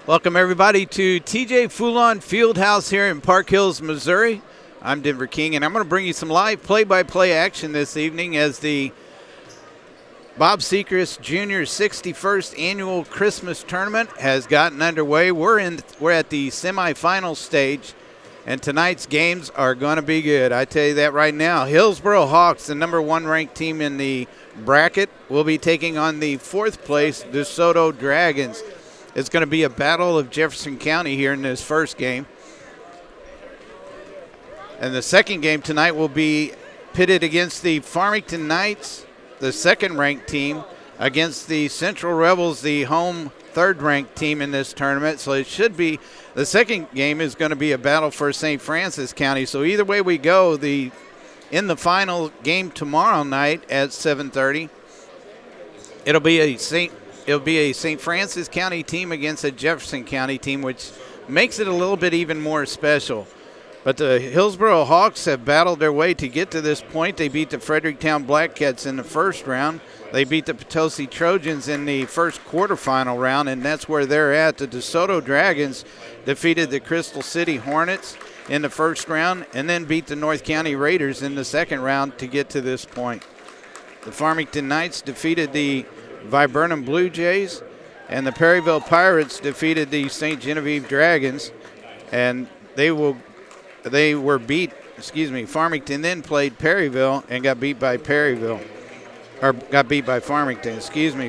Welcome, everybody, to TJ Foulon Fieldhouse here in Park Hills, Missouri. I'm Denver King, and I'm going to bring you some live play-by-play action this evening as the Bob Sechrest Jr. 61st Annual Christmas Tournament has gotten underway. We're at the semifinal stage, and tonight's games are going to be good. I tell you that right now. Hillsboro Hawks, the number one ranked team in the bracket, will be taking on the fourth place DeSoto Dragons. It's going to be a battle of Jefferson County here in this first game. And the second game tonight will be pitted against the Farmington Knights, the second-ranked team, against the Central Rebels, the home third-ranked team in this tournament. So it should be, the second game is going to be a battle for St. Francis County. So either way we go, in the final game tomorrow night at 7:30, it'll be a St. Francis County team against a Jefferson County team, which makes it a little bit even more special. But the Hillsboro Hawks have battled their way to get to this point. They beat the Fredericktown Blackcats in the first round. They beat the Potosi Trojans in the first quarterfinal round, and that's where they're at. The DeSoto Dragons defeated the Crystal City Hornets in the first round and then beat the North County Raiders in the second round to get to this point. The Farmington Knights defeated the Viburnum Blue Jays, and the Perryville Pirates defeated the St. Genevieve Dragons, and Farmington then played Perryville and got beat by Farmington.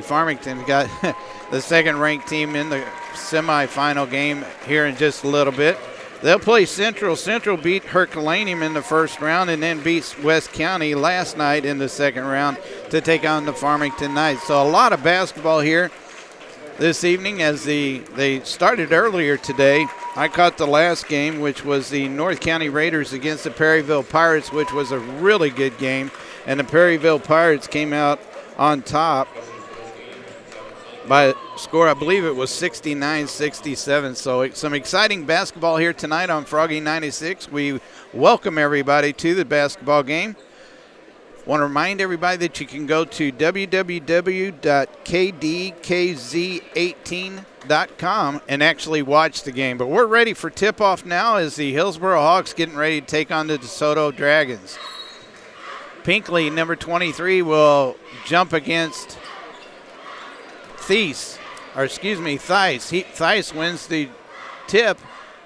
Farmington got the second-ranked team in the semifinal game here in just a little bit. They'll play Central. Central beat Herculaneum in the first round and then beat West County last night in the second round to take on the Farmington Knights. So a lot of basketball here this evening as they started earlier today. I caught the last game, which was the North County Raiders against the Perryville Pirates, which was a really good game. And the Perryville Pirates came out on top by a score, I believe it was 69-67. So some exciting basketball here tonight on Froggy 96. We welcome everybody to the basketball game. Want to remind everybody that you can go to www.kdkz18.com and actually watch the game. But we're ready for tip-off now as the Hillsboro Hawks getting ready to take on the DeSoto Dragons. Pinkley, number 23, will jump against Thies. Thies wins the tip,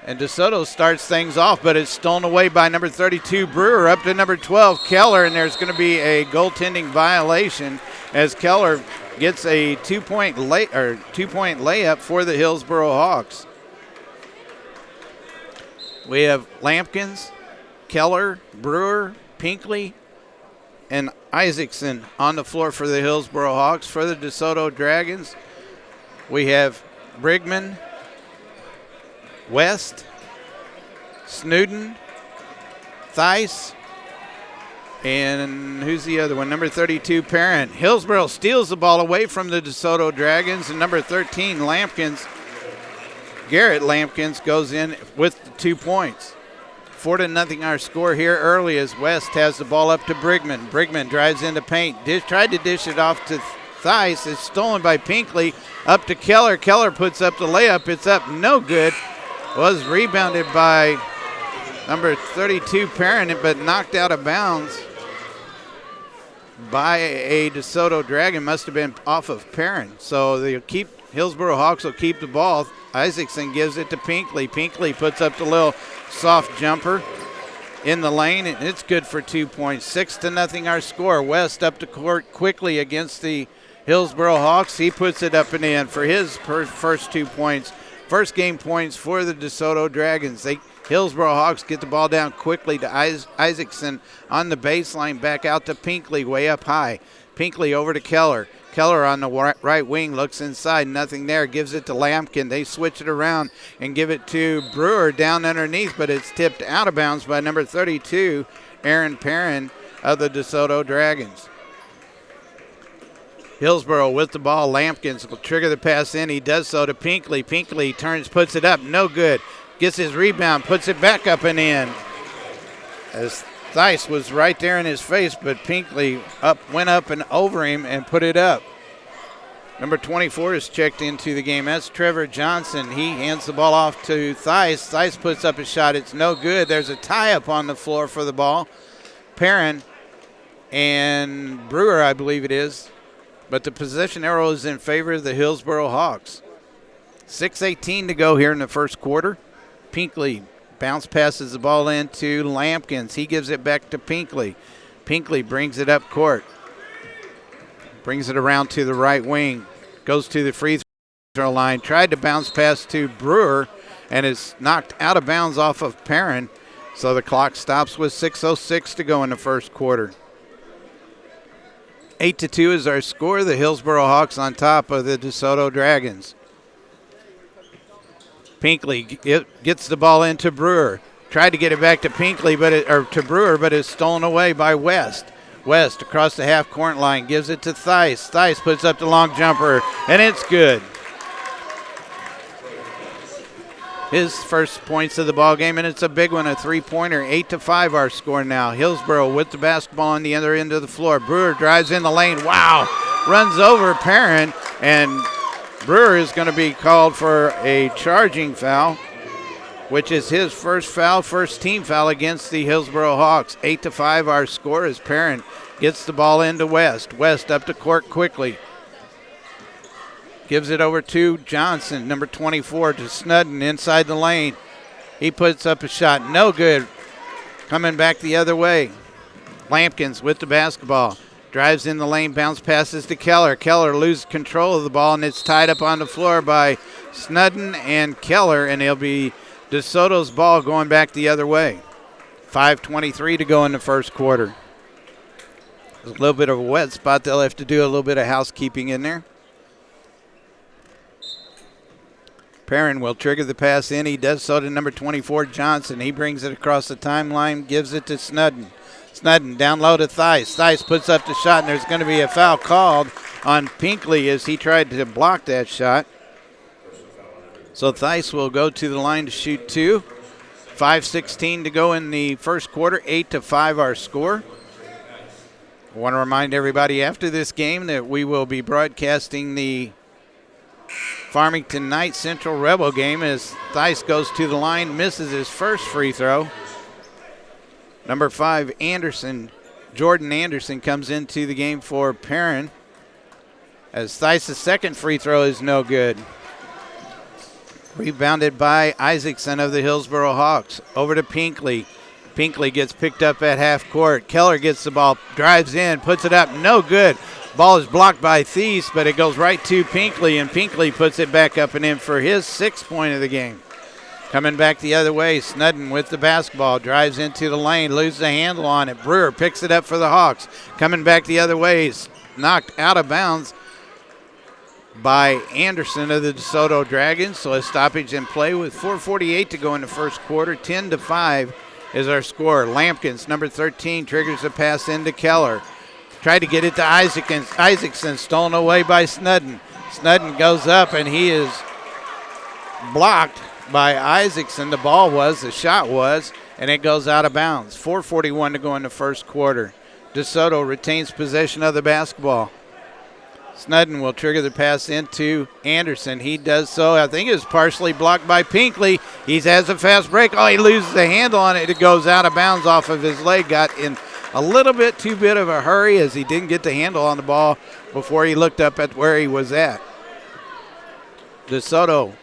and DeSoto starts things off, but it's stolen away by number 32, Brewer, up to number 12, Keller, and there's going to be a goaltending violation as Keller gets a two-point layup for the Hillsboro Hawks. We have Lampkins, Keller, Brewer, Pinkley, and Isaacson on the floor for the Hillsboro Hawks. For the DeSoto Dragons, we have Brigman, West, Snowden, Thies, and who's the other one? Number 32, Parent. Hillsboro steals the ball away from the DeSoto Dragons, and number 13, Garrett Lampkins, goes in with the 2 points. 4-0 our score here early as West has the ball up to Brigman. Brigman drives into paint. Tried to dish it off to Thies. It's stolen by Pinkley. Up to Keller. Keller puts up the layup. It's up, no good. Was rebounded by number 32, Parent, but knocked out of bounds by a DeSoto Dragon. Must have been off of Parent. So Hillsboro Hawks will keep the ball. Isaacson gives it to Pinkley. Pinkley puts up the little soft jumper in the lane, and it's good for 2 points. 6-0 our score. West up to court quickly against the Hillsboro Hawks. He puts it up and in for his first 2 points. First game points for the DeSoto Dragons. Hillsboro Hawks get the ball down quickly to Isaacson on the baseline, back out to Pinkley, way up high. Pinkley over to Keller. Keller on the right wing looks inside, nothing there, gives it to Lampkin. They switch it around and give it to Brewer down underneath, but it's tipped out of bounds by number 32, Aaron Perrin of the DeSoto Dragons. Hillsboro with the ball. Lampkins will trigger the pass in. He does so to Pinkley. Pinkley turns, puts it up, no good. Gets his rebound, puts it back up and in. As Thies was right there in his face, but Pinkley went up and over him and put it up. Number 24 is checked into the game. That's Trevor Johnson. He hands the ball off to Theis. Theis puts up a shot. It's no good. There's a tie-up on the floor for the ball. Perrin and Brewer, I believe it is. But the possession arrow is in favor of the Hillsboro Hawks. 6:18 to go here in the first quarter. Pinkley bounce passes the ball into Lampkins. He gives it back to Pinkley. Pinkley brings it up court. Brings it around to the right wing. Goes to the free throw line. Tried to bounce pass to Brewer and is knocked out of bounds off of Perrin. So the clock stops with 6:06 to go in the first quarter. 8-2 is our score. The Hillsboro Hawks on top of the DeSoto Dragons. Pinkley gets the ball into Brewer. Tried to get it back to Pinkley, to Brewer, but it's stolen away by West. West across the half-court line gives it to Theis. Theis puts up the long jumper, and it's good. His first points of the ball game, and it's a big one, a three-pointer. 8-5 our score now. Hillsboro with the basketball on the other end of the floor. Brewer drives in the lane. Wow! Runs over Perrin, and Brewer is going to be called for a charging foul, which is his first team foul against the Hillsboro Hawks. 8-5 our score as Perrin gets the ball into West. West up to court quickly. Gives it over to Johnson, number 24, to Snudden inside the lane. He puts up a shot. No good. Coming back the other way. Lampkins with the basketball. Drives in the lane, bounce passes to Keller. Keller loses control of the ball, and it's tied up on the floor by Snudden and Keller, and it'll be DeSoto's ball going back the other way. 5:23 to go in the first quarter. There's a little bit of a wet spot. They'll have to do a little bit of housekeeping in there. Perrin will trigger the pass in. He does so to number 24, Johnson. He brings it across the timeline, gives it to Snudden. Snudden down low to Theis. Theis puts up the shot, and there's going to be a foul called on Pinkley as he tried to block that shot. So Theis will go to the line to shoot two. 5:16 to go in the first quarter. 8-5 our score. I want to remind everybody after this game that we will be broadcasting the Farmington Knights Central Rebel game as Theis goes to the line, misses his first free throw. Number 5, Jordan Anderson comes into the game for Perrin as Theis' second free throw is no good. Rebounded by Isaacson of the Hillsboro Hawks. Over to Pinkley. Pinkley gets picked up at half court. Keller gets the ball, drives in, puts it up, no good. Ball is blocked by Theis, but it goes right to Pinkley, and Pinkley puts it back up and in for his 6th point of the game. Coming back the other way, Snudden with the basketball, drives into the lane, loses the handle on it. Brewer picks it up for the Hawks. Coming back the other way, is knocked out of bounds by Anderson of the DeSoto Dragons. So a stoppage in play with 4:48 to go in the first quarter. 10-5 is our score. Lampkins, number 13, triggers a pass into Keller. Tried to get it to Isaacson, stolen away by Snudden. Snudden goes up, and he is blocked by Isaacson. The shot was, and it goes out of bounds. 4:41 to go in the first quarter. DeSoto retains possession of the basketball. Snudden will trigger the pass into Anderson. He does so. I think it was partially blocked by Pinkley. He has a fast break. Oh, he loses the handle on it. It goes out of bounds off of his leg. Got in a little bit too bit of a hurry as he didn't get the handle on the ball before he looked up at where he was at. DeSoto,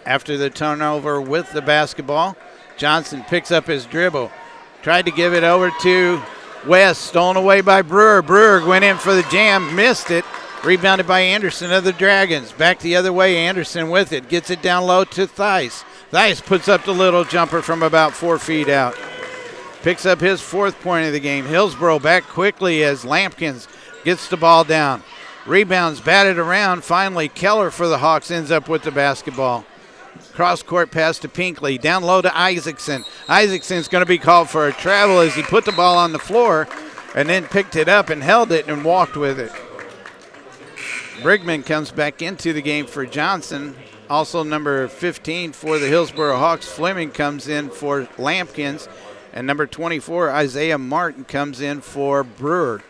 after the turnover with the basketball, Johnson picks up his dribble. Tried to give it over to West, stolen away by Brewer. Brewer went in for the jam, missed it. Rebounded by Anderson of the Dragons. Back the other way, Anderson with it. Gets it down low to Theis. Theis puts up the little jumper from about 4 feet out. Picks up his 4th point of the game. Hillsboro back quickly as Lampkins gets the ball down. Rebounds batted around. Finally, Keller for the Hawks ends up with the basketball. Cross-court pass to Pinkley. Down low to Isaacson. Isaacson's going to be called for a travel as he put the ball on the floor and then picked it up and held it and walked with it. Brigman comes back into the game for Johnson. Also number 15 for the Hillsboro Hawks. Fleming comes in for Lampkins. And number 24, Isaiah Martin, comes in for Brewer.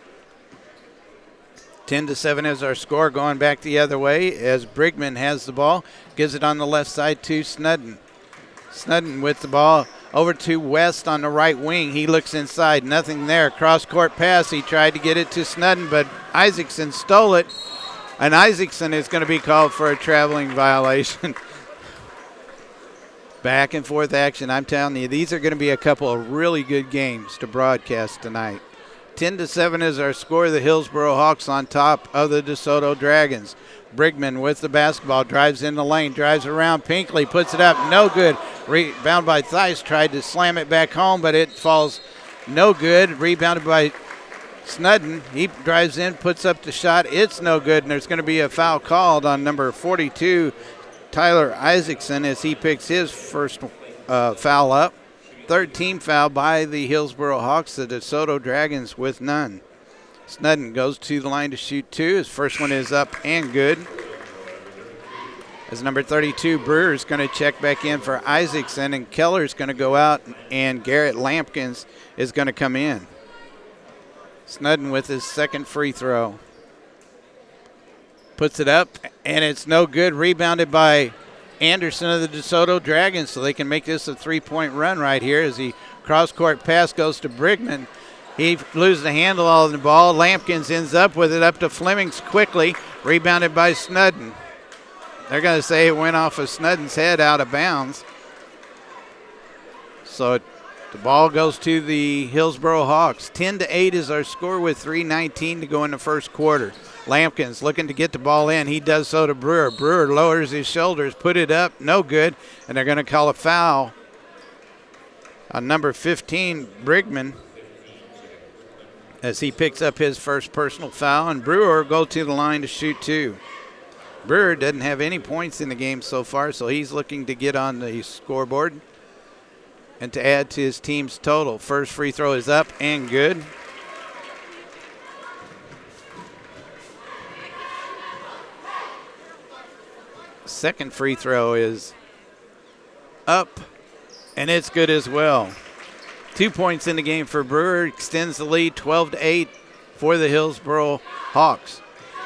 10-7 is our score. Going back the other way as Brigman has the ball. Gives it on the left side to Snudden. Snudden with the ball over to West on the right wing. He looks inside. Nothing there. Cross-court pass. He tried to get it to Snudden, but Isaacson stole it. And Isaacson is going to be called for a traveling violation. Back and forth action. I'm telling you, these are going to be a couple of really good games to broadcast tonight. 10-7 is our score. The Hillsboro Hawks on top of the DeSoto Dragons. Brigman with the basketball, drives in the lane, drives around. Pinkley puts it up, no good. Rebound by Theis, tried to slam it back home, but it falls no good. Rebounded by Snudden. He drives in, puts up the shot. It's no good, and there's going to be a foul called on number 42, Tyler Isaacson, as he picks his first foul up. Third team foul by the Hillsboro Hawks, the DeSoto Dragons with none. Snudden goes to the line to shoot two. His first one is up and good. As number 32, Brewer is going to check back in for Isaacson, and Keller's going to go out, and Garrett Lampkins is going to come in. Snudden with his second free throw. Puts it up, and it's no good. Rebounded by Anderson of the DeSoto Dragons, so they can make this a three-point run right here as the cross-court pass goes to Brigman. He loses the handle on the ball. Lampkins ends up with it up to Flemings quickly. Rebounded by Snudden. They're going to say it went off of Snudden's head out of bounds. So the ball goes to the Hillsboro Hawks. 10-8 is our score with 3:19 to go in the first quarter. Lampkins looking to get the ball in. He does so to Brewer. Brewer lowers his shoulders, put it up, no good, and they're going to call a foul on number 15, Brigman, as he picks up his first personal foul, and Brewer go to the line to shoot two. Brewer doesn't have any points in the game so far, so he's looking to get on the scoreboard and to add to his team's total. First free throw is up and good. Second free throw is up, and it's good as well. 2 points in the game for Brewer, extends the lead 12-8 for the Hillsboro Hawks.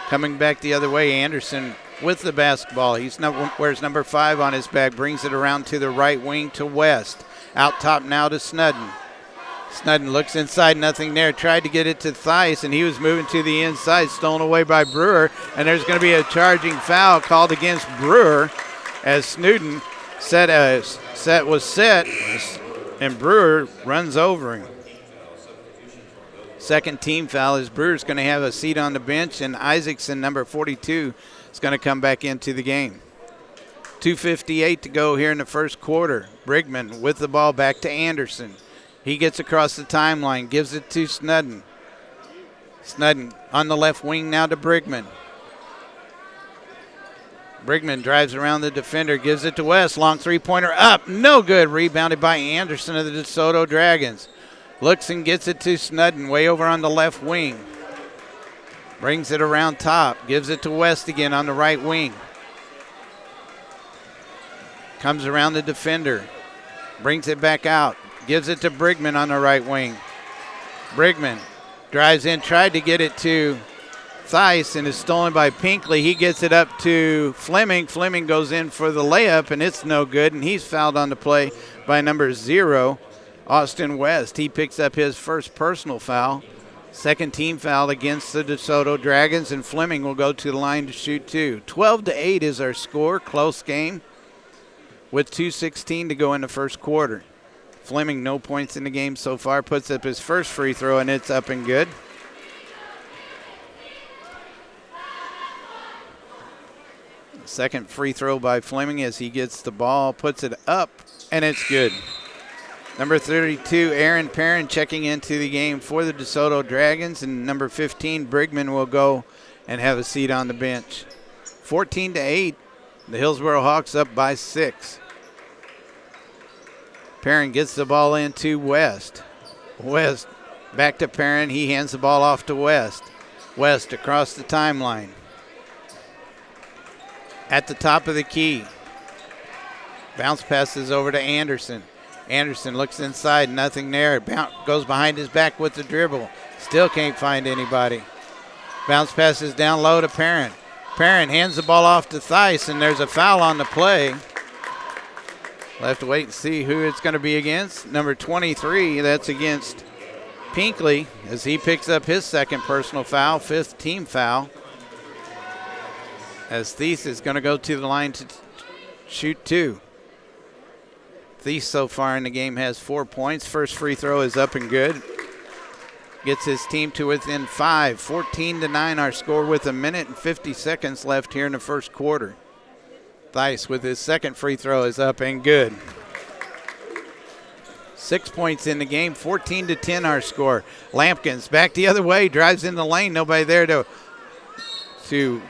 Coming back the other way, Anderson with the basketball. He wears number 5 on his back, brings it around to the right wing to West. Out top now to Snudden. Snudden looks inside, nothing there. Tried to get it to Theis, and he was moving to the inside, stolen away by Brewer. And there's going to be a charging foul called against Brewer as Snudden was set, and Brewer runs over him. Second team foul is Brewer's going to have a seat on the bench, and Isaacson, number 42, is going to come back into the game. 2:58 to go here in the first quarter. Brigman with the ball back to Anderson. He gets across the timeline, gives it to Snudden. Snudden on the left wing now to Brigman. Brigman drives around the defender, gives it to West. Long three-pointer up, no good. Rebounded by Anderson of the DeSoto Dragons. Looks and gets it to Snudden way over on the left wing. Brings it around top, gives it to West again on the right wing. Comes around the defender, brings it back out. Gives it to Brigman on the right wing. Brigman drives in, tried to get it to Theis, and is stolen by Pinkley. He gets it up to Fleming. Fleming goes in for the layup, and it's no good, and he's fouled on the play by number 0, Austin West. He picks up his first personal foul. Second team foul against the DeSoto Dragons, and Fleming will go to the line to shoot two. 12-8 is our score, close game, with 2:16 to go in the first quarter. Fleming, no points in the game so far, puts up his first free throw, and it's up and good. Second free throw by Fleming as he gets the ball, puts it up, and it's good. Number 32, Aaron Perrin, checking into the game for the DeSoto Dragons, and number 15, Brigman, will go and have a seat on the bench. 14-8, the Hillsboro Hawks up by 6. Perrin gets the ball into West. West back to Perrin. He hands the ball off to West. West across the timeline. At the top of the key. Bounce passes over to Anderson. Anderson looks inside, nothing there. Goes behind his back with the dribble. Still can't find anybody. Bounce passes down low to Parent. Parent hands the ball off to Theis, and there's a foul on the play. We'll have to wait and see who it's going to be against. Number 23, that's against Pinkley, as he picks up his second personal foul, fifth team foul. As Theis is going to go to the line to shoot two. Theis so far in the game has 4 points. First free throw is up and good. Gets his team to within 5. 14-9 our score with 1 minute and 50 seconds left here in the first quarter. Theis with his second free throw is up and good. 6 points in the game, 14-10 our score. Lampkins back the other way, drives in the lane. Nobody there to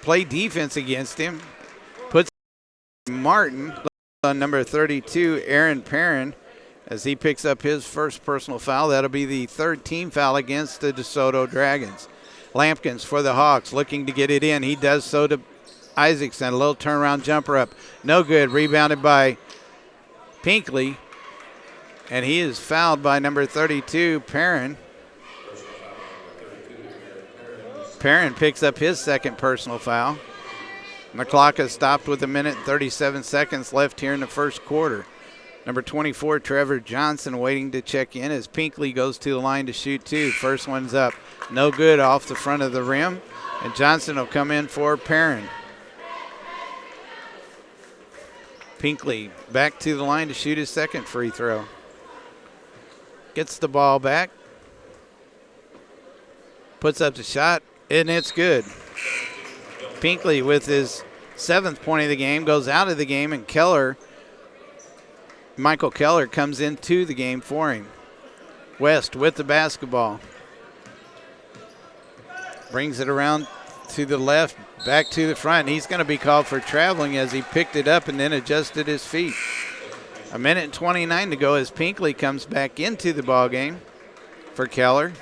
play defense against him. Puts Martin on number 32, Aaron Perrin, as he picks up his first personal foul. That'll be the third team foul against the DeSoto Dragons. Lampkins for the Hawks, looking to get it in. He does so to Isaacson. A little turnaround jumper up. No good. Rebounded by Pinkley. And he is fouled by number 32, Perrin. Perrin picks up his second personal foul. And the clock has stopped with 1 minute and 37 seconds left here in the first quarter. Number 24, Trevor Johnson, waiting to check in as Pinkley goes to the line to shoot two. First one's up. No good, off the front of the rim. And Johnson will come in for Perrin. Pinkley back to the line to shoot his second free throw. Gets the ball back. Puts up the shot, and it's good. Pinkley with his 7th point of the game goes out of the game, and Michael Keller comes into the game for him. West with the basketball. Brings it around to the left, back to the front. He's going to be called for traveling as he picked it up and then adjusted his feet. 1 minute and 29 to go as Pinkley comes back into the ball game for Keller.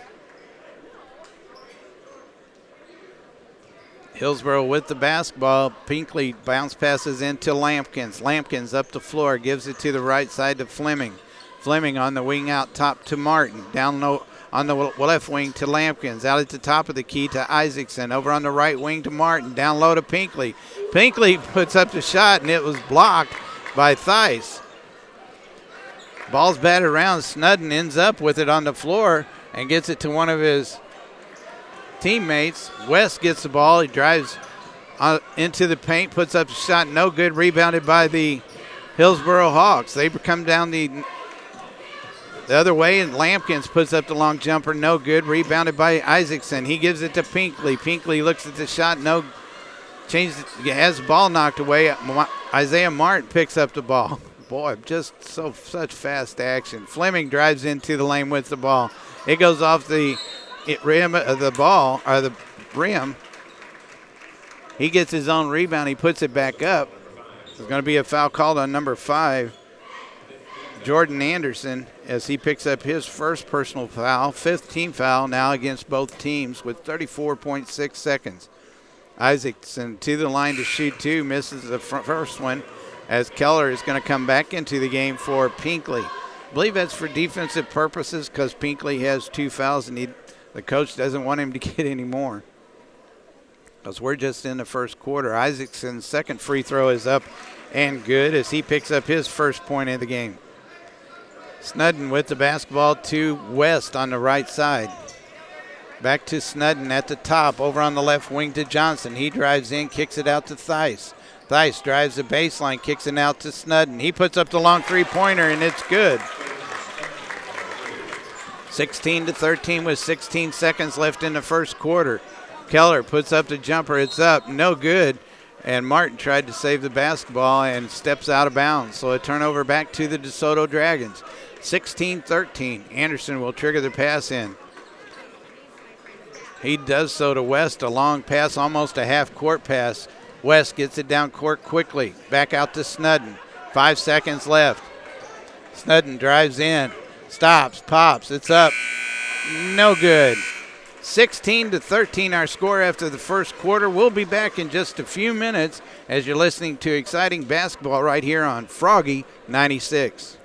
Hillsboro with the basketball. Pinkley bounce passes into Lampkins. Lampkins up the floor, gives it to the right side to Fleming. Fleming on the wing out top to Martin. Down low on the left wing to Lampkins. Out at the top of the key to Isaacson. Over on the right wing to Martin. Down low to Pinkley. Pinkley puts up the shot, and it was blocked by Theis. Ball's batted around. Snudden ends up with it on the floor and gets it to one of his teammates. West gets the ball. He drives into the paint, puts up a shot, no good. Rebounded by the Hillsboro Hawks. They come down the other way, and Lampkins puts up the long jumper, no good. Rebounded by Isaacson. He gives it to Pinkley. Pinkley looks at the shot, no. Has the ball knocked away. Isaiah Martin picks up the ball. Boy, just such fast action. Fleming drives into the lane with the ball. It goes off the rim of the ball, or the rim. He gets his own rebound. He puts it back up. There's going to be a foul called on number 5, Jordan Anderson, as he picks up his first personal foul, 5th team foul now against both teams with 34.6 seconds. Isaacson to the line to shoot two, misses the first one, as Keller is going to come back into the game for Pinkley. I believe that's for defensive purposes because Pinkley has 2 fouls and the coach doesn't want him to get any more. Because we're just in the first quarter. Isaacson's second free throw is up and good as he picks up his first point of the game. Snudden with the basketball to West on the right side. Back to Snudden at the top, over on the left wing to Johnson. He drives in, kicks it out to Theis. Theis drives the baseline, kicks it out to Snudden. He puts up the long three-pointer, and it's good. 16-13 with 16 seconds left in the first quarter. Keller puts up the jumper. It's up, no good. And Martin tried to save the basketball and steps out of bounds. So a turnover back to the DeSoto Dragons. 16-13. Anderson will trigger the pass in. He does so to West, a long pass, almost a half-court pass. West gets it down court quickly. Back out to Snudden. 5 seconds left. Snudden drives in. Stops, pops. It's up. No good. 16-13 our score after the first quarter. We'll be back in just a few minutes as you're listening to exciting basketball right here on Froggy 96.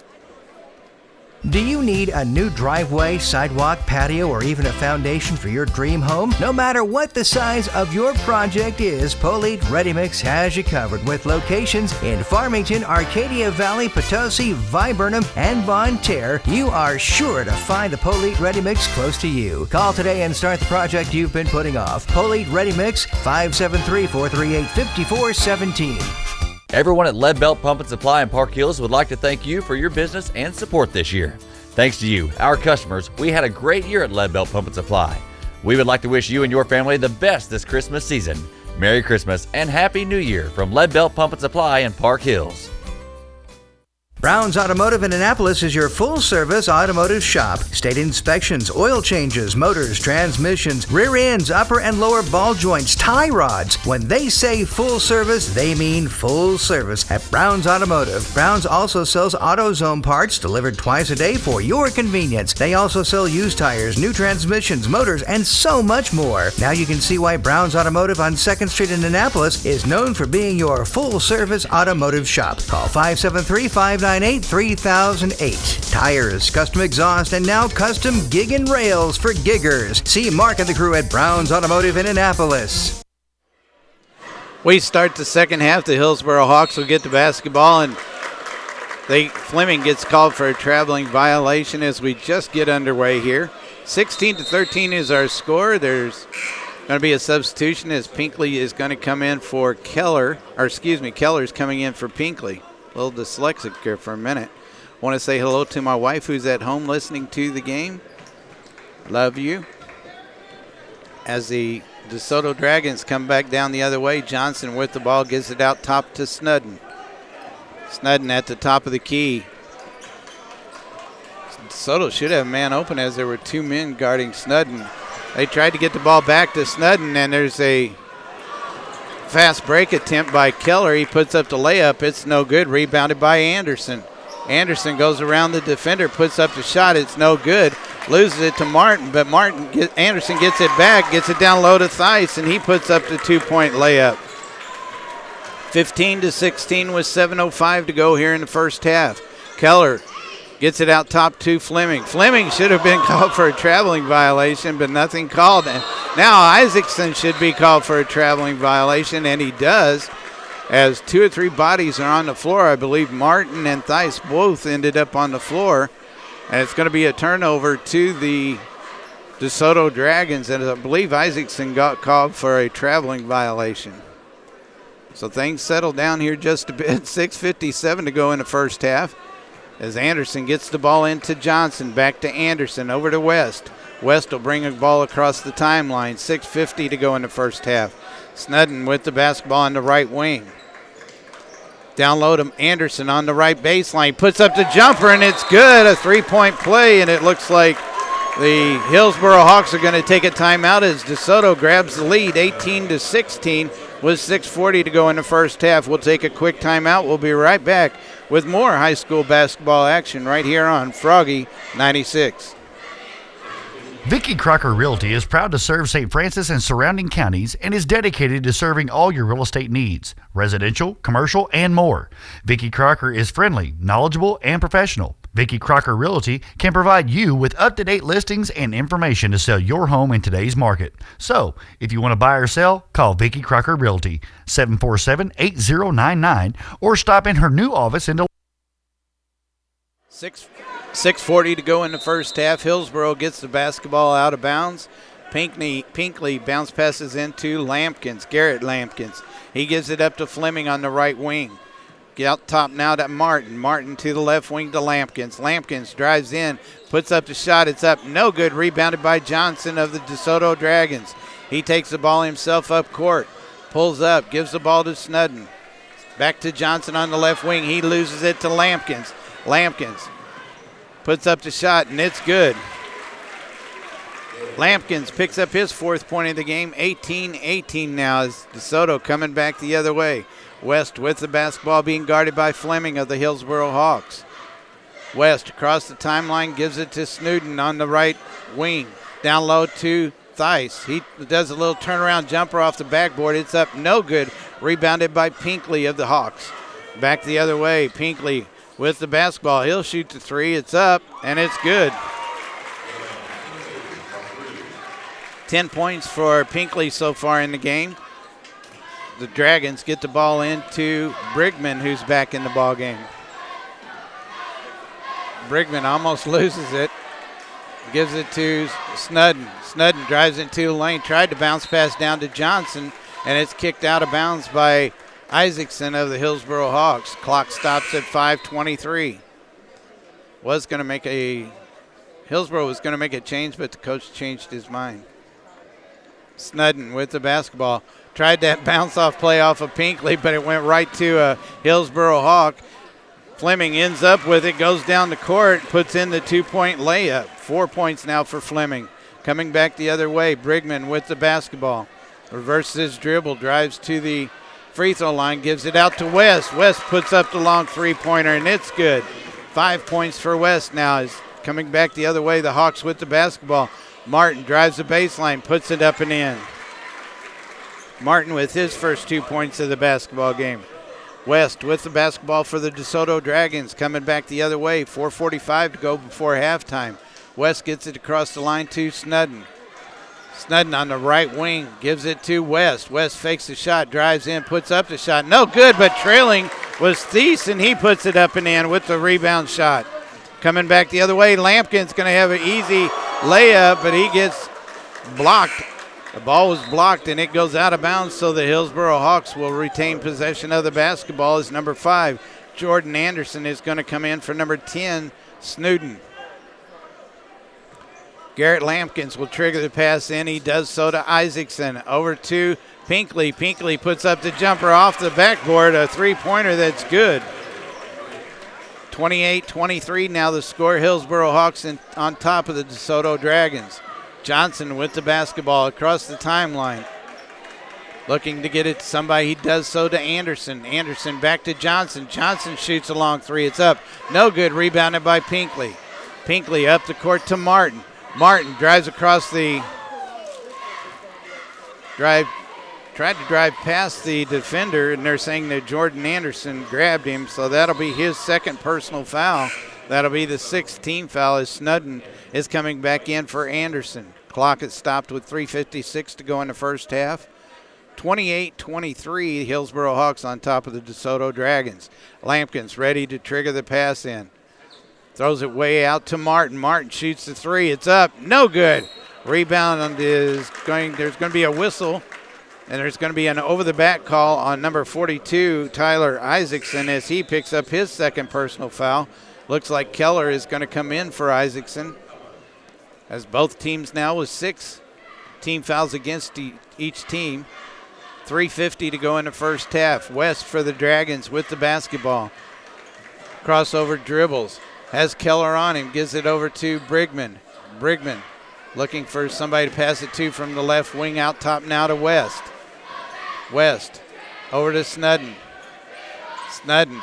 Do you need a new driveway, sidewalk, patio, or even a foundation for your dream home? No matter what the size of your project is, Polite Ready Mix has you covered with locations in Farmington, Arcadia Valley, Potosi, Viburnum, and Bonne Terre. You are sure to find the Polite Ready Mix close to you. Call today and start the project you've been putting off. Polite Ready Mix, 573-438-5417. Everyone at Lead Belt Pump and Supply in Park Hills would like to thank you for your business and support this year. Thanks to you, our customers, we had a great year at Lead Belt Pump and Supply. We would like to wish you and your family the best this Christmas season. Merry Christmas and Happy New Year from Lead Belt Pump and Supply in Park Hills. Brown's Automotive in Annapolis is your full-service automotive shop. State inspections, oil changes, motors, transmissions, rear ends, upper and lower ball joints, tie rods. When they say full service, they mean full service at Brown's Automotive. Brown's also sells AutoZone parts delivered twice a day for your convenience. They also sell used tires, new transmissions, motors, and so much more. Now you can see why Brown's Automotive on 2nd Street in Annapolis is known for being your full-service automotive shop. Call 573-598-3008. Tires, custom exhaust, and now custom gig and rails for giggers. See Mark and the crew at Brown's Automotive in Annapolis. We start the second half. The Hillsboro Hawks will get the basketball, and Fleming gets called for a traveling violation as we just get underway here. 16-13 is our score. There's going to be a substitution as Pinkley is going to come in for Keller. Keller's coming in for Pinkley. A little dyslexic here for a minute. Want to say hello to my wife who's at home listening to the game. Love you. As the DeSoto Dragons come back down the other way, Johnson with the ball gives it out top to Snudden. Snudden at the top of the key. DeSoto should have a man open as there were two men guarding Snudden. They tried to get the ball back to Snudden, and there's a fast break attempt by Keller. He puts up the layup. It's no good. Rebounded by Anderson. Anderson goes around the defender, puts up the shot. It's no good. Loses it to Martin, but Anderson gets it back, gets it down low to Theis, and he puts up the two-point layup. 15-16 with 7:05 to go here in the first half. Keller gets it out top to Fleming. Fleming should have been called for a traveling violation, but nothing called. And now Isaacson should be called for a traveling violation, and he does, as two or three bodies are on the floor. I believe Martin and Theis both ended up on the floor, and it's going to be a turnover to the DeSoto Dragons, and I believe Isaacson got called for a traveling violation. So things settle down here just a bit. 6:57 to go in the first half. As Anderson gets the ball into Johnson, back to Anderson, over to West. West will bring a ball across the timeline. 6:50 to go in the first half. Snudden with the basketball on the right wing. Down low to Anderson on the right baseline. Puts up the jumper, and it's good. A three-point play, and it looks like the Hillsboro Hawks are going to take a timeout as DeSoto grabs the lead, 18-16, with 6:40 to go in the first half. We'll take a quick timeout. We'll be right back with more high school basketball action right here on Froggy 96. Vicky Crocker Realty is proud to serve St. Francis and surrounding counties and is dedicated to serving all your real estate needs, residential, commercial, and more. Vicky Crocker is friendly, knowledgeable, and professional. Vicky Crocker Realty can provide you with up-to-date listings and information to sell your home in today's market. So, if you want to buy or sell, call Vicky Crocker Realty, 747-8099, or stop in her new office in 6:40 to go in the first half. Hillsboro gets the basketball out of bounds. Pinkley bounce passes into Garrett Lampkins. He gives it up to Fleming on the right wing. Get out top now to Martin. Martin to the left wing to Lampkins. Lampkins drives in, puts up the shot. It's up, no good. Rebounded by Johnson of the DeSoto Dragons. He takes the ball himself up court. Pulls up, gives the ball to Snudden. Back to Johnson on the left wing. He loses it to Lampkins. Lampkins puts up the shot, and it's good. Lampkins picks up his fourth point of the game. 18-18 now as DeSoto coming back the other way. West with the basketball being guarded by Fleming of the Hillsboro Hawks. West across the timeline gives it to Snudden on the right wing. Down low to Theis. He does a little turnaround jumper off the backboard. It's up, no good. Rebounded by Pinkley of the Hawks. Back the other way. Pinkley with the basketball. He'll shoot the three. It's up, and it's good. 10 points for Pinkley so far in the game. The Dragons get the ball into Brigman, who's back in the ball game. Brigman almost loses it. Gives it to Snudden. Snudden drives into the lane, tried to bounce pass down to Johnson, and it's kicked out of bounds by Isaacson of the Hillsboro Hawks. Clock stops at 5:23. Hillsboro was going to make a change, but the coach changed his mind. Snudden with the basketball. Tried that bounce-off play off of Pinkley, but it went right to a Hillsboro Hawk. Fleming ends up with it, goes down the court, puts in the 2-point layup. 4 points now for Fleming. Coming back the other way, Brigman with the basketball. Reverses his dribble, drives to the free throw line, gives it out to West. West puts up the long three-pointer, and it's good. 5 points for West now. Is coming back the other way, the Hawks with the basketball. Martin drives the baseline, puts it up and in. Martin with his first 2 points of the basketball game. West with the basketball for the DeSoto Dragons, coming back the other way. 4:45 to go before halftime. West gets it across the line to Snudden. Snudden on the right wing gives it to West. West fakes the shot, drives in, puts up the shot. No good, but trailing was Thies, and he puts it up and in with the rebound shot. Coming back the other way, Lampkin's going to have an easy layup, but he gets blocked. The ball was blocked, and it goes out of bounds, so the Hillsboro Hawks will retain possession of the basketball as number 5, Jordan Anderson, is going to come in for number 10, Snowden. Garrett Lampkins will trigger the pass in. He does so to Isaacson. Over to Pinkley. Pinkley puts up the jumper off the backboard, a three-pointer that's good. 28-23 now the score. Hillsboro Hawks on top of the DeSoto Dragons. Johnson with the basketball across the timeline. Looking to get it to somebody. He does so to Anderson. Anderson back to Johnson. Johnson shoots a long three. It's up. No good. Rebounded by Pinkley. Pinkley up the court to Martin. Martin drives across the tried to drive past the defender, and they're saying that Jordan Anderson grabbed him, so that'll be his second personal foul. That'll be the 6th team foul as Snudden is coming back in for Anderson. Clock is stopped with 3:56 to go in the first half. 28-23, Hillsboro Hawks on top of the DeSoto Dragons. Lampkins ready to trigger the pass in. Throws it way out to Martin. Martin shoots the three. It's up. No good. Rebound there's going to be a whistle, and there's going to be an over-the-back call on number 42, Tyler Isaacson, as he picks up his second personal foul. Looks like Keller is going to come in for Isaacson, as both teams now with 6 team fouls against each team. 3:50 to go in the first half. West for the Dragons with the basketball. Crossover dribbles. Has Keller on him, gives it over to Brigman. Brigman looking for somebody to pass it to from the left wing, out top now to West. West over to Snudden. Snudden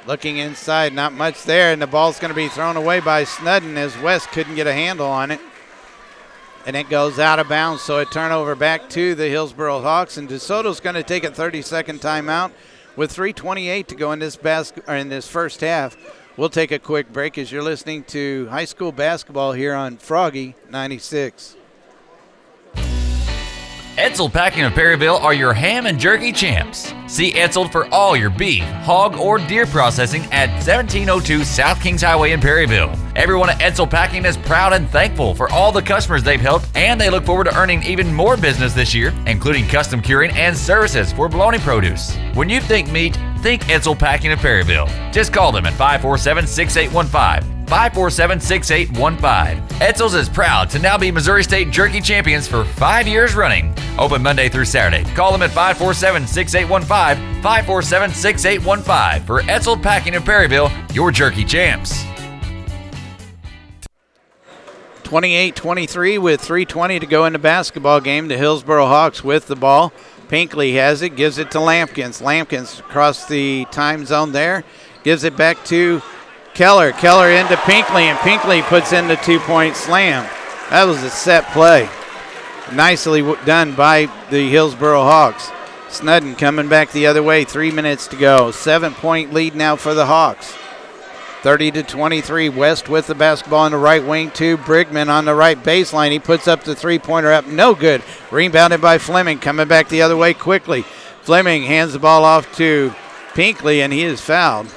looking inside, not much there, and the ball's going to be thrown away by Snudden as West couldn't get a handle on it. And it goes out of bounds, so a turnover back to the Hillsboro Hawks, and DeSoto's going to take a 30-second timeout with 3:28 to go in this first half. We'll take a quick break as you're listening to high school basketball here on Froggy 96. Etzel Packing of Perryville are your ham and jerky champs. See Etzel for all your beef, hog, or deer processing at 1702 South Kings Highway in Perryville. Everyone at Etzel Packing is proud and thankful for all the customers they've helped, and they look forward to earning even more business this year, including custom curing and services for bologna produce. When you think meat, think Etzel Packing of Perryville. Just call them at 547-6815. 547-6815. Etzel's is proud to now be Missouri State Jerky Champions for 5 years running. Open Monday through Saturday. Call them at 547-6815, 547-6815 for Etzel Packing of Perryville, your jerky champs. 28-23 with 3:20 to go in the basketball game. The Hillsboro Hawks with the ball. Pinkley has it, gives it to Lampkins. Lampkins across the time zone there, gives it back to Keller. Keller into Pinkley, and Pinkley puts in the 2-point slam. That was a set play. Nicely done by the Hillsboro Hawks. Snudden coming back the other way, 3 minutes to go. 7-point lead now for the Hawks. 30-23. West with the basketball in the right wing to Brigman on the right baseline. He puts up the three-pointer up. No good. Rebounded by Fleming. Coming back the other way quickly. Fleming hands the ball off to Pinkley, and he is fouled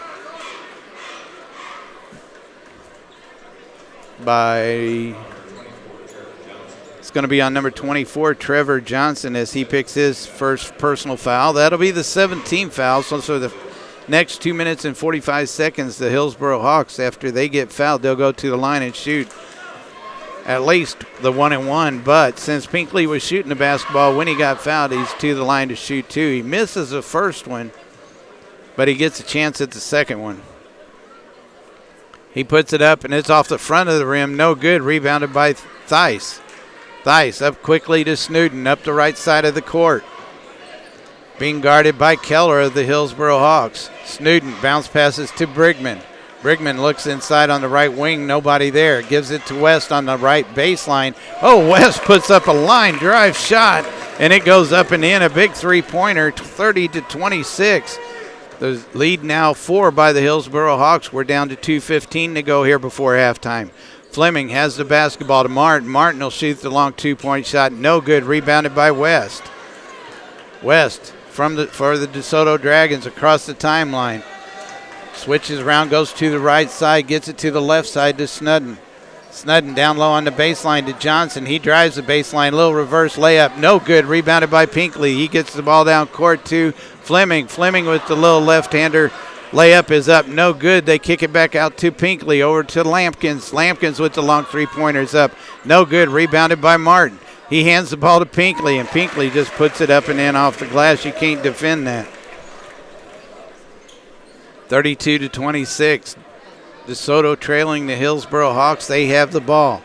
by, it's going to be on number 24, Trevor Johnson, as he picks his first personal foul. That'll be the 17th foul. So for the next 2 minutes and 45 seconds, the Hillsboro Hawks, after they get fouled, they'll go to the line and shoot at least the 1-and-1. But since Pinkley was shooting the basketball when he got fouled, he's to the line to shoot two. He misses the first one, but he gets a chance at the second one. He puts it up, and it's off the front of the rim. No good. Rebounded by Theis. Theis up quickly to Snowden, up the right side of the court. Being guarded by Keller of the Hillsboro Hawks. Snowden bounce passes to Brigman. Brigman looks inside on the right wing. Nobody there. Gives it to West on the right baseline. Oh, West puts up a line drive shot, and it goes up and in. A big three-pointer, 30-26. The lead now 4 by the Hillsboro Hawks. We're down to 2:15 to go here before halftime. Fleming has the basketball to Martin. Martin will shoot the long two-point shot. No good. Rebounded by West. West for the DeSoto Dragons across the timeline. Switches around, goes to the right side, gets it to the left side to Snudden. Snudden down low on the baseline to Johnson. He drives the baseline, little reverse layup. No good. Rebounded by Pinkley. He gets the ball down court to Fleming. Fleming with the little left-hander. Layup is up. No good. They kick it back out to Pinkley. Over to Lampkins. Lampkins with the long three-pointers up. No good. Rebounded by Martin. He hands the ball to Pinkley, and Pinkley just puts it up and in off the glass. You can't defend that. 32-26. DeSoto trailing the Hillsboro Hawks. They have the ball.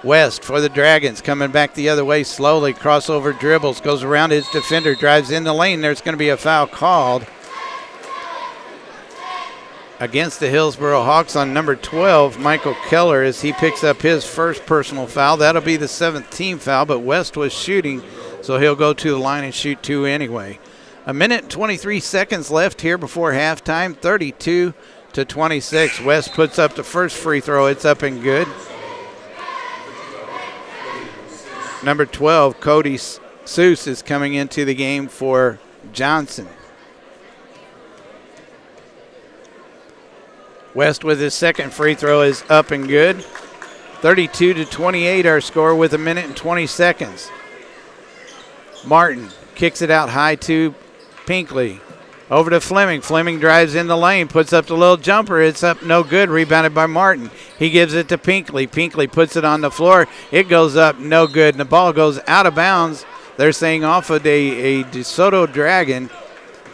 West for the Dragons, coming back the other way slowly. Crossover dribbles, goes around his defender, drives in the lane. There's going to be a foul called against the Hillsboro Hawks on number 12, Michael Keller, as he picks up his first personal foul. That'll be the 17th foul, but West was shooting, so he'll go to the line and shoot two anyway. A minute and 23 seconds left here before halftime, 32-26. West puts up the first free throw. It's up and good. Number 12, Cody Seuss, is coming into the game for Johnson. West with his second free throw is up and good. 32-28 our score with a minute and 20 seconds. Martin kicks it out high to Pinkley. Over to Fleming. Fleming drives in the lane, puts up the little jumper. It's up, no good. Rebounded by Martin. He gives it to Pinkley. Pinkley puts it on the floor. It goes up, no good. And the ball goes out of bounds. They're saying off of a DeSoto Dragon.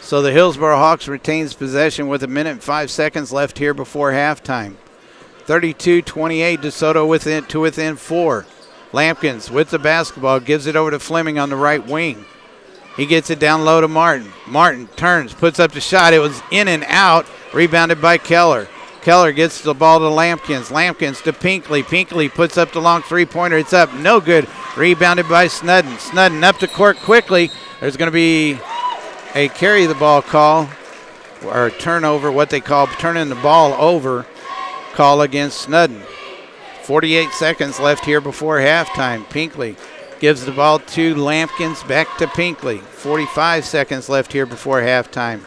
So the Hillsboro Hawks retains possession with a minute and 5 seconds left here before halftime. 32-28, DeSoto within 4. Lampkins with the basketball, gives it over to Fleming on the right wing. He gets it down low to Martin. Martin turns, puts up the shot. It was in and out, rebounded by Keller. Keller gets the ball to Lampkins. Lampkins to Pinkley. Pinkley puts up the long three-pointer. It's up, no good. Rebounded by Snudden. Snudden up the court quickly. There's going to be a carry the ball call, or a turnover, what they call turning the ball over call against Snudden. 48 seconds left here before halftime. Pinkley gives the ball to Lampkins, back to Pinkley. 45 seconds left here before halftime.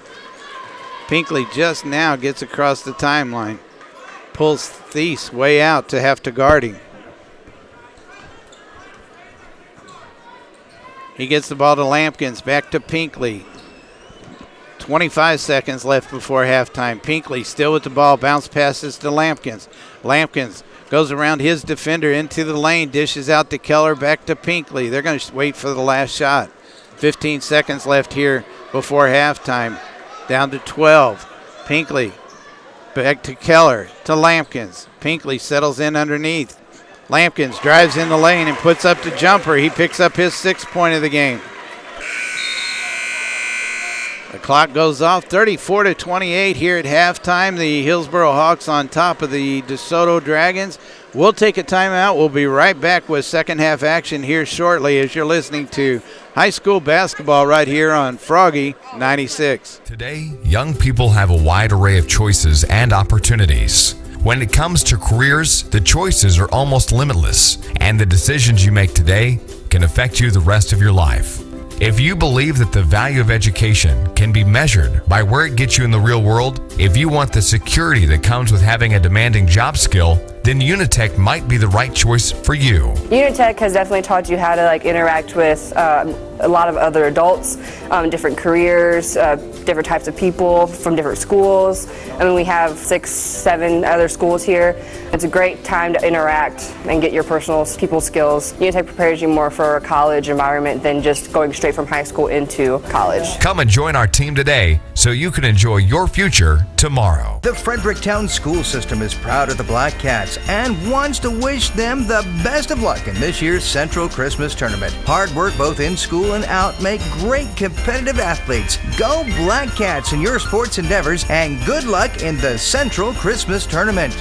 Pinkley just now gets across the timeline. Pulls Thies way out to have to guard him. He gets the ball to Lampkins, back to Pinkley. 25 seconds left before halftime. Pinkley still with the ball, bounce passes to Lampkins. Lampkins goes around his defender into the lane, dishes out to Keller, back to Pinkley. They're going to wait for the last shot. 15 seconds left here before halftime. Down to 12. Pinkley back to Keller, to Lampkins. Pinkley settles in underneath. Lampkins drives in the lane and puts up the jumper. He picks up his 6th point of the game. The clock goes off, 34-28 here at halftime. The Hillsboro Hawks on top of the DeSoto Dragons. We'll take a timeout. We'll be right back with second half action here shortly as you're listening to high school basketball right here on Froggy 96. Today, young people have a wide array of choices and opportunities. When it comes to careers, the choices are almost limitless, and the decisions you make today can affect you the rest of your life. If you believe that the value of education can be measured by where it gets you in the real world, if you want the security that comes with having a demanding job skill, then Unitech might be the right choice for you. Unitech has definitely taught you how to interact with a lot of other adults, different careers, different types of people from different schools. I mean, we have 6, 7 other schools here. It's a great time to interact and get your personal people skills. Unitech prepares you more for a college environment than just going straight from high school into college. Come and join our team today so you can enjoy your future tomorrow. The Fredericktown School System is proud of the Black Cats and wants to wish them the best of luck in this year's Central Christmas Tournament. Hard work both in school and out make great competitive athletes. Go Black Cats in your sports endeavors and good luck in the Central Christmas Tournament.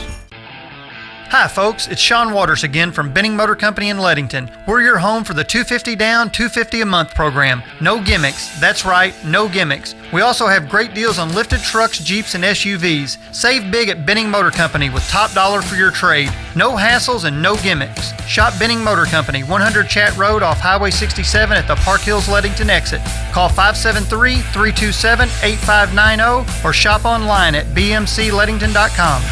Hi folks, it's Sean Waters again from Benning Motor Company in Leadington. We're your home for the $250 down, $250 a month program. No gimmicks. That's right, no gimmicks. We also have great deals on lifted trucks, Jeeps, and SUVs. Save big at Benning Motor Company with top dollar for your trade. No hassles and no gimmicks. Shop Benning Motor Company, 100 Chat Road off Highway 67 at the Park Hills Leadington exit. Call 573-327-8590 or shop online at bmcleadington.com.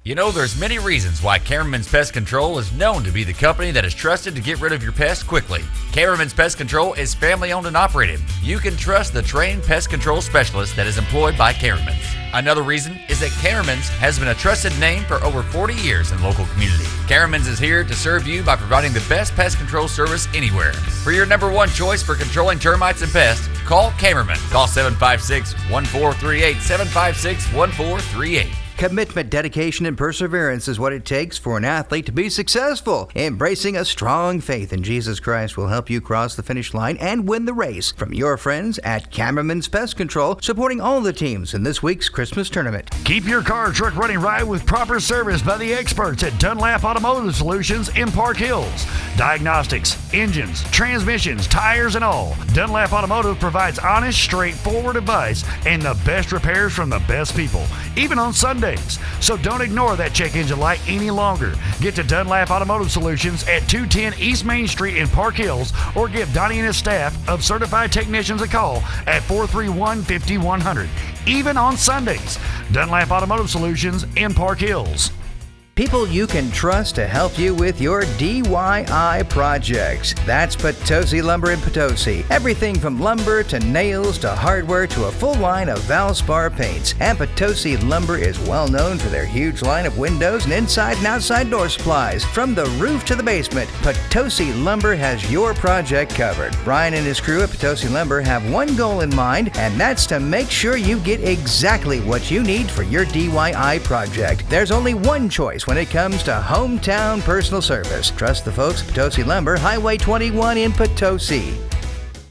You know, there's many reasons why Cameron's Pest Control is known to be the company that is trusted to get rid of your pests quickly. Cameron's Pest Control is family owned and operated. You can trust the trained pest control specialist that is employed by Cameron's. Another reason is that Cameron's has been a trusted name for over 40 years in the local community. Cameron's is here to serve you by providing the best pest control service anywhere. For your number one choice for controlling termites and pests, call Cameron. Call 756-1438, 756-1438. Commitment, dedication, and perseverance is what it takes for an athlete to be successful. Embracing a strong faith in Jesus Christ will help you cross the finish line and win the race. From your friends at Cameraman's Pest Control, supporting all the teams in this week's Christmas tournament. Keep your car or truck running right with proper service by the experts at Dunlap Automotive Solutions in Park Hills. Diagnostics, engines, transmissions, tires, and all. Dunlap Automotive provides honest, straightforward advice and the best repairs from the best people, even on Sundays. So don't ignore that check engine light any longer. Get to Dunlap Automotive Solutions at 210 East Main Street in Park Hills or give Donnie and his staff of certified technicians a call at 431-5100. Even on Sundays. Dunlap Automotive Solutions in Park Hills. People you can trust to help you with your DIY projects. That's Potosi Lumber in Potosi. Everything from lumber to nails to hardware to a full line of Valspar paints. And Potosi Lumber is well known for their huge line of windows and inside and outside door supplies. From the roof to the basement, Potosi Lumber has your project covered. Brian and his crew at Potosi Lumber have one goal in mind, and that's to make sure you get exactly what you need for your DIY project. There's only one choice when it comes to hometown personal service. Trust the folks at Potosi Lumber, Highway 21 in Potosi.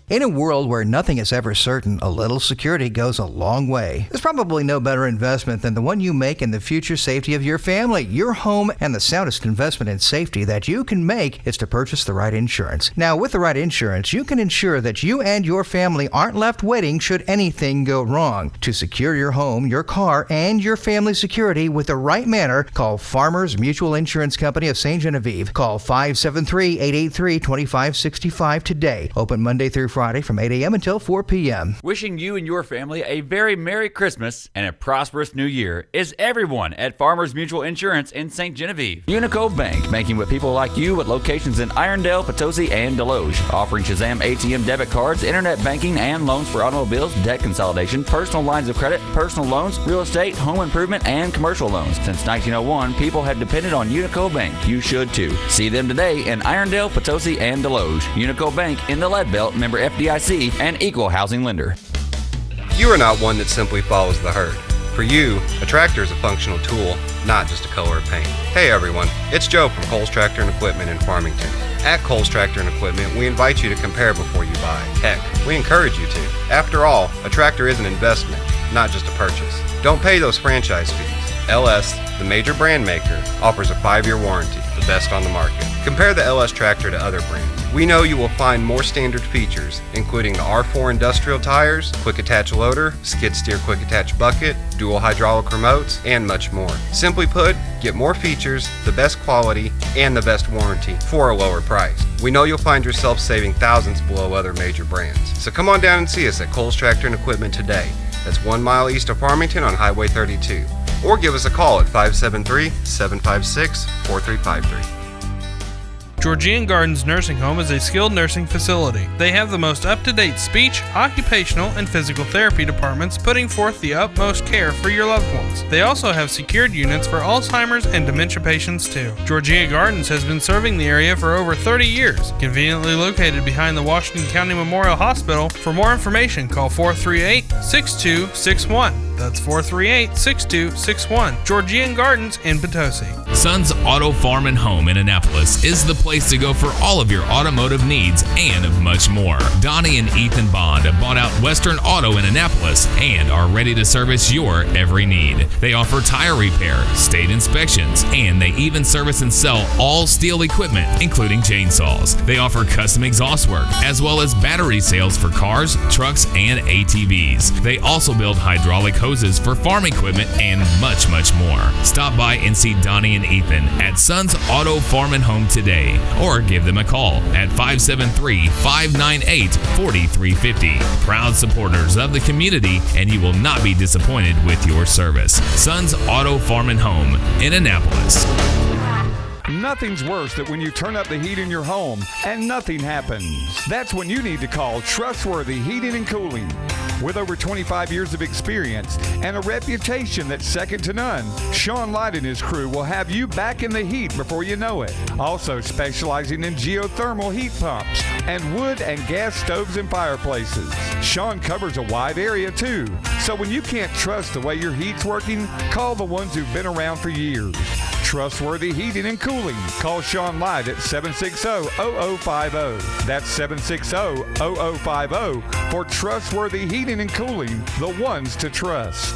In a world where nothing is ever certain, a little security goes a long way. There's probably no better investment than the one you make in the future safety of your family, your home, and the soundest investment in safety that you can make is to purchase the right insurance. Now, with the right insurance, you can ensure that you and your family aren't left waiting should anything go wrong. To secure your home, your car, and your family's security with the right manner, call Farmers Mutual Insurance Company of St. Genevieve. Call 573-883-2565 today. Open Monday through Friday from 8 a.m. until 4 p.m. Wishing you and your family a very Merry Christmas and a prosperous New Year is everyone at Farmers Mutual Insurance in St. Genevieve. Unico Bank, banking with people like you with locations in Irondale, Potosi, and Deloge. Offering Shazam ATM debit cards, internet banking, and loans for automobiles, debt consolidation, personal lines of credit, personal loans, real estate, home improvement, and commercial loans. Since 1901, people have depended on Unico Bank. You should too. See them today in Irondale, Potosi, and Deloge. Unico Bank in the Lead Belt, member FDIC, and equal housing lender. You are not one that simply follows the herd. For you, a tractor is a functional tool, not just a color of paint. Hey everyone, it's Joe from Coles Tractor and Equipment in Farmington. At Coles Tractor and Equipment, we invite you to compare before you buy. Heck, we encourage you to. After all, a tractor is an investment, not just a purchase. Don't pay those franchise fees. LS, the major brand maker, offers a 5-year warranty, the best on the market. Compare the LS tractor to other brands. We know you will find more standard features, including the R4 industrial tires, quick attach loader, skid steer quick attach bucket, dual hydraulic remotes, and much more. Simply put, get more features, the best quality, and the best warranty for a lower price. We know you'll find yourself saving thousands below other major brands. So come on down and see us at Coles Tractor and Equipment today. That's 1 mile east of Farmington on Highway 32. Or give us a call at 573-756-4353. Georgian Gardens Nursing Home is a skilled nursing facility. They have the most up-to-date speech, occupational, and physical therapy departments, putting forth the utmost care for your loved ones. They also have secured units for Alzheimer's and dementia patients too. Georgia Gardens has been serving the area for over 30 years. Conveniently located behind the Washington County Memorial Hospital. For more information, call 438-6261. That's 438-6261. Georgian Gardens in Potosi. Sons Auto Farm and Home in Annapolis is the place to go for all of your automotive needs and much more. Donnie and Ethan Bond have bought out Western Auto in Annapolis and are ready to service your every need. They offer tire repair, state inspections, and they even service and sell all steel equipment, including chainsaws. They offer custom exhaust work, as well as battery sales for cars, trucks, and ATVs. They also build hydraulic hoses for farm equipment and much, much more. Stop by and see Donnie and Ethan at Sons Auto Farm and Home today, or give them a call at 573-598-4350. Proud supporters of the community, and you will not be disappointed with your service. Sons Auto Farm and Home in Annapolis. Nothing's worse than when you turn up the heat in your home and nothing happens. That's when you need to call Trustworthy Heating and Cooling. With over 25 years of experience and a reputation that's second to none, Sean Light and his crew will have you back in the heat before you know it. Also specializing in geothermal heat pumps and wood and gas stoves and fireplaces. Sean covers a wide area too, so when you can't trust the way your heat's working, call the ones who've been around for years. Trustworthy Heating and Cooling. Call Sean Light at 760-0050. That's 760-0050 for Trustworthy Heating and Cooling, the ones to trust.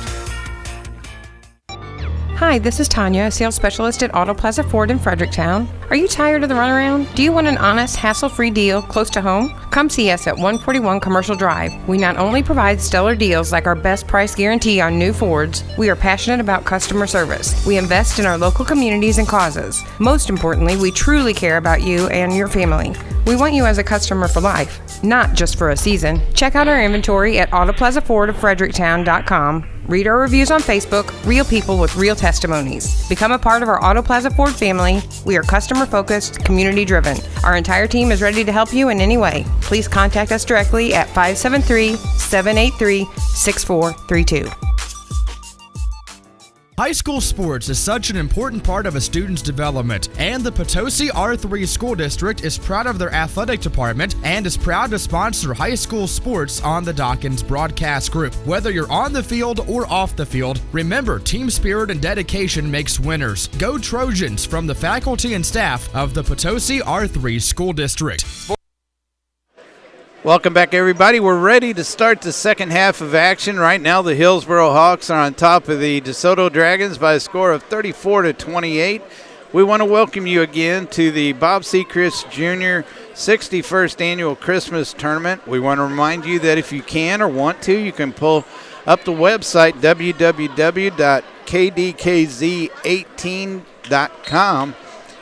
Hi, this is Tanya, a sales specialist at Auto Plaza Ford in Fredericktown. Are you tired of the runaround? Do you want an honest, hassle-free deal close to home? Come see us at 141 Commercial Drive. We not only provide stellar deals like our best price guarantee on new Fords, we are passionate about customer service. We invest in our local communities and causes. Most importantly, we truly care about you and your family. We want you as a customer for life, not just for a season. Check out our inventory at autoplazafordoffredericktown.com. Read our reviews on Facebook, real people with real testimonies. Become a part of our Auto Plaza Ford family. We are customer-focused, community-driven. Our entire team is ready to help you in any way. Please contact us directly at 573-783-6432. High school sports is such an important part of a student's development, and the Potosi R3 School District is proud of their athletic department and is proud to sponsor high school sports on the Dawkins Broadcast Group. Whether you're on the field or off the field, remember team spirit and dedication makes winners. Go Trojans from the faculty and staff of the Potosi R3 School District. Welcome back, everybody. We're ready to start the second half of action. Right now, the Hillsboro Hawks are on top of the DeSoto Dragons by a score of 34-28. We want to welcome you again to the Bob Sechrest Jr. 61st Annual Christmas Tournament. We want to remind you that if you can or want to, you can pull up the website www.kdkz18.com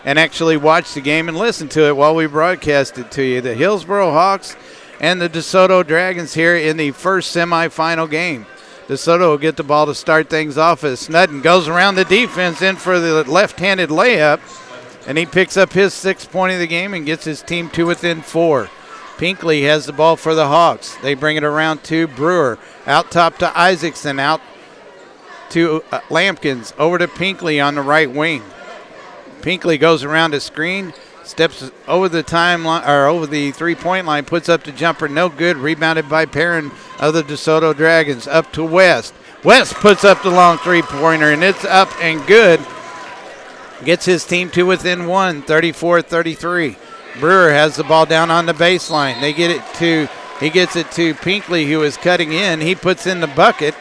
and actually watch the game and listen to it while we broadcast it to you. The Hillsboro Hawks and the DeSoto Dragons here in the first semifinal game. DeSoto will get the ball to start things off as Snudden goes around the defense in for the left-handed layup, and he picks up his 6th point of the game and gets his team to within 4. Pinkley has the ball for the Hawks. They bring it around to Brewer. Out top to Isaacson. Out to Lampkins. Over to Pinkley on the right wing. Pinkley goes around a screen. Steps over the timeline or over the three-point line, puts up the jumper, no good. Rebounded by Perrin of the DeSoto Dragons. Up to West. West puts up the long three-pointer, and it's up and good. Gets his team to within 1, 34-33. Brewer has the ball down on the baseline. He gets it to Pinkley, who is cutting in. He puts in the bucket.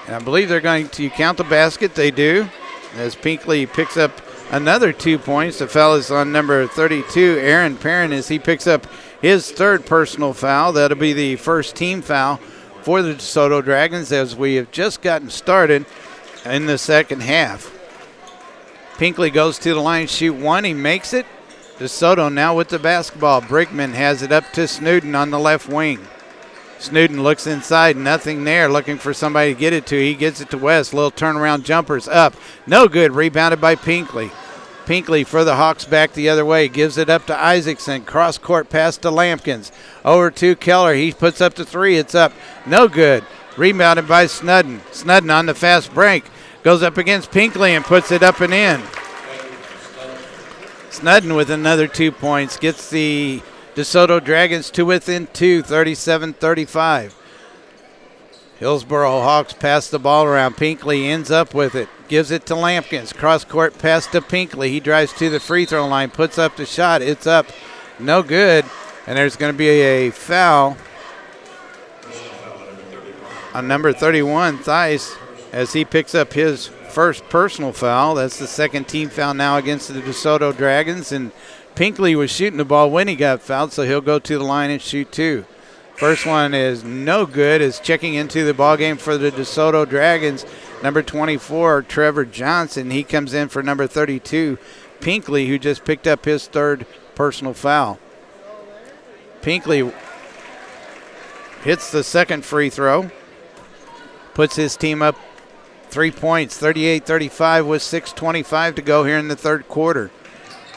And I believe they're going to count the basket. They do, as Pinkley picks up another 2 points. The foul is on number 32, Aaron Perrin, as he picks up his third personal foul. That'll be the first team foul for the DeSoto Dragons, as we have just gotten started in the second half. Pinkley goes to the line, shoot one. He makes it. DeSoto now with the basketball. Brickman has it up to Snowden on the left wing. Snowden looks inside, nothing there, looking for somebody to get it to. He gets it to West. Little turnaround jumpers up. No good. Rebounded by Pinkley. Pinkley for the Hawks back the other way. Gives it up to Isaacson. Cross court pass to Lampkins. Over to Keller. He puts up the three. It's up. No good. Rebounded by Snudden. Snudden on the fast break. Goes up against Pinkley and puts it up and in. Snudden with another 2 points. Gets the DeSoto Dragons to within 2, 37-35. Hillsboro Hawks pass the ball around. Pinkley ends up with it. Gives it to Lampkins. Cross-court pass to Pinkley. He drives to the free throw line. Puts up the shot. It's up. No good. And there's going to be a foul on number 31, Theis, as he picks up his first personal foul. That's the second team foul now against the DeSoto Dragons. And Pinkley was shooting the ball when he got fouled, so he'll go to the line and shoot two. First one is no good. Is checking into the ball game for the DeSoto Dragons, number 24, Trevor Johnson. He comes in for number 32, Pinkley, who just picked up his third personal foul. Pinkley hits the second free throw, puts his team up 3 points, 38-35 with 6:25 to go here in the third quarter.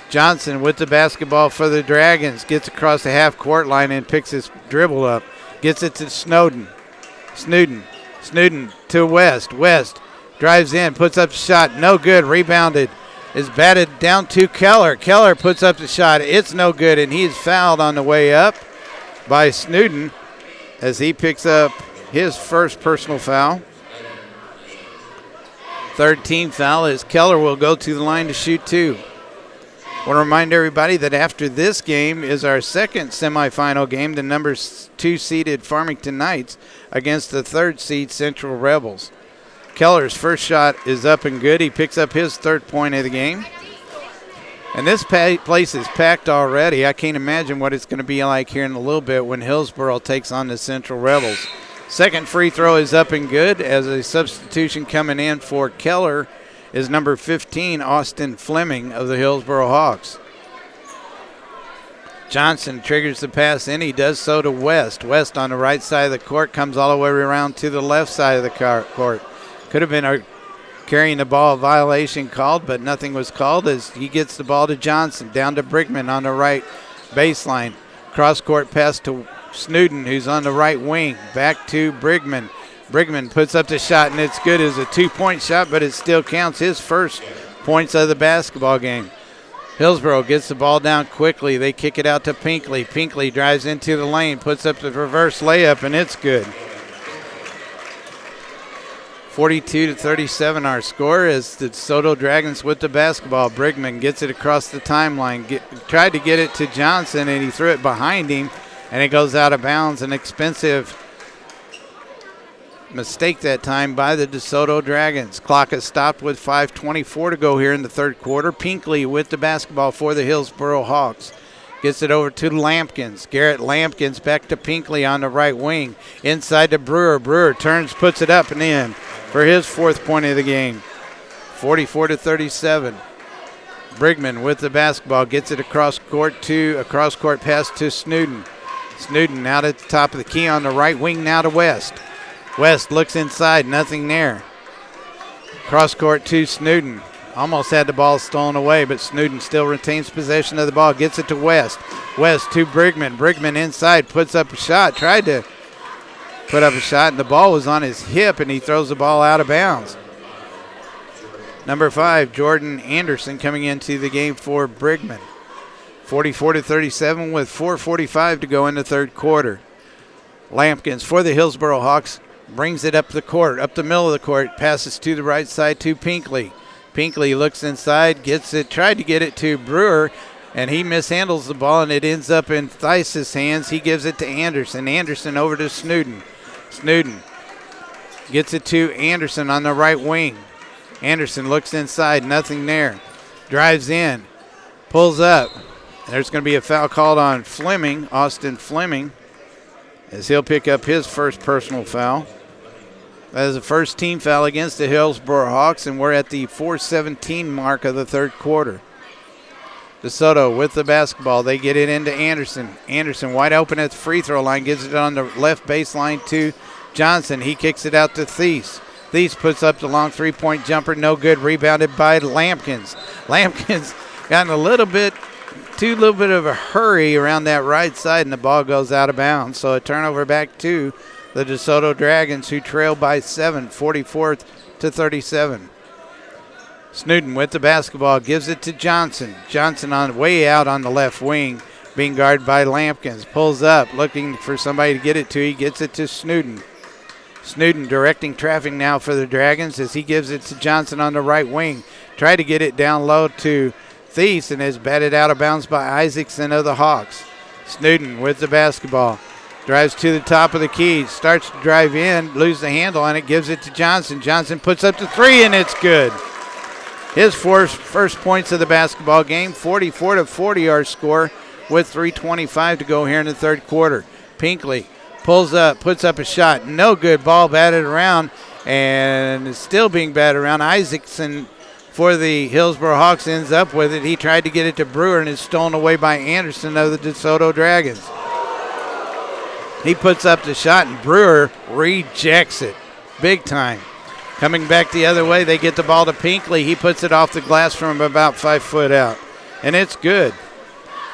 Johnson with the basketball for the Dragons, gets across the half-court line and picks his dribble up. Gets it to Snowden to West. West drives in, puts up a shot, no good, rebounded. Is batted down to Keller. Keller puts up the shot, it's no good, and he's fouled on the way up by Snowden as he picks up his first personal foul. Third team foul as Keller will go to the line to shoot two. I want to remind everybody that after this game is our second semifinal game, the number 2 seeded Farmington Knights against the 3rd seed Central Rebels. Keller's first shot is up and good. He picks up his third point of the game. And this place is packed already. I can't imagine what it's going to be like here in a little bit when Hillsboro takes on the Central Rebels. Second free throw is up and good, as a substitution coming in for Keller is number 15, Austin Fleming of the Hillsboro Hawks. Johnson triggers the pass in. He does so to West. West on the right side of the court, comes all the way around to the left side of the court. Could have been a carrying the ball violation called, but nothing was called as he gets the ball to Johnson. Down to Brickman on the right baseline. Cross-court pass to Snowden, who's on the right wing. Back to Brickman. Brickman puts up the shot, and it's good as a 2-point shot, but it still counts his first points of the basketball game. Hillsboro gets the ball down quickly. They kick it out to Pinkley. Pinkley drives into the lane, puts up the reverse layup, and it's good. 42-37 our score as the DeSoto Dragons with the basketball. Brickman gets it across the timeline. Tried to get it to Johnson, and he threw it behind him, and it goes out of bounds. An expensive mistake that time by the DeSoto Dragons. Clock is stopped with 5:24 to go here in the third quarter. Pinkley with the basketball for the Hillsboro Hawks. Gets it over to Lampkins. Garrett Lampkins back to Pinkley on the right wing. Inside to Brewer. Brewer turns, puts it up and in for his fourth point of the game. 44-37. Brickman with the basketball. Gets it across court pass to Snowden. Snowden out at the top of the key on the right wing now to West. West looks inside, nothing there. Cross court to Snowden. Almost had the ball stolen away, but Snowden still retains possession of the ball. Gets it to West. West to Brickman. Brickman inside, puts up a shot. Tried to put up a shot, and the ball was on his hip, and he throws the ball out of bounds. Number 5, Jordan Anderson coming into the game for Brickman. 44-37 with 4:45 to go in the third quarter. Lampkins for the Hillsboro Hawks brings it up the court, up the middle of the court, passes to the right side to Pinkley. Pinkley looks inside, gets it, tried to get it to Brewer, and he mishandles the ball, and it ends up in Theis' hands. He gives it to Anderson. Anderson over to Snowden. Snowden Gets it to Anderson on the right wing. Anderson looks inside, nothing there. Drives in, pulls up. There's going to be a foul called on Fleming, Austin Fleming, as he'll pick up his first personal foul. That is the first team foul against the Hillsboro Hawks, and we're at the 4:17 mark of the third quarter. DeSoto with the basketball. They get it into Anderson. Anderson wide open at the free throw line, gives it on the left baseline to Johnson. He kicks it out to Thies. Thies puts up the long three-point jumper, no good. Rebounded by Lampkins. Lampkins got in a little bit of a hurry around that right side, and the ball goes out of bounds. So a turnover back to the DeSoto Dragons, who trail by 7, 44-37. Snowden with the basketball, gives it to Johnson. Johnson on way out on the left wing, being guarded by Lampkins. Pulls up, looking for somebody to get it to. He gets it to Snowden. Snowden directing traffic now for the Dragons as he gives it to Johnson on the right wing. Tried to get it down low to Thies and is batted out of bounds by Isaacson of the Hawks. Snowden with the basketball. Drives to the top of the key. Starts to drive in, loses the handle on it, gives it to Johnson. Johnson puts up the three, and it's good. His first points of the basketball game, 44-40 our score with 3:25 to go here in the third quarter. Pinkley pulls up, puts up a shot. No good. Ball batted around, and it's still being batted around. Isaacson for the Hillsboro Hawks ends up with it. He tried to get it to Brewer and is stolen away by Anderson of the DeSoto Dragons. He puts up the shot, and Brewer rejects it big time. Coming back the other way, they get the ball to Pinkley. He puts it off the glass from about 5 foot out, and it's good.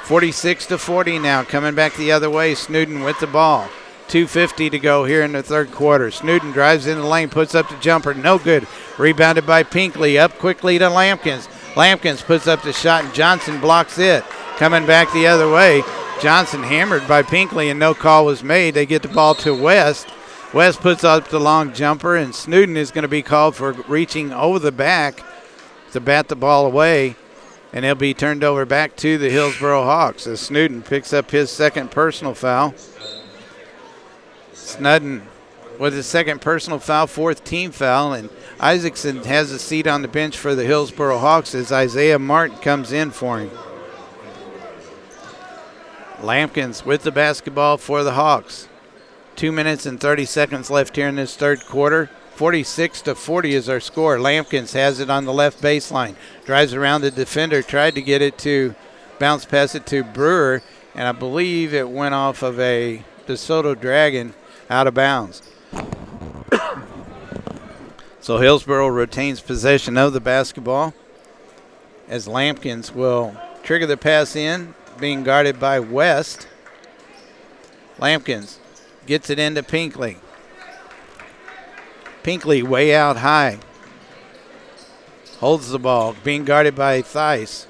46-40 now. Coming back the other way, Snowden with the ball. 2:50 to go here in the third quarter. Snowden drives in the lane, puts up the jumper, no good. Rebounded by Pinkley, up quickly to Lampkins. Lampkins puts up the shot, and Johnson blocks it. Coming back the other way, Johnson hammered by Pinkley, and no call was made. They get the ball to West. West puts up the long jumper, and Snowden is going to be called for reaching over the back to bat the ball away, and he'll be turned over back to the Hillsboro Hawks as Snowden picks up his second personal foul. Snowden with his second personal foul, fourth team foul, and Isaacson has a seat on the bench for the Hillsboro Hawks as Isaiah Martin comes in for him. Lampkins with the basketball for the Hawks. 2 minutes and 30 seconds left here in this third quarter. 46-40 is our score. Lampkins has it on the left baseline. Drives around the defender, tried to get it to bounce past it to Brewer, and I believe it went off of a DeSoto Dragon out of bounds. So Hillsboro retains possession of the basketball as Lampkins will trigger the pass in, being guarded by West. Lampkins gets it into Pinkley. Pinkley way out high. Holds the ball, being guarded by Thies.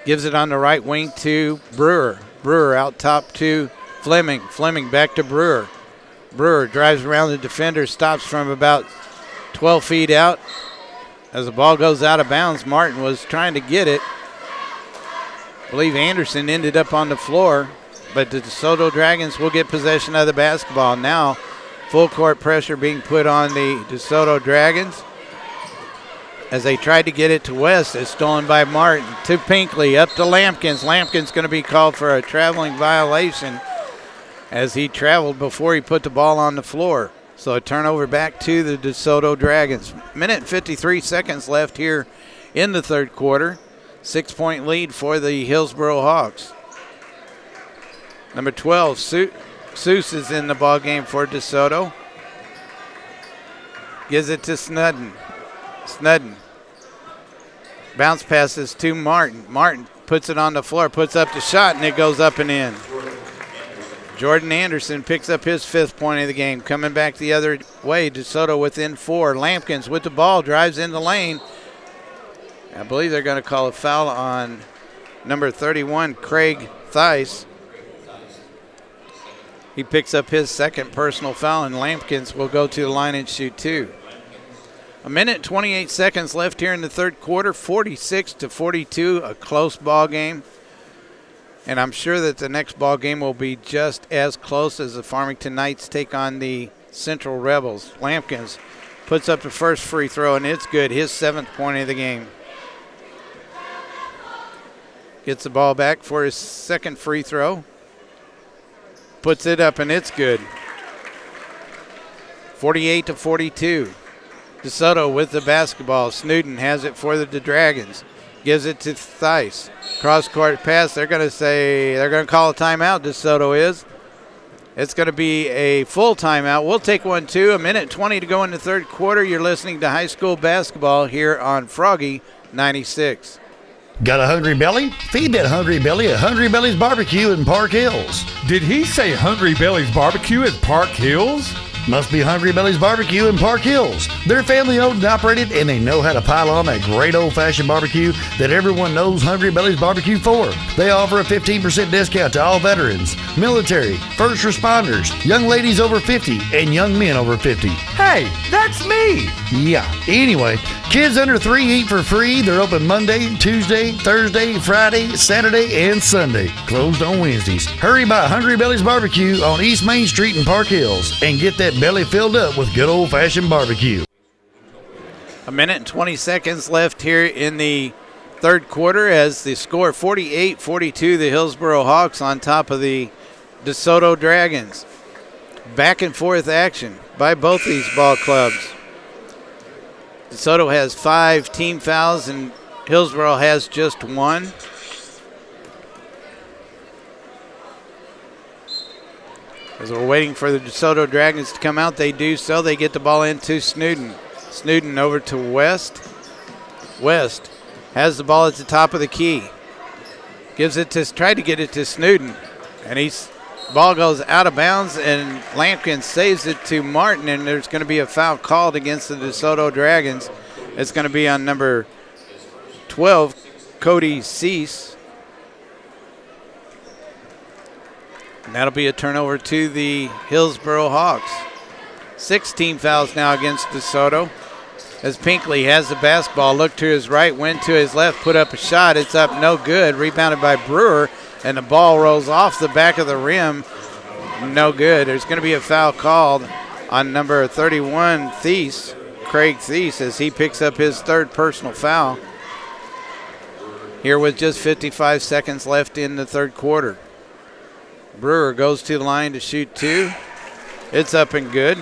Gives it on the right wing to Brewer. Brewer out top to Fleming. Fleming back to Brewer. Brewer drives around the defender, stops from about 12 feet out. As the ball goes out of bounds, Martin was trying to get it. I believe Anderson ended up on the floor, but the DeSoto Dragons will get possession of the basketball. Now, full court pressure being put on the DeSoto Dragons as they tried to get it to West. It's stolen by Martin to Pinkley, up to Lampkins. Lampkins going to be called for a traveling violation as he traveled before he put the ball on the floor. So a turnover back to the DeSoto Dragons. Minute and 53 seconds left here in the third quarter. 6-point lead for the Hillsboro Hawks. Number 12, Seuss is in the ball game for DeSoto. Gives it to Snudden. Snudden bounce passes to Martin. Martin puts it on the floor, puts up the shot, and it goes up and in. Jordan Anderson picks up his 5th point of the game. Coming back the other way, DeSoto within 4. Lampkins with the ball, drives in the lane. I believe they're going to call a foul on number 31, Craig Thies. He picks up his second personal foul, and Lampkins will go to the line and shoot 2. A minute, 28 seconds left here in the third quarter, 46-42, a close ball game. And I'm sure that the next ball game will be just as close as the Farmington Knights take on the Central Rebels. Lampkins puts up the first free throw, and it's good. His 7th point of the game. Gets the ball back for his 2nd free throw. Puts it up, and it's good. 48-42. DeSoto with the basketball. Snowden has it for the Dragons. Gives it to Theis. Cross-court pass. They're going to call a timeout, DeSoto is. It's going to be a full timeout. We'll take one, too. 1:20 to go in the third quarter. You're listening to high school basketball here on Froggy 96. Got a hungry belly? Feed that hungry belly at Hungry Belly's Barbecue in Park Hills. Did he say Hungry Belly's Barbecue at Park Hills? Must be Hungry Belly's Barbecue in Park Hills. They're family owned and operated, and they know how to pile on that great old-fashioned barbecue that everyone knows Hungry Belly's Barbecue for. They offer a 15% discount to all veterans, military, first responders, young ladies over 50, and young men over 50. Hey, that's me! Yeah. Anyway, kids under 3 eat for free. They're open Monday, Tuesday, Thursday, Friday, Saturday, and Sunday. Closed on Wednesdays. Hurry by Hungry Belly's Barbecue on East Main Street in Park Hills and get that belly filled up with good old-fashioned barbecue. 1:20 left here in the third quarter as the score 48-42, the Hillsboro Hawks on top of the DeSoto Dragons. Back and forth action by both these ball clubs. DeSoto has 5 team fouls and Hillsboro has just 1. As we're waiting for the DeSoto Dragons to come out, they do so. They get the ball into Snowden. Snowden over to West. West has the ball at the top of the key. Tried to get it to Snowden. And ball goes out of bounds, and Lampkin saves it to Martin, and there's going to be a foul called against the DeSoto Dragons. It's going to be on number 12, Cody Cease. And that'll be a turnover to the Hillsboro Hawks. 6 team fouls now against DeSoto. As Pinkley has the basketball, looked to his right, went to his left, put up a shot. It's up, no good. Rebounded by Brewer, and the ball rolls off the back of the rim. No good. There's going to be a foul called on number 31, Theis, Craig Theis, as he picks up his 3rd personal foul. Here with just 55 seconds left in the third quarter. Brewer goes to the line to shoot 2. It's up and good.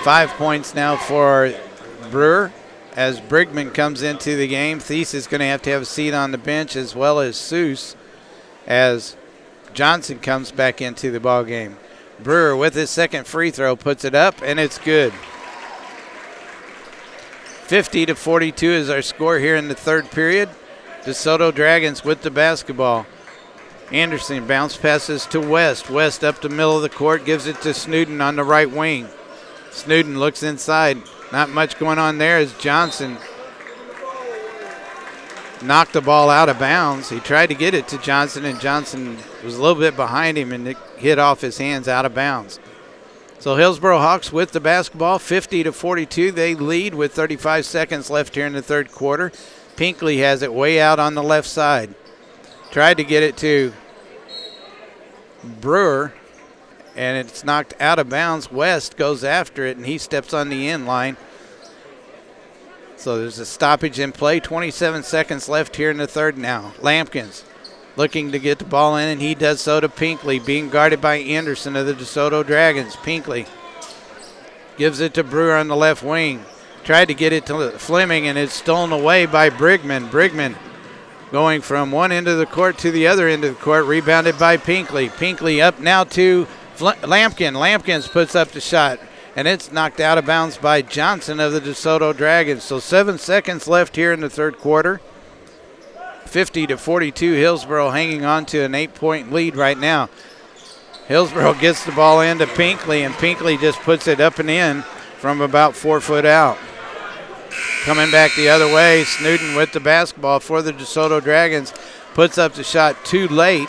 5 points now for Brewer as Brigman comes into the game. Theis is going to have a seat on the bench, as well as Seuss, as Johnson comes back into the ball game. Brewer with his 2nd free throw puts it up, and it's good. 50-42 is our score here in the third period. DeSoto Dragons with the basketball. Anderson bounce passes to West. West up the middle of the court, gives it to Snowden on the right wing. Snowden looks inside. Not much going on there as Johnson knocked the ball out of bounds. He tried to get it to Johnson, and Johnson was a little bit behind him, and it hit off his hands out of bounds. So Hillsboro Hawks with the basketball, 50-42. They lead with 35 seconds left here in the third quarter. Pinkley has it way out on the left side. Tried to get it to Brewer, and it's knocked out of bounds. West goes after it, and he steps on the end line. So there's a stoppage in play. 27 seconds left here in the third now. Lampkins looking to get the ball in, and he does so to Pinkley, being guarded by Anderson of the DeSoto Dragons. Pinkley gives it to Brewer on the left wing. Tried to get it to Fleming, and it's stolen away by Brigman. Brigman going from one end of the court to the other end of the court, rebounded by Pinkley. Pinkley up now to Lampkin. Lampkins puts up the shot, and it's knocked out of bounds by Johnson of the DeSoto Dragons. So 7 seconds left here in the third quarter. 50-42, Hillsboro hanging on to an 8-point lead right now. Hillsboro gets the ball into Pinkley, and Pinkley just puts it up and in from about 4 foot out. Coming back the other way, Snowden with the basketball for the DeSoto Dragons, puts up the shot too late.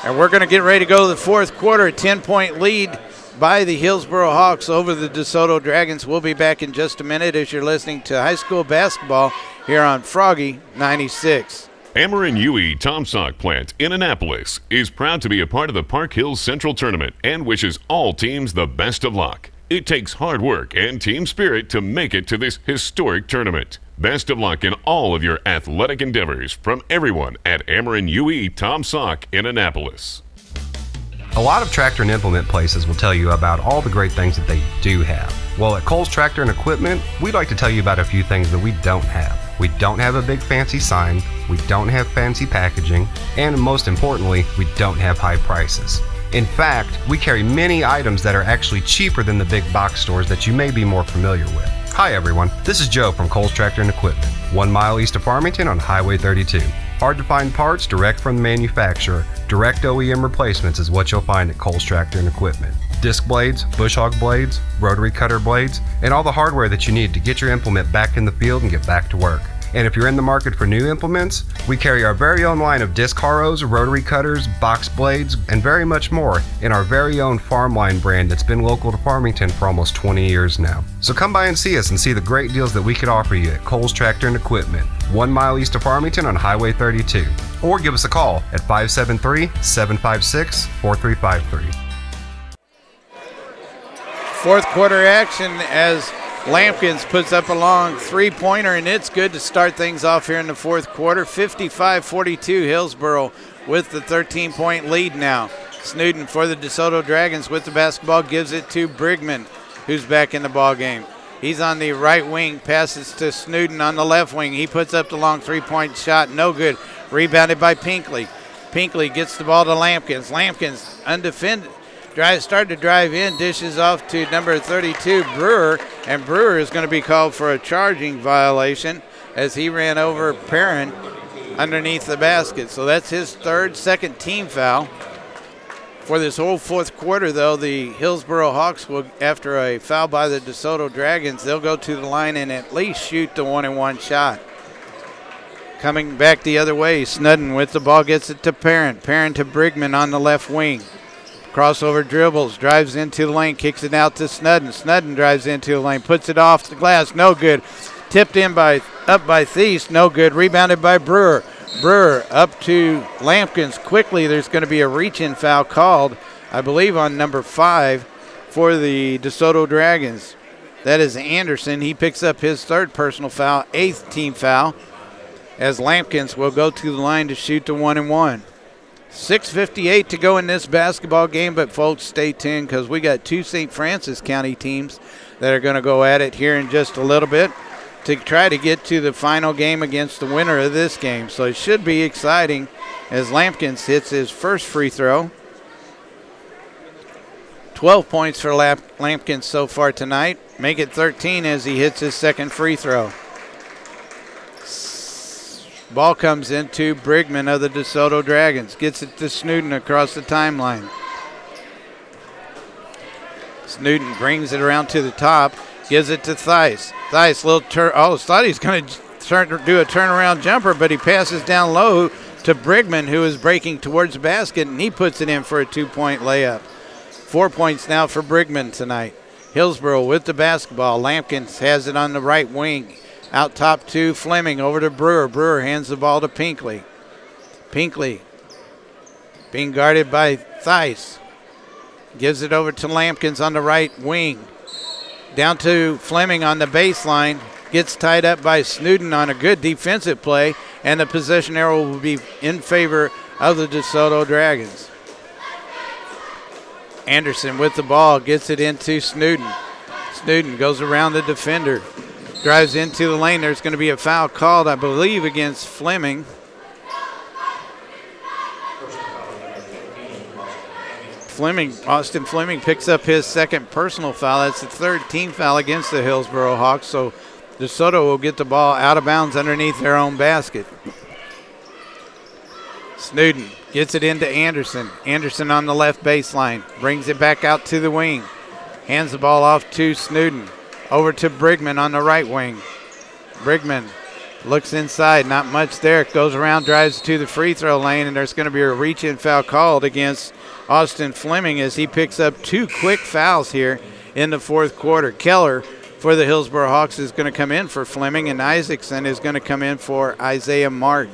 And we're going to get ready to go to the fourth quarter. A 10-point lead by the Hillsboro Hawks over the DeSoto Dragons. We'll be back in just a minute as you're listening to high school basketball here on Froggy 96. Ameren UE Tom Sock plant in Annapolis is proud to be a part of the Park Hills Central Tournament and wishes all teams the best of luck. It takes hard work and team spirit to make it to this historic tournament. Best of luck in all of your athletic endeavors from everyone at Ameren UE Tom Sock in Annapolis. A lot of tractor and implement places will tell you about all the great things that they do have. Well, at Cole's Tractor and Equipment, we'd like to tell you about a few things that we don't have. We don't have a big fancy sign, we don't have fancy packaging, and most importantly, we don't have high prices. In fact, we carry many items that are actually cheaper than the big box stores that you may be more familiar with. Hi everyone, this is Joe from Cole's Tractor and Equipment, 1 mile east of Farmington on Highway 32. Hard to find parts direct from the manufacturer. Direct OEM replacements is what you'll find at Cole's Tractor and Equipment. Disc blades, bush hog blades, rotary cutter blades, and all the hardware that you need to get your implement back in the field and get back to work. And if you're in the market for new implements, we carry our very own line of disc harrows, rotary cutters, box blades, and very much more in our very own Farmline brand that's been local to Farmington for almost 20 years now. So come by and see us and see the great deals that we could offer you at Cole's Tractor and Equipment, 1 mile east of Farmington on Highway 32. Or give us a call at 573-756-4353. Fourth quarter action as Lampkins puts up a long three-pointer, and it's good to start things off here in the fourth quarter. 55-42, Hillsboro with the 13-point lead now. Snowden for the DeSoto Dragons with the basketball, gives it to Brigman, who's back in the ball game. He's on the right wing, passes to Snowden on the left wing. He puts up the long three-point shot, no good. Rebounded by Pinkley. Pinkley gets the ball to Lampkins. Lampkins undefended. Started to drive in, dishes off to number 32, Brewer, and Brewer is going to be called for a charging violation as he ran over Perrin underneath the basket. So that's his second team foul. For this whole fourth quarter, though, the Hillsboro Hawks will, after a foul by the DeSoto Dragons, they'll go to the line and at least shoot the 1-and-1 shot. Coming back the other way, Snudden with the ball gets it to Perrin. Perrin to Brigman on the left wing. Crossover dribbles, drives into the lane, kicks it out to Snudden. Snudden drives into the lane, puts it off the glass, no good. Tipped in up by Thies, no good. Rebounded by Brewer. Brewer up to Lampkins quickly. There's going to be a reach-in foul called, I believe, on number 5 for the DeSoto Dragons. That is Anderson. He picks up his third personal foul, 8th team foul, as Lampkins will go to the line to shoot the 1-and-1. 6:58 to go in this basketball game, but folks, stay tuned because we got two St. Francis County teams that are going to go at it here in just a little bit to try to get to the final game against the winner of this game. So it should be exciting as Lampkins hits his first free throw. 12 points for Lampkins so far tonight. Make it 13 as he hits his second free throw. Ball comes into Brigman of the DeSoto Dragons. Gets it to Snowden across the timeline. Snowden brings it around to the top. Gives it to Thies. Thies, little turn. Oh, thought he's going to do a turnaround jumper, but he passes down low to Brigman, who is breaking towards the basket, and he puts it in for a 2-point layup. 4 points now for Brigman tonight. Hillsboro with the basketball. Lampkins has it on the right wing. Out top to Fleming, over to Brewer. Brewer hands the ball to Pinkley. Pinkley being guarded by Thies. Gives it over to Lampkins on the right wing. Down to Fleming on the baseline. Gets tied up by Snowden on a good defensive play, and the possession arrow will be in favor of the DeSoto Dragons. Anderson with the ball, gets it into Snowden. Snowden goes around the defender. Drives into the lane. There's going to be a foul called, I believe, against Fleming. Austin Fleming picks up his second personal foul. That's the third team foul against the Hillsboro Hawks. So DeSoto will get the ball out of bounds underneath their own basket. Snowden gets it into Anderson. Anderson on the left baseline. Brings it back out to the wing. Hands the ball off to Snowden. Over to Brigman on the right wing. Brigman looks inside, not much there. Goes around, drives to the free throw lane, and there's going to be a reach-in foul called against Austin Fleming as he picks up 2 quick fouls here in the fourth quarter. Keller for the Hillsboro Hawks is going to come in for Fleming, and Isaacson is going to come in for Isaiah Martin.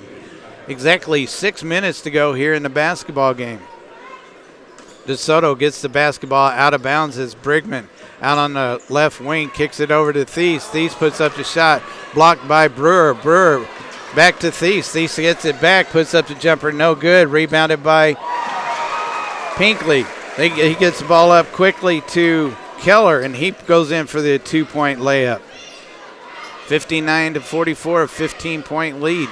exactly 6 minutes to go here in the basketball game. DeSoto gets the basketball out of bounds as Brigman out on the left wing kicks it over to Thies. Thies puts up the shot, blocked by Brewer. Brewer back to Thies. Thies gets it back, puts up the jumper, no good. Rebounded by Pinkley. He gets the ball up quickly to Keller, and he goes in for the 2-point layup. 59-44, a 15-point lead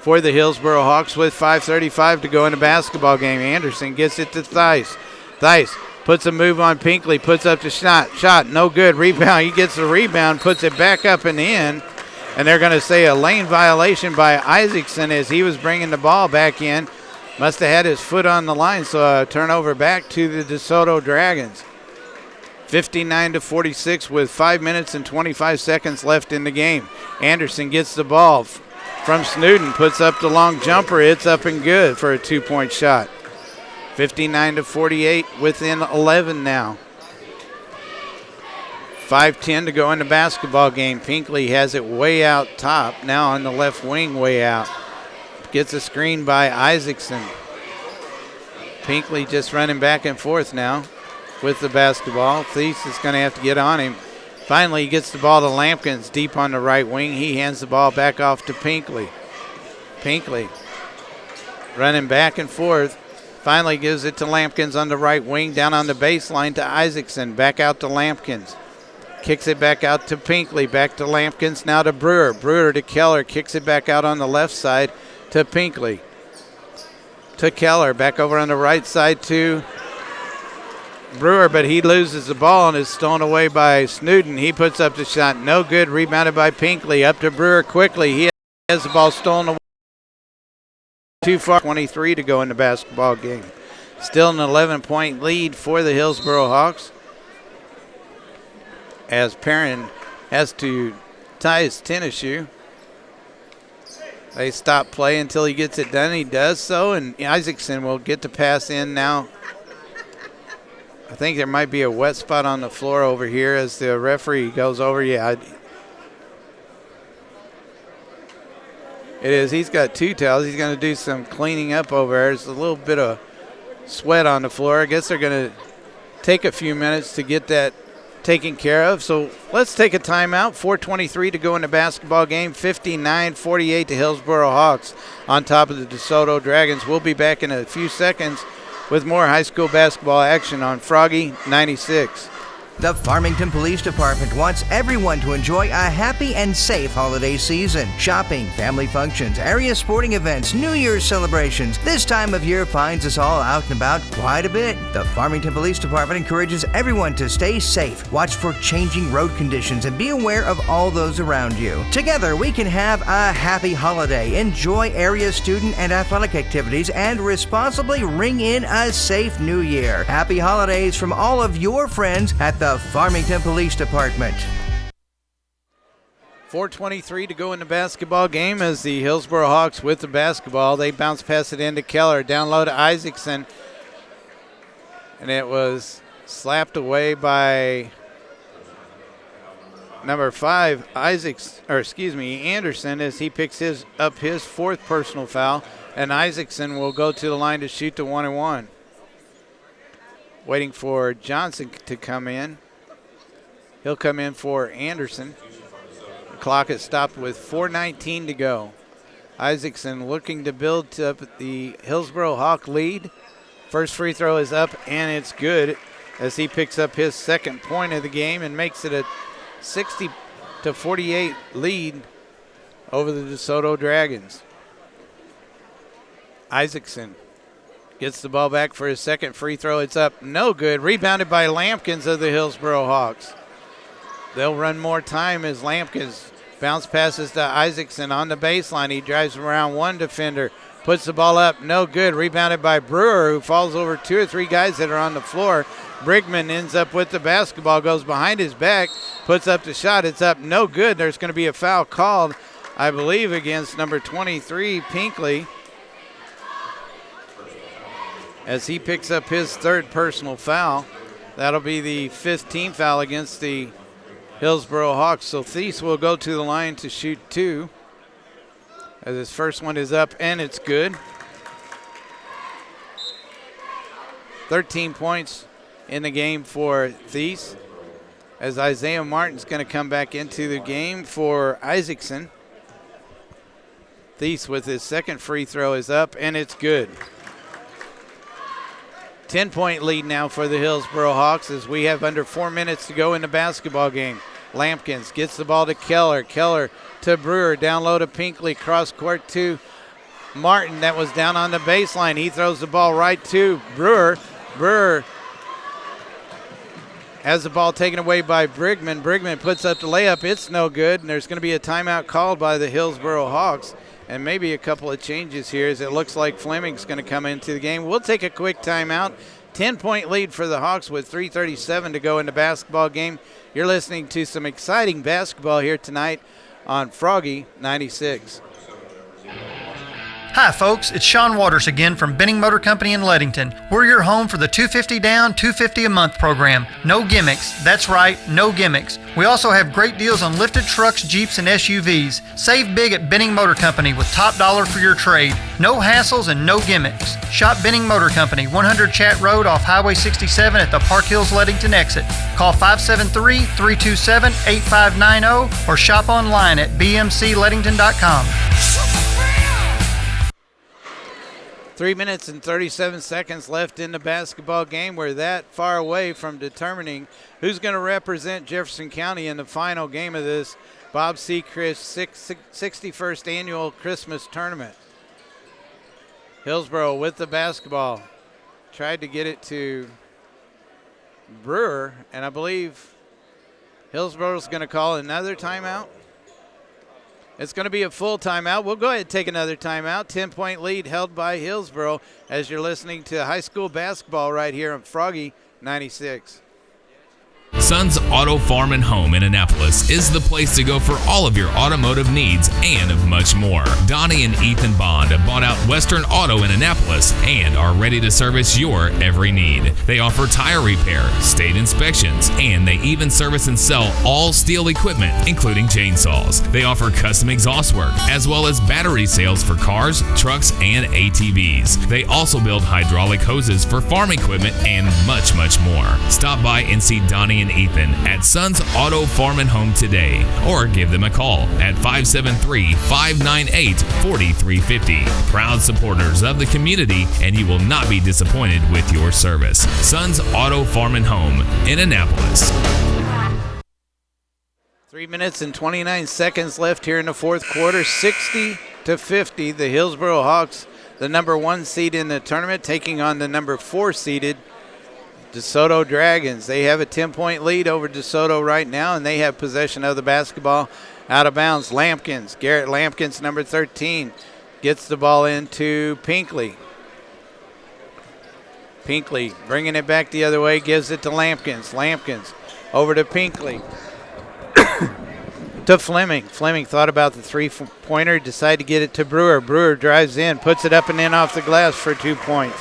for the Hillsboro Hawks with 5:35 to go in the basketball game. Anderson gets it to Thies. Thies puts a move on Pinkley, puts up the shot, no good. Rebound, he gets the rebound, puts it back up and in, and they're going to say a lane violation by Isaacson as he was bringing the ball back in. Must have had his foot on the line, so a turnover back to the DeSoto Dragons. 59-46 with 5 minutes and 25 seconds left in the game. Anderson gets the ball from Snowden, puts up the long jumper. It's up and good for a 2-point shot. 59-48 within 11 now. 5:10 to go in the basketball game. Pinkley has it way out top, now on the left wing way out. Gets a screen by Isaacson. Pinkley just running back and forth now with the basketball. Thies is going to have to get on him. Finally, he gets the ball to Lampkins deep on the right wing. He hands the ball back off to Pinkley. Pinkley running back and forth. Finally gives it to Lampkins on the right wing, down on the baseline to Isaacson. Back out to Lampkins. Kicks it back out to Pinkley. Back to Lampkins, now to Brewer. Brewer to Keller. Kicks it back out on the left side to Pinkley. To Keller. Back over on the right side to Brewer, but he loses the ball and is stolen away by Snowden. He puts up the shot. No good. Rebounded by Pinkley. Up to Brewer quickly. He has the ball stolen away. Too far. 23 to go in the basketball game. Still an 11-point lead for the Hillsboro Hawks, as Perrin has to tie his tennis shoe. They stop play until he gets it done. He does so, and Isaacson will get the pass in now. I think there might be a wet spot on the floor over here as the referee goes over. Yeah, it is. He's got 2 towels. He's going to do some cleaning up over there. There's a little bit of sweat on the floor. I guess they're going to take a few minutes to get that taken care of. So let's take a timeout. 4:23 to go in the basketball game. 59-48 to Hillsboro Hawks on top of the DeSoto Dragons. We'll be back in a few seconds with more high school basketball action on Froggy 96. The Farmington Police Department wants everyone to enjoy a happy and safe holiday season. Shopping, family functions, area sporting events, New Year's celebrations. This time of year finds us all out and about quite a bit. The Farmington Police Department encourages everyone to stay safe, watch for changing road conditions, and be aware of all those around you. Together, we can have a happy holiday, enjoy area student and athletic activities, and responsibly ring in a safe new year. Happy holidays from all of your friends at the Farmington Police Department. 4:23 to go in the basketball game as the Hillsboro Hawks with the basketball. They bounce pass it into Keller. Down low to Isaacson. And it was slapped away by number 5, Anderson, as he picks up his 4th personal foul. And Isaacson will go to the line to shoot the 1-and-1. Waiting for Johnson to come in. He'll come in for Anderson. The clock is stopped with 4:19 to go. Isaacson looking to build up the Hillsboro Hawk lead. First free throw is up, and it's good as he picks up his 2nd point of the game and makes it a 60-48 lead over the DeSoto Dragons. Isaacson gets the ball back for his 2nd free throw. It's up, no good. Rebounded by Lampkins of the Hillsboro Hawks. They'll run more time as Lampkins bounce passes to Isaacson on the baseline. He drives around one defender, puts the ball up, no good. Rebounded by Brewer, who falls over 2 or 3 guys that are on the floor. Brigman ends up with the basketball, goes behind his back, puts up the shot. It's up, no good. There's going to be a foul called, I believe, against number 23, Pinkley, as he picks up his 3rd personal foul. That'll be the 5th team foul against the Hillsboro Hawks. So Thies will go to the line to shoot 2 As his first one is up, and it's good. 13 points in the game for Thies, as Isaiah Martin's going to come back into the game for Isaacson. Thies with his second free throw is up, and it's good. 10-point lead now for the Hillsboro Hawks as we have under 4 minutes to go in the basketball game. Lampkins gets the ball to Keller. Keller to Brewer. Down low to Pinkley. Cross court to Martin. That was down on the baseline. He throws the ball right to Brewer. Brewer has the ball taken away by Brigman. Brigman puts up the layup. It's no good, and there's going to be a timeout called by the Hillsboro Hawks. And maybe a couple of changes here as it looks like Fleming's going to come into the game. We'll take a quick timeout. 10-point lead for the Hawks with 3:37 to go in the basketball game. You're listening to some exciting basketball here tonight on Froggy 96. Hi folks, it's Sean Waters again from Benning Motor Company in Leadington. We're your home for the $250 down, $250 a month program. No gimmicks, that's right, no gimmicks. We also have great deals on lifted trucks, Jeeps, and SUVs. Save big at Benning Motor Company with top dollar for your trade. No hassles and no gimmicks. Shop Benning Motor Company, 100 Chat Road off Highway 67 at the Park Hills Leadington exit. Call 573-327-8590 or shop online at bmcleadington.com. 3 minutes and 37 seconds left in the basketball game. We're that far away from determining who's going to represent Jefferson County in the final game of this Bob Sechrest 61st Annual Christmas Tournament. Hillsboro with the basketball. Tried to get it to Brewer, and I believe Hillsboro's going to call another timeout. It's going to be a full timeout. We'll go ahead and take another timeout. 10-point lead held by Hillsboro as you're listening to high school basketball right here on Froggy 96. Sons Auto Farm and Home in Annapolis is the place to go for all of your automotive needs and much more. Donnie and Ethan Bond have bought out Western Auto in Annapolis and are ready to service your every need. They offer tire repair, state inspections, and they even service and sell all steel equipment, including chainsaws. They offer custom exhaust work, as well as battery sales for cars, trucks, and ATVs. They also build hydraulic hoses for farm equipment and much, much more. Stop by and see Donnie and Ethan at Sons Auto Farm and Home today, or give them a call at 573-598-4350. Proud supporters of the community, and you will not be disappointed with your service. Sons Auto Farm and Home in Annapolis. 3 minutes and 29 seconds left here in the fourth quarter. 60-50, the Hillsboro Hawks, the number 1 seed in the tournament, taking on the number 4 seeded DeSoto Dragons. They have a 10-point lead over DeSoto right now, and they have possession of the basketball out of bounds. Lampkins, Garrett Lampkins, number 13, gets the ball into Pinkley. Pinkley bringing it back the other way, gives it to Lampkins. Lampkins over to Pinkley. To Fleming. Fleming thought about the three-pointer, decided to get it to Brewer. Brewer drives in, puts it up and in off the glass for 2 points.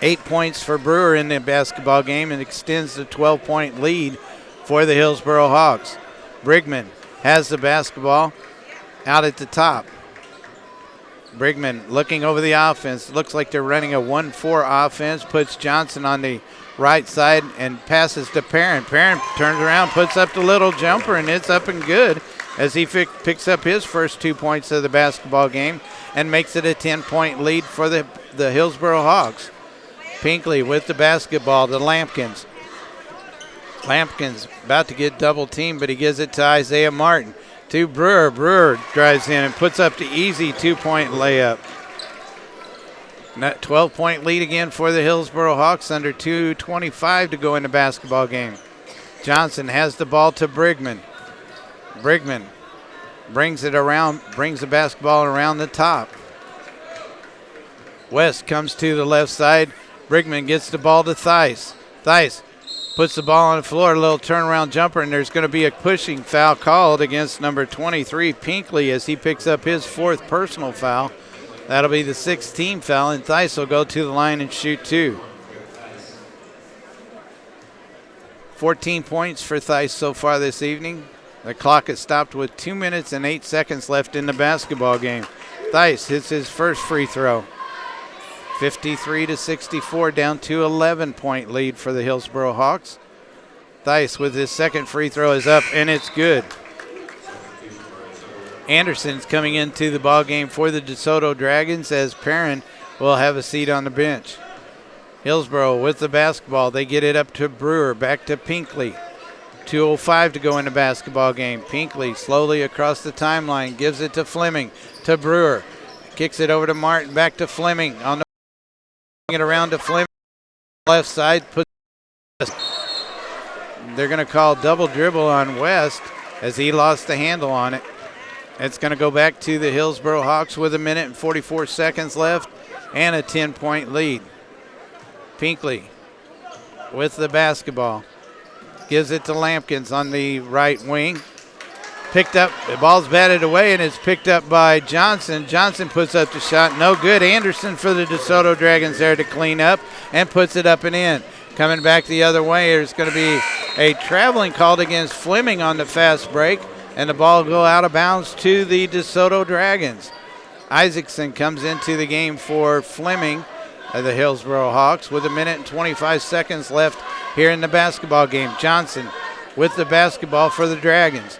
8 points for Brewer in the basketball game and extends the 12-point lead for the Hillsboro Hawks. Brigman has the basketball out at the top. Brigman looking over the offense. Looks like they're running a 1-4 offense. Puts Johnson on the right side and passes to Parent. Parent turns around, puts up the little jumper, and it's up and good as he picks up his first 2 points of the basketball game and makes it a 10-point lead for the Hillsboro Hawks. Pinkley with the basketball to Lampkins. Lampkins about to get double teamed, but he gives it to Isaiah Martin. To Brewer. Brewer drives in and puts up the easy 2-point layup. 12-point lead again for the Hillsboro Hawks, under 2:25 to go in the basketball game. Johnson has the ball to Brigman. Brigman brings it around, brings the basketball around the top. West comes to the left side. Brigman gets the ball to Theis. Theis puts the ball on the floor, a little turnaround jumper, and there's going to be a pushing foul called against number 23, Pinkley, as he picks up his 4th personal foul. That'll be the 6th team foul, and Theis will go to the line and shoot 2. 14 points for Theis so far this evening. The clock is stopped with 2 minutes and 8 seconds left in the basketball game. Theis hits his first free throw. 53-64, down to 11-point lead for the Hillsboro Hawks. Theis with his second free throw is up, and it's good. Anderson's coming into the ball game for the DeSoto Dragons as Perrin will have a seat on the bench. Hillsboro with the basketball. They get it up to Brewer, back to Pinkley. 2:05 to go in the basketball game. Pinkley slowly across the timeline, gives it to Fleming, to Brewer. Kicks it over to Martin, back to Fleming. On the it around to Fleming. Left side, they're going to call double dribble on West as he lost the handle on it. It's going to go back to the Hillsboro Hawks with 1 minute and 44 seconds left and a 10-point lead. Pinkley with the basketball. Gives it to Lampkins on the right wing. Picked up, the ball's batted away, and it's picked up by Johnson. Johnson puts up the shot, no good. Anderson for the DeSoto Dragons there to clean up and puts it up and in. Coming back the other way, there's going to be a traveling called against Fleming on the fast break, and the ball will go out of bounds to the DeSoto Dragons. Isaacson comes into the game for Fleming of the Hillsboro Hawks with 1 minute and 25 seconds left here in the basketball game. Johnson with the basketball for the Dragons.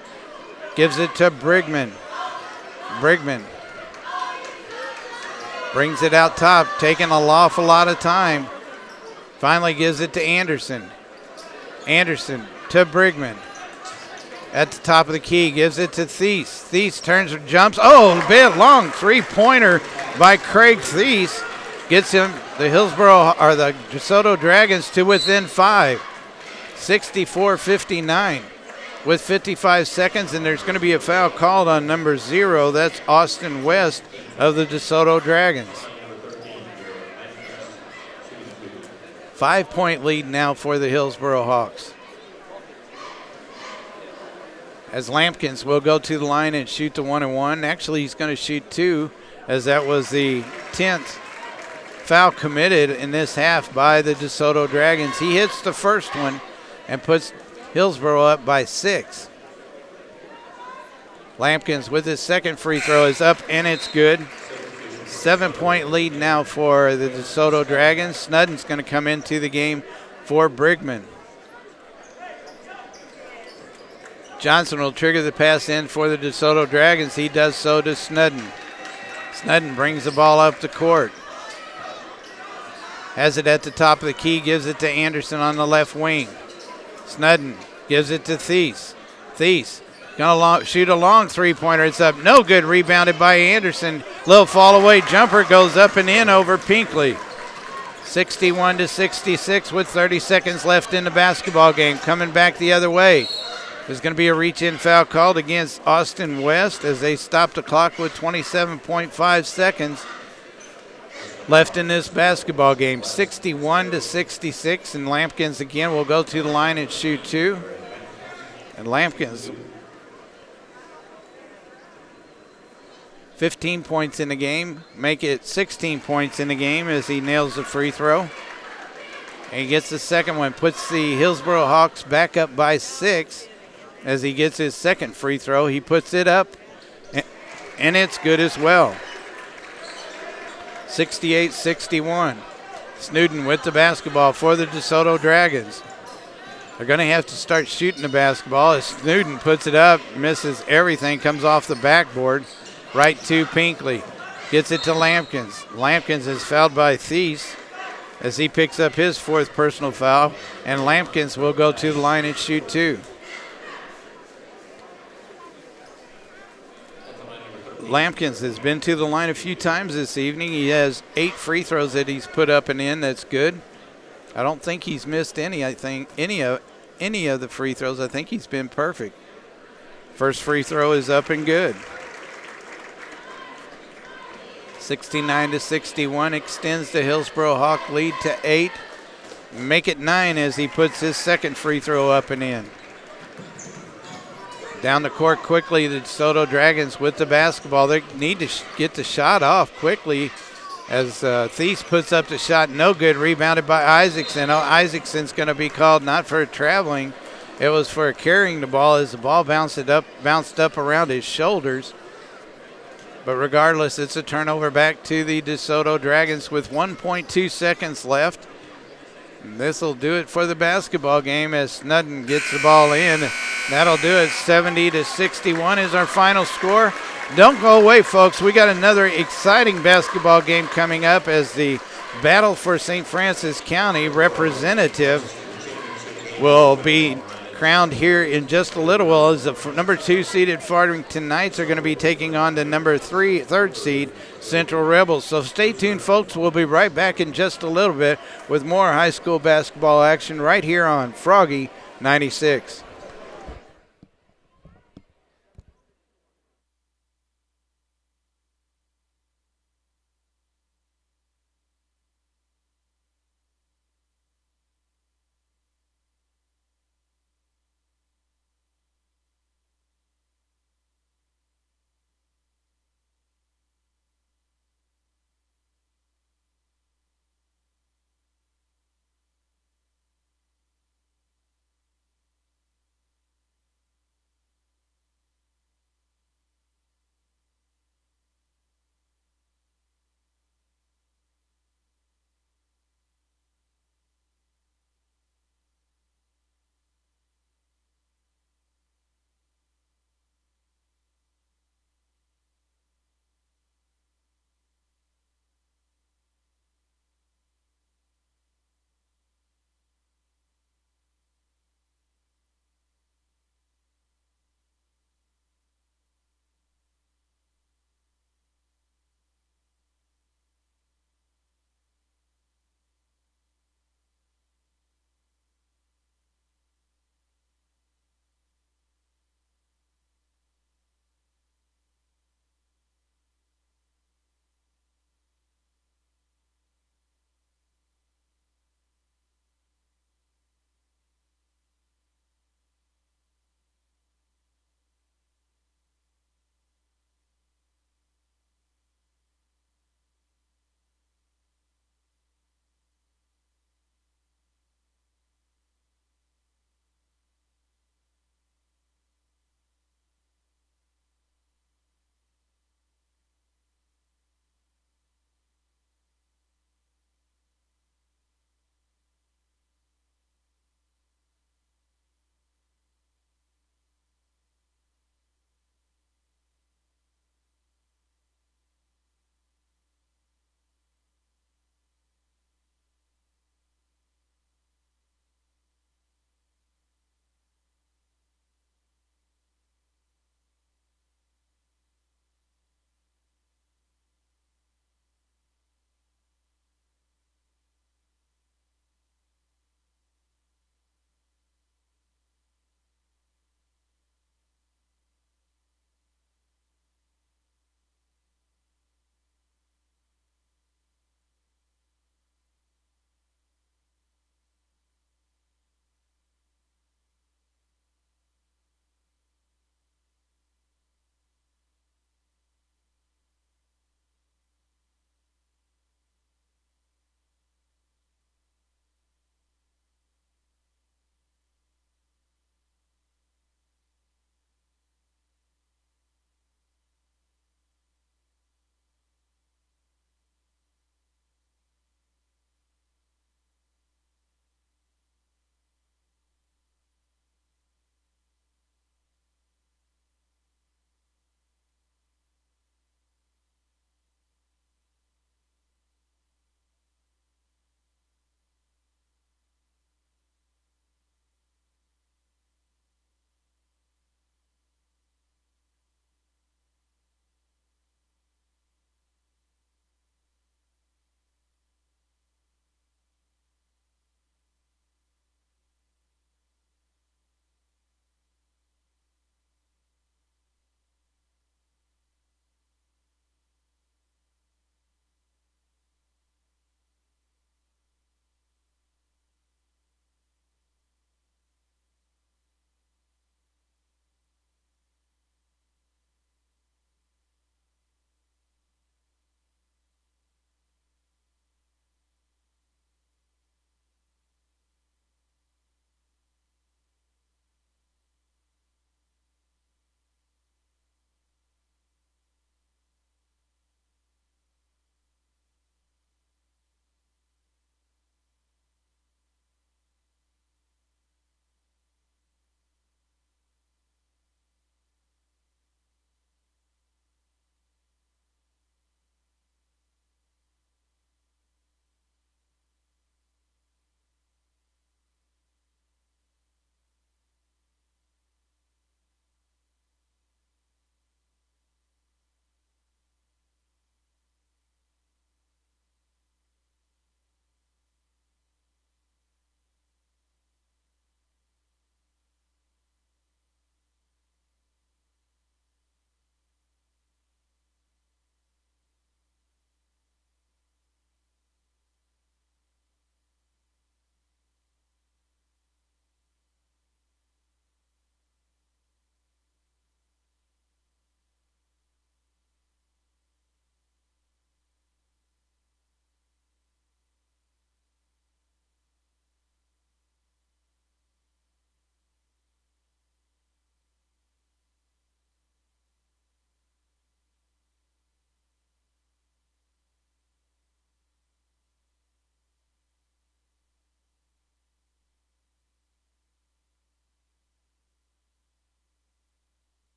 Gives it to Brigman. Brigman brings it out top, taking an awful lot of time. Finally gives it to Anderson. Anderson to Brigman. At the top of the key, gives it to Theis. Theis turns and jumps. Oh, a bit long three-pointer by Craig Theis. Gets him, the Hillsboro, or the DeSoto Dragons, to within 5. 64-59 with 55 seconds, and there's going to be a foul called on number 0. That's Austin West of the DeSoto Dragons. 5-point lead now for the Hillsboro Hawks. As Lampkins will go to the line and shoot the 1-and-1. Actually, he's going to shoot 2, as that was the 10th foul committed in this half by the DeSoto Dragons. He hits the first one and puts Hillsboro up by 6. Lampkins with his second free throw is up, and it's good. 7-point lead now for the DeSoto Dragons. Snudden's going to come into the game for Brigman. Johnson will trigger the pass in for the DeSoto Dragons. He does so to Snudden. Snudden brings the ball up the court. Has it at the top of the key, gives it to Anderson on the left wing. Snudden gives it to Theis. Theis going to shoot a long three-pointer. It's up. No good. Rebounded by Anderson. Little fall-away jumper goes up and in over Pinkley. 61-66 with 30 seconds left in the basketball game. Coming back the other way. There's going to be a reach-in foul called against Austin West as they stop the clock with 27.5 seconds left in this basketball game. 61-66, and Lampkins again will go to the line and shoot 2. And Lampkins, 15 points in the game, make it 16 points in the game as he nails the free throw. And he gets the second one, puts the Hillsboro Hawks back up by 6 as he gets his second free throw. He puts it up, and it's good as well. 68-61. Snudden with the basketball for the DeSoto Dragons. They're going to have to start shooting the basketball as Snudden puts it up, misses everything, comes off the backboard, right to Pinkley. Gets it to Lampkins. Lampkins is fouled by Theis as he picks up his 4th personal foul, and Lampkins will go to the line and shoot 2. Lampkins has been to the line a few times this evening. He has 8 free throws that he's put up and in. That's good. I don't think he's missed any. I think any of the free throws. I think he's been perfect. First free throw is up and good. 69-61 extends the Hillsboro Hawk lead to 8. Make it 9 as he puts his second free throw up and in. Down the court quickly, the DeSoto Dragons with the basketball. They need to get the shot off quickly as Theis puts up the shot. No good. Rebounded by Isaacson. Oh, Isaacson's going to be called not for traveling It was for carrying the ball as the ball bounced up around his shoulders. But regardless, it's a turnover back to the DeSoto Dragons with 1.2 seconds left. This will do it for the basketball game as Snudden gets the ball in. That'll do it. 70-61 is our final score. Don't go away, folks. We got another exciting basketball game coming up as the battle for St. Francis County representative will be crowned here in just a little while as the number 2 seeded Farmington Knights are going to be taking on the number 3rd seed Central Rebels. So stay tuned, folks. We'll be right back in just a little bit with more high school basketball action right here on Froggy 96.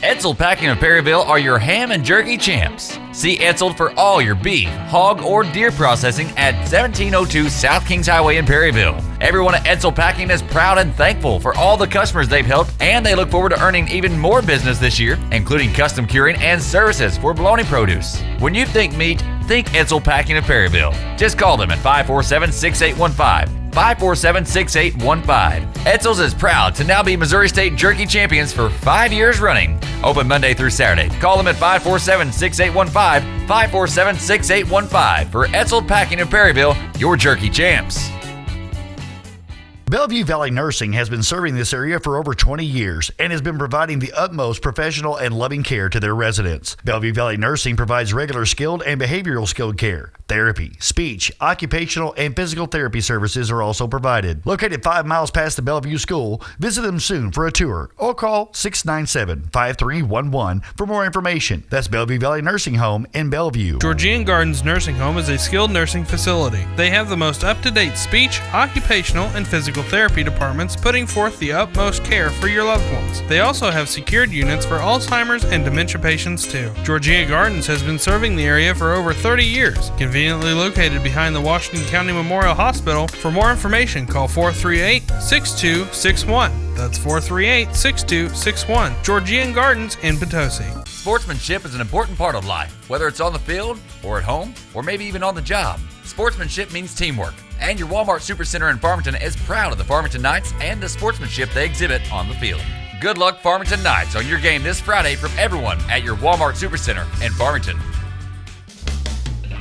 Etzel Packing of Perryville are your ham and jerky champs. See Etzel for all your beef, hog, or deer processing at 1702 South Kings Highway in Perryville. Everyone at Etzel Packing is proud and thankful for all the customers they've helped, and they look forward to earning even more business this year, including custom curing and services for bologna produce. When you think meat, think Etzel Packing of Perryville. Just call them at 547-6815. 547-6815. Etzel's is proud to now be Missouri State Jerky Champions for 5 years running. Open Monday through Saturday. Call them at 547-6815, 547-6815 for Etzel Packing of Perryville, your jerky champs. Bellevue Valley Nursing has been serving this area for over 20 years and has been providing the utmost professional and loving care to their residents. Bellevue Valley Nursing provides regular skilled and behavioral skilled care. Therapy, speech, occupational, and physical therapy services are also provided. Located 5 miles past the Bellevue School, visit them soon for a tour or call 697-5311 for more information. That's Bellevue Valley Nursing Home in Bellevue. Georgian Gardens Nursing Home is a skilled nursing facility. They have the most up-to-date speech, occupational, and physical therapy departments putting forth the utmost care for your loved ones. They also have secured units for Alzheimer's and dementia patients too. Georgia Gardens has been serving the area for over 30 years. Conveniently located behind the Washington County Memorial Hospital. For more information, call 438-6261. That's 438-6261. Georgian Gardens in Potosi. Sportsmanship is an important part of life, whether it's on the field or at home or maybe even on the job. Sportsmanship means teamwork, and your Walmart Supercenter in Farmington is proud of the Farmington Knights and the sportsmanship they exhibit on the field. Good luck, Farmington Knights, on your game this Friday from everyone at your Walmart Supercenter in Farmington.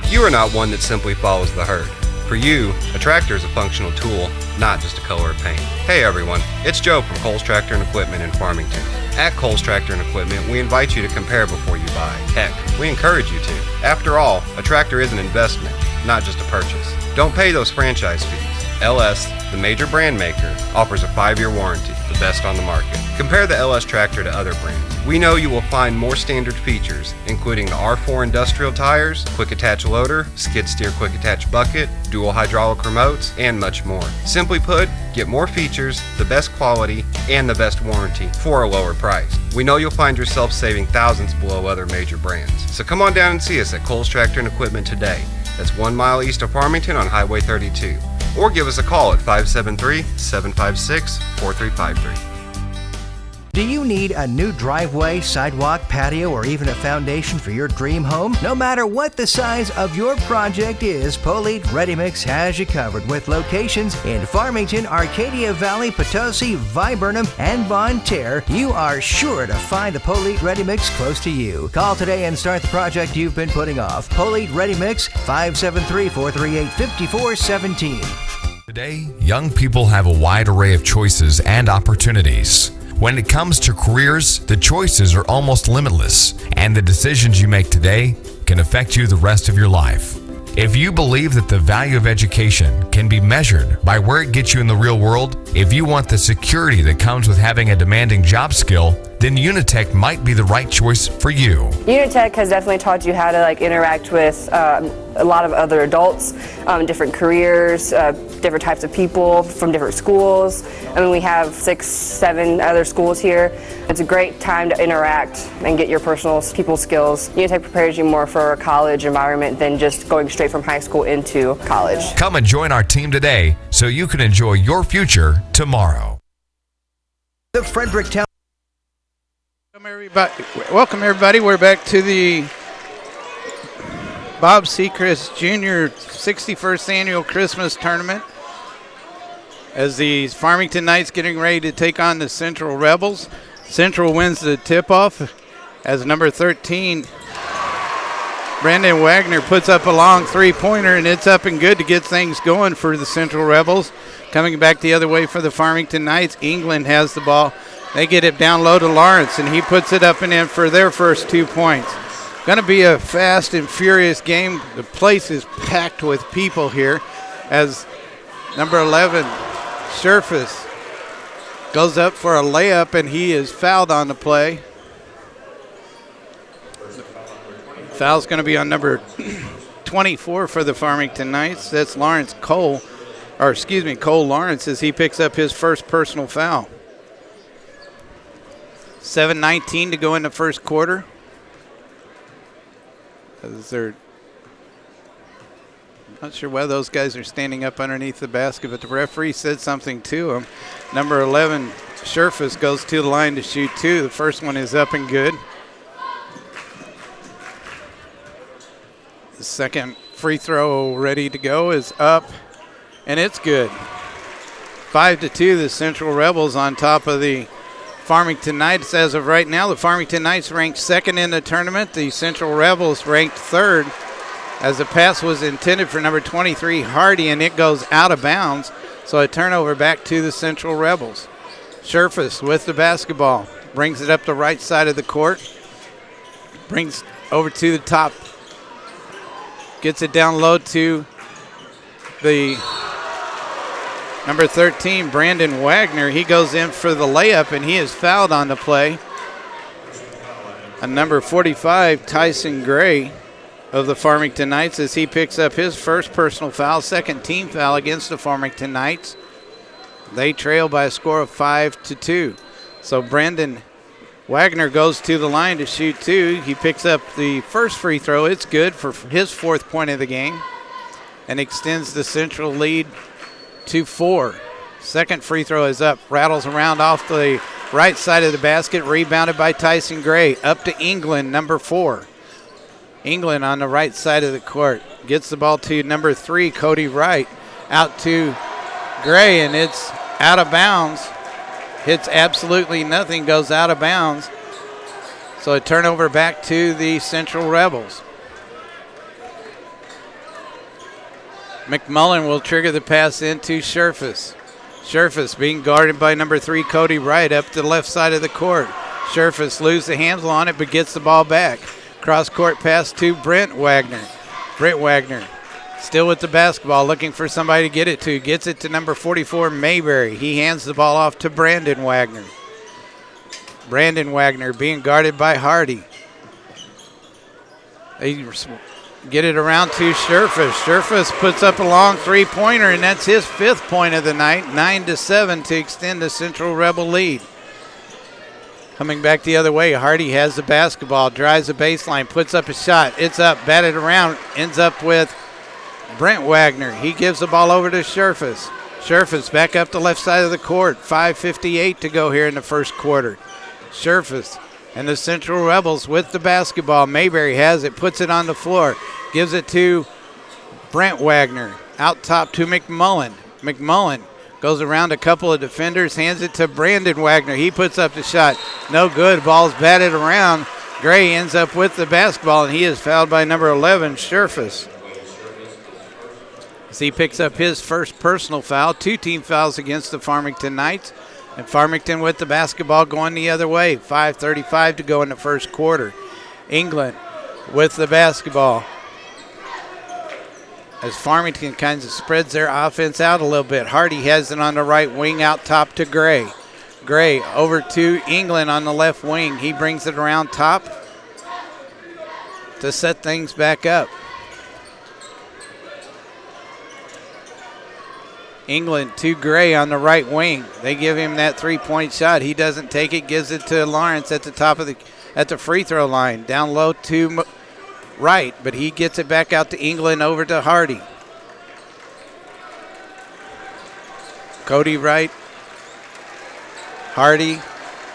You are not one that simply follows the herd. For you, a tractor is a functional tool, not just a color of paint. Hey everyone, it's Joe from Coles Tractor and Equipment in Farmington. At Coles Tractor and Equipment, we invite you to compare before you buy. Heck, we encourage you to. After all, a tractor is an investment, not just a purchase. Don't pay those franchise fees. LS, the major brand maker, offers a 5-year warranty, the best on the market. Compare the LS tractor to other brands. We know you will find more standard features, including the R4 industrial tires, quick attach loader, skid steer quick attach bucket, dual hydraulic remotes, and much more. Simply put, get more features, the best quality, and the best warranty for a lower price. We know you'll find yourself saving thousands below other major brands. So come on down and see us at Coles Tractor and Equipment today. That's 1 mile east of Farmington on Highway 32. Or give us a call at 573-756-4353. Do you need a new driveway, sidewalk, patio, or even a foundation for your dream home? No matter what the size of your project is, Polite Ready Mix has you covered with locations in Farmington, Arcadia Valley, Potosi, Viburnum, and Bonne Terre. You are sure to find a Polite Ready Mix close to you. Call today and start the project you've been putting off. Polite Ready Mix, 573-438-5417. Today, young people have a wide array of choices and opportunities. When it comes to careers, the choices are almost limitless, and the decisions you make today can affect you the rest of your life. If you believe that the value of education can be measured by where it gets you in the real world, if you want the security that comes with having a demanding job skill, then Unitech might be the right choice for you. Unitech has definitely taught you how to interact with a lot of other adults, different careers, different types of people from different schools. I mean, we have 6, 7 other schools here. It's a great time to interact and get your personal people skills. Unitech prepares you more for a college environment than just going straight from high school into college. Come and join our team today so you can enjoy your future tomorrow. The Fredericktown. Welcome everybody. We're back to the Bob Sechrest Jr. 61st Annual Christmas Tournament as the Farmington Knights getting ready to take on the Central Rebels. Central wins the tip-off as number 13, Brandon Wagner, puts up a long three-pointer, and it's up and good to get things going for the Central Rebels. Coming back the other way for the Farmington Knights, England has the ball. They get it down low to Lawrence, and he puts it up and in for their first 2 points. Going to be a fast and furious game. The place is packed with people here as number 11, Surface, goes up for a layup, and he is fouled on the play. Foul's going to be on number 24 for the Farmington Knights. That's Cole Lawrence, as he picks up his first personal foul. 7:19 to go in the first quarter. Not sure why those guys are standing up underneath the basket, but the referee said something to them. Number 11, Scherfus, goes to the line to shoot two. The first one is up and good. The second free throw ready to go is up, and it's good. 5-2, the Central Rebels on top of the Farmington Knights. As of right now, the Farmington Knights ranked second in the tournament. The Central Rebels ranked third, as the pass was intended for number 23, Hardy, and it goes out of bounds. So a turnover back to the Central Rebels. Scherfus with the basketball, brings it up the right side of the court, brings over to the top, gets it down low to the number 13, Brandon Wagner. He goes in for the layup, and he is fouled on the play. And number 45, Tyson Gray of the Farmington Knights, as he picks up his first personal foul, second team foul against the Farmington Knights. They trail by a score of 5-2. So Brandon Wagner goes to the line to shoot two. He picks up the first free throw. It's good for his fourth point of the game and extends the Central lead to 4. Second free throw is up, rattles around off the right side of the basket, rebounded by Tyson Gray. Up to England, number 4. England on the right side of the court. Gets the ball to number 3, Cody Wright. Out to Gray, and it's out of bounds. Hits absolutely nothing, goes out of bounds. So a turnover back to the Central Rebels. McMullen will trigger the pass into Scherfus. Scherfus being guarded by number 3, Cody Wright, up to the left side of the court. Scherfus loses the handle on it, but gets the ball back. Cross-court pass to Brent Wagner. Brent Wagner still with the basketball, looking for somebody to get it to. Gets it to number 44, Mayberry. He hands the ball off to Brandon Wagner. Brandon Wagner being guarded by Hardy. They get it around to Scherfus. Scherfus puts up a long three-pointer, and that's his 5th point of the night, 9-7 to extend the Central Rebel lead. Coming back the other way, Hardy has the basketball, drives the baseline, puts up a shot. It's up, batted around, ends up with Brent Wagner. He gives the ball over to Scherfus. Scherfus back up the left side of the court. 5:58 to go here in the first quarter. Scherfus and the Central Rebels with the basketball. Mayberry has it, puts it on the floor, gives it to Brent Wagner. Out top to McMullen. McMullen goes around a couple of defenders, hands it to Brandon Wagner. He puts up the shot. No good. Ball's batted around. Gray ends up with the basketball, and he is fouled by number 11, Scherfus. As he picks up his first personal foul, 2 team fouls against the Farmington Knights. And Farmington with the basketball going the other way. 5:35 to go in the first quarter. England with the basketball, as Farmington kind of spreads their offense out a little bit. Hardy has it on the right wing, out top to Gray. Gray over to England on the left wing. He brings it around top to set things back up. England to Gray on the right wing. They give him that three-point shot. He doesn't take it, gives it to Lawrence at the top of the free throw line. Down low to Wright, but he gets it back out to England, over to Hardy. Cody Wright, Hardy,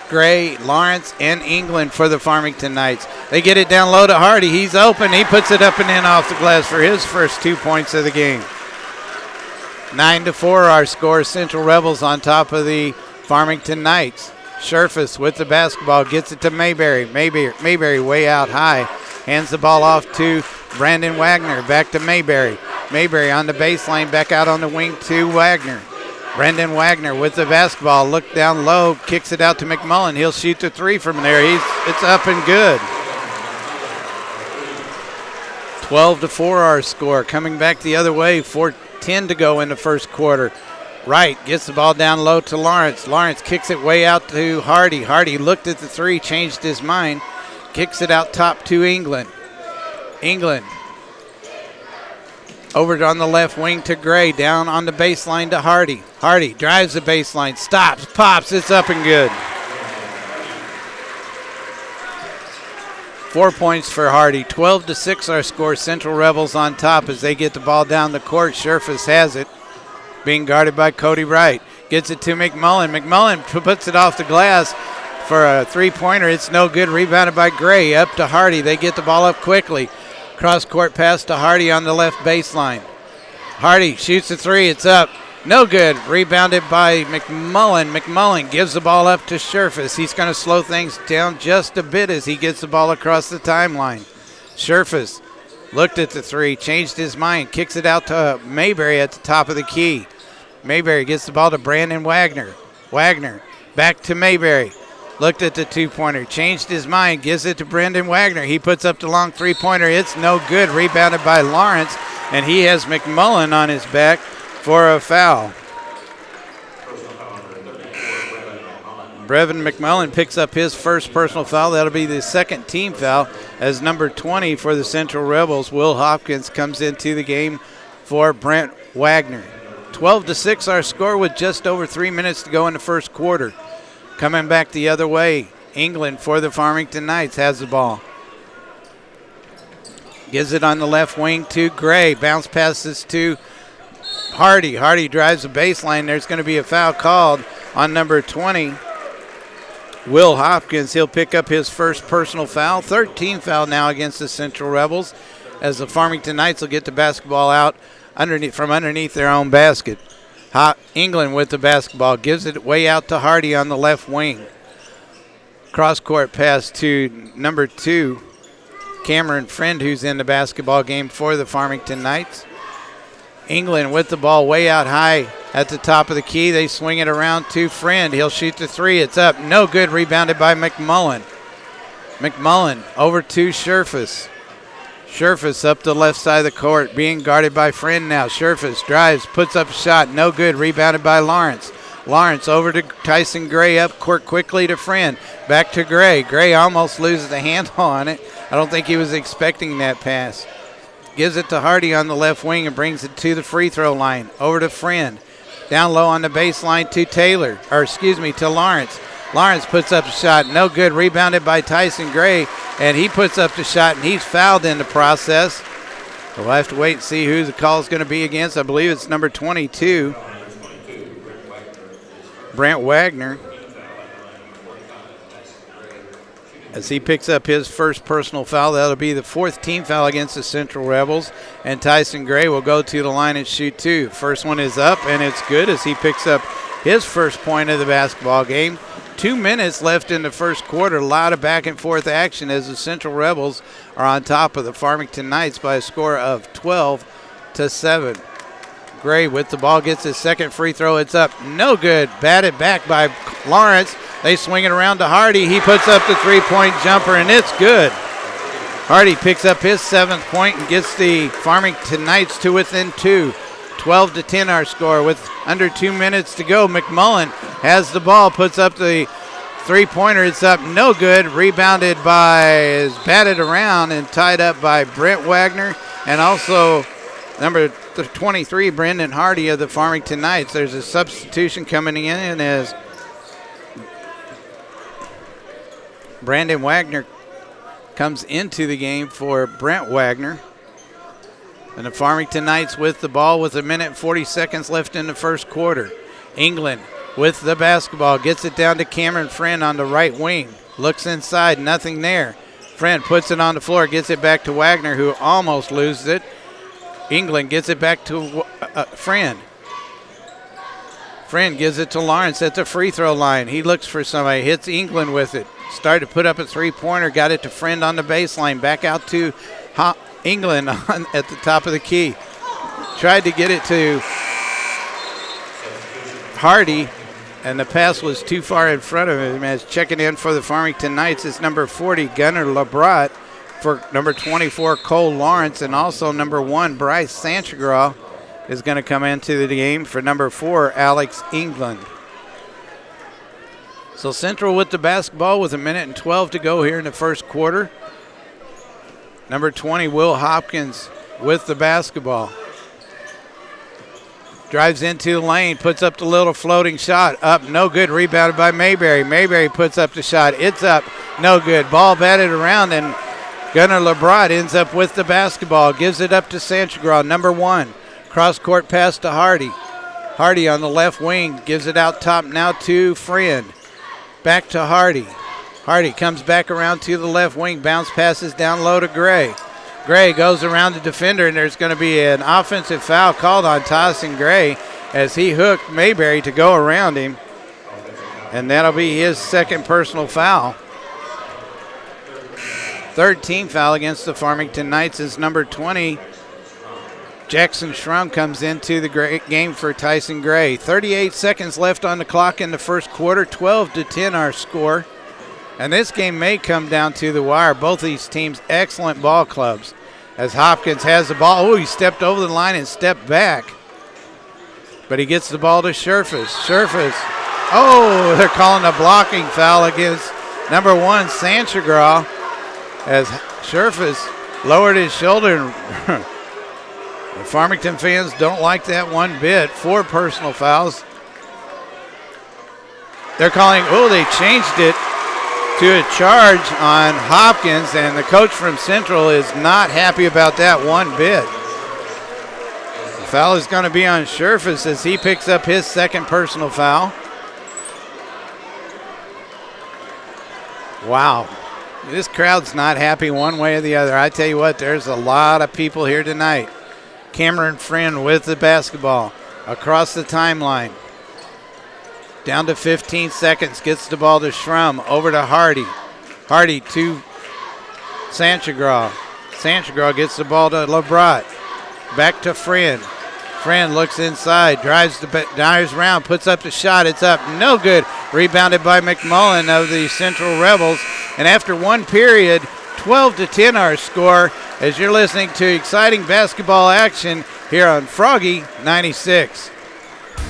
Gray, Lawrence, and England for the Farmington Knights. They get it down low to Hardy. He's open. He puts it up and in off the glass for his first 2 points of the game. 9-4 our score. Central Rebels on top of the Farmington Knights. Scherfus with the basketball, gets it to Mayberry. Mayberry way out high. Hands the ball off to Brandon Wagner. Back to Mayberry. Mayberry on the baseline, back out on the wing to Wagner. Brandon Wagner with the basketball. Look down low, kicks it out to McMullen. He'll shoot the three from there. It's up and good. 12-4 our score. Coming back the other way, 4:10 to go in the first quarter. Wright gets the ball down low to Lawrence. Lawrence kicks it way out to Hardy. Hardy looked at the three, changed his mind. Kicks it out top to England. England over on the left wing to Gray. Down on the baseline to Hardy. Hardy drives the baseline, stops, pops. It's up and good. 4 points for Hardy. 12-6 our score. Central Rebels on top as they get the ball down the court. Scherfus has it, being guarded by Cody Wright. Gets it to McMullen. McMullen puts it off the glass for a three-pointer. It's no good. Rebounded by Gray. Up to Hardy. They get the ball up quickly. Cross-court pass to Hardy on the left baseline. Hardy shoots a three. It's up. No good. Rebounded by McMullen. McMullen gives the ball up to Scherfus. He's going to slow things down just a bit as he gets the ball across the timeline. Scherfus looked at the three, changed his mind, kicks it out to Mayberry at the top of the key. Mayberry gets the ball to Brandon Wagner. Wagner back to Mayberry. Looked at the two-pointer, changed his mind, gives it to Brandon Wagner. He puts up the long three-pointer. It's no good. Rebounded by Lawrence, and he has McMullen on his back for a foul. Brevin McMullen picks up his first personal foul. That'll be the second team foul as number 20 for the Central Rebels, Will Hopkins, comes into the game for Brent Wagner. 12-6 our score with just over 3 minutes to go in the first quarter. Coming back the other way, England for the Farmington Knights has the ball. Gives it on the left wing to Gray. Bounce passes to Hardy. Hardy drives the baseline. There's going to be a foul called on number 20, Will Hopkins. He'll pick up his first personal foul. 13th foul now against the Central Rebels as the Farmington Knights will get the basketball out from underneath their own basket. England with the basketball, gives it way out to Hardy on the left wing. Cross-court pass to number 2, Cameron Friend, who's in the basketball game for the Farmington Knights. England with the ball way out high at the top of the key. They swing it around to Friend. He'll shoot the three. It's up. No good. Rebounded by McMullen. McMullen over to Scherfus. Scherfus up the left side of the court, being guarded by Friend now. Scherfus drives, puts up a shot, no good. Rebounded by Lawrence. Lawrence over to Tyson Gray, up court quickly to Friend. Back to Gray. Gray almost loses the handle on it. I don't think he was expecting that pass. Gives it to Hardy on the left wing and brings it to the free throw line. Over to Friend. Down low on the baseline to Lawrence. Lawrence puts up a shot, no good. Rebounded by Tyson Gray, and he puts up the shot, and he's fouled in the process. We'll have to wait and see who the call is going to be against. I believe it's number 22, Brent Wagner, as he picks up his first personal foul. That'll be the fourth team foul against the Central Rebels, and Tyson Gray will go to the line and shoot two. First one is up, and it's good as he picks up his first point of the basketball game. 2 minutes left in the first quarter. A lot of back and forth action as the Central Rebels are on top of the Farmington Knights by a score of 12-7. Gray with the ball gets his second free throw. It's up. No good. Batted back by Lawrence. They swing it around to Hardy. He puts up the three-point jumper, and it's good. Hardy picks up his 7th point and gets the Farmington Knights to within 2. 12-10 our score with under 2 minutes to go. McMullen has the ball, puts up the three-pointer. It's up, no good. Rebounded is batted around and tied up by Brent Wagner and also number 23, Brendan Hardy of the Farmington Knights. There's a substitution coming in as Brandon Wagner comes into the game for Brent Wagner. And the Farmington Knights with the ball with 1 minute and 40 seconds left in the first quarter. England with the basketball, gets it down to Cameron Friend on the right wing. Looks inside, nothing there. Friend puts it on the floor, gets it back to Wagner, who almost loses it. England gets it back to Friend. Friend gives it to Lawrence at the free throw line. He looks for somebody, hits England with it. Started to put up a three-pointer, got it to Friend on the baseline. Back out to England at the top of the key. Tried to get it to Hardy, and the pass was too far in front of him. As checking in for the Farmington Knights is number 40, Gunnar Labrat, for number 24, Cole Lawrence, and also number 1, Bryce Sanchagraw is going to come into the game for number 4, Alex England. So Central with the basketball with 1 minute and 12 to go here in the first quarter. Number 20, Will Hopkins with the basketball. Drives into the lane, puts up the little floating shot. Up, no good. Rebounded by Mayberry. Mayberry puts up the shot. It's up, no good. Ball batted around, and Gunnar LeBrot ends up with the basketball, gives it up to Sanchagral, number 1. Cross-court pass to Hardy. Hardy on the left wing, gives it out top now to Friend. Back to Hardy. Hardy comes back around to the left wing, bounce passes down low to Gray. Gray goes around the defender, and there's going to be an offensive foul called on Tyson Gray as he hooked Mayberry to go around him. And that'll be his second personal foul. Third team foul against the Farmington Knights is number 20. Jackson Schrum comes into the game for Tyson Gray. 38 seconds left on the clock in the first quarter. 12-10 our score. And this game may come down to the wire. Both these teams excellent ball clubs. As Hopkins has the ball. Oh, he stepped over the line and stepped back. But he gets the ball to Scherfus. Scherfus. Oh, they're calling a blocking foul against number 1, Sanchagral, as Scherfus lowered his shoulder. The Farmington fans don't like that one bit. 4 personal fouls. They're calling, they changed it to a charge on Hopkins, and the coach from Central is not happy about that one bit. The foul is going to be on Scherfus as he picks up his second personal foul. Wow. This crowd's not happy one way or the other. I tell you what, there's a lot of people here tonight. Cameron Friend with the basketball across the timeline. Down to 15 seconds, gets the ball to Schrum, over to Hardy. Hardy to Sanchagral. Sanchagral gets the ball to LeBrot. Back to Friend. Friend looks inside, drives around, puts up the shot. It's up, no good. Rebounded by McMullen of the Central Rebels. And after one period, 12-10 our score, as you're listening to exciting basketball action here on Froggy 96.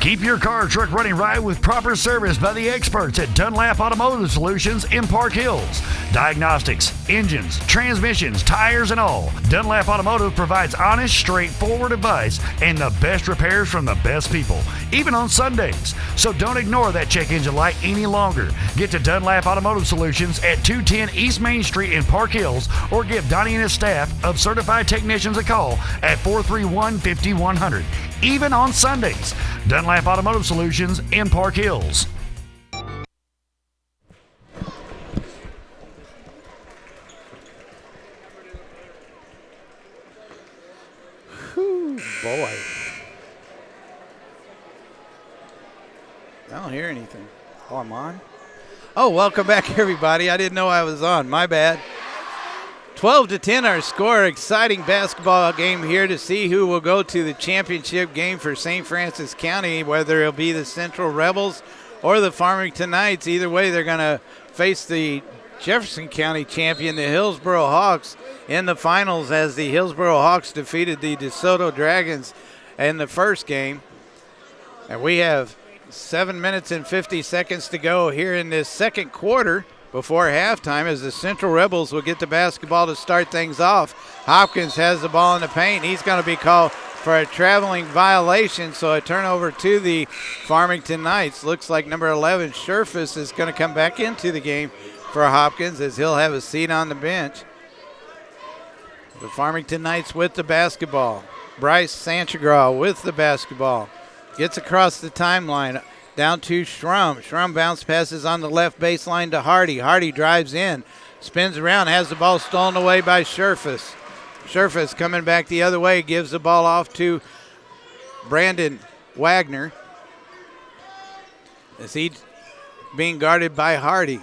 Keep your car or truck running right with proper service by the experts at Dunlap Automotive Solutions in Park Hills. Diagnostics, engines, transmissions, tires, and all. Dunlap Automotive provides honest, straightforward advice and the best repairs from the best people, even on Sundays. So don't ignore that check engine light any longer. Get to Dunlap Automotive Solutions at 210 East Main Street in Park Hills, or give Donnie and his staff of certified technicians a call at 431-5100. Even on Sundays. Dunlap Automotive Solutions in Park Hills. Whew, boy. I don't hear anything. Oh, I'm on? Oh, welcome back, everybody. I didn't know I was on. My bad. 12-10 our score. Exciting basketball game here to see who will go to the championship game for St. Francis County, whether it'll be the Central Rebels or the Farmington Knights. Either way, they're going to face the Jefferson County champion, the Hillsboro Hawks, in the finals, as the Hillsboro Hawks defeated the DeSoto Dragons in the first game. And we have 7 minutes and 50 seconds to go here in this second quarter before halftime, as the Central Rebels will get the basketball to start things off. Hopkins has the ball in the paint. He's going to be called for a traveling violation, so a turnover to the Farmington Knights. Looks like number 11, Scherfus, is going to come back into the game for Hopkins, as he'll have a seat on the bench. The Farmington Knights with the basketball. Bryce Sanchagral with the basketball. Gets across the timeline. Down to Schrum. Schrum bounce passes on the left baseline to Hardy. Hardy drives in, spins around, has the ball stolen away by Scherfus. Scherfus coming back the other way, gives the ball off to Brandon Wagner, as he's being guarded by Hardy.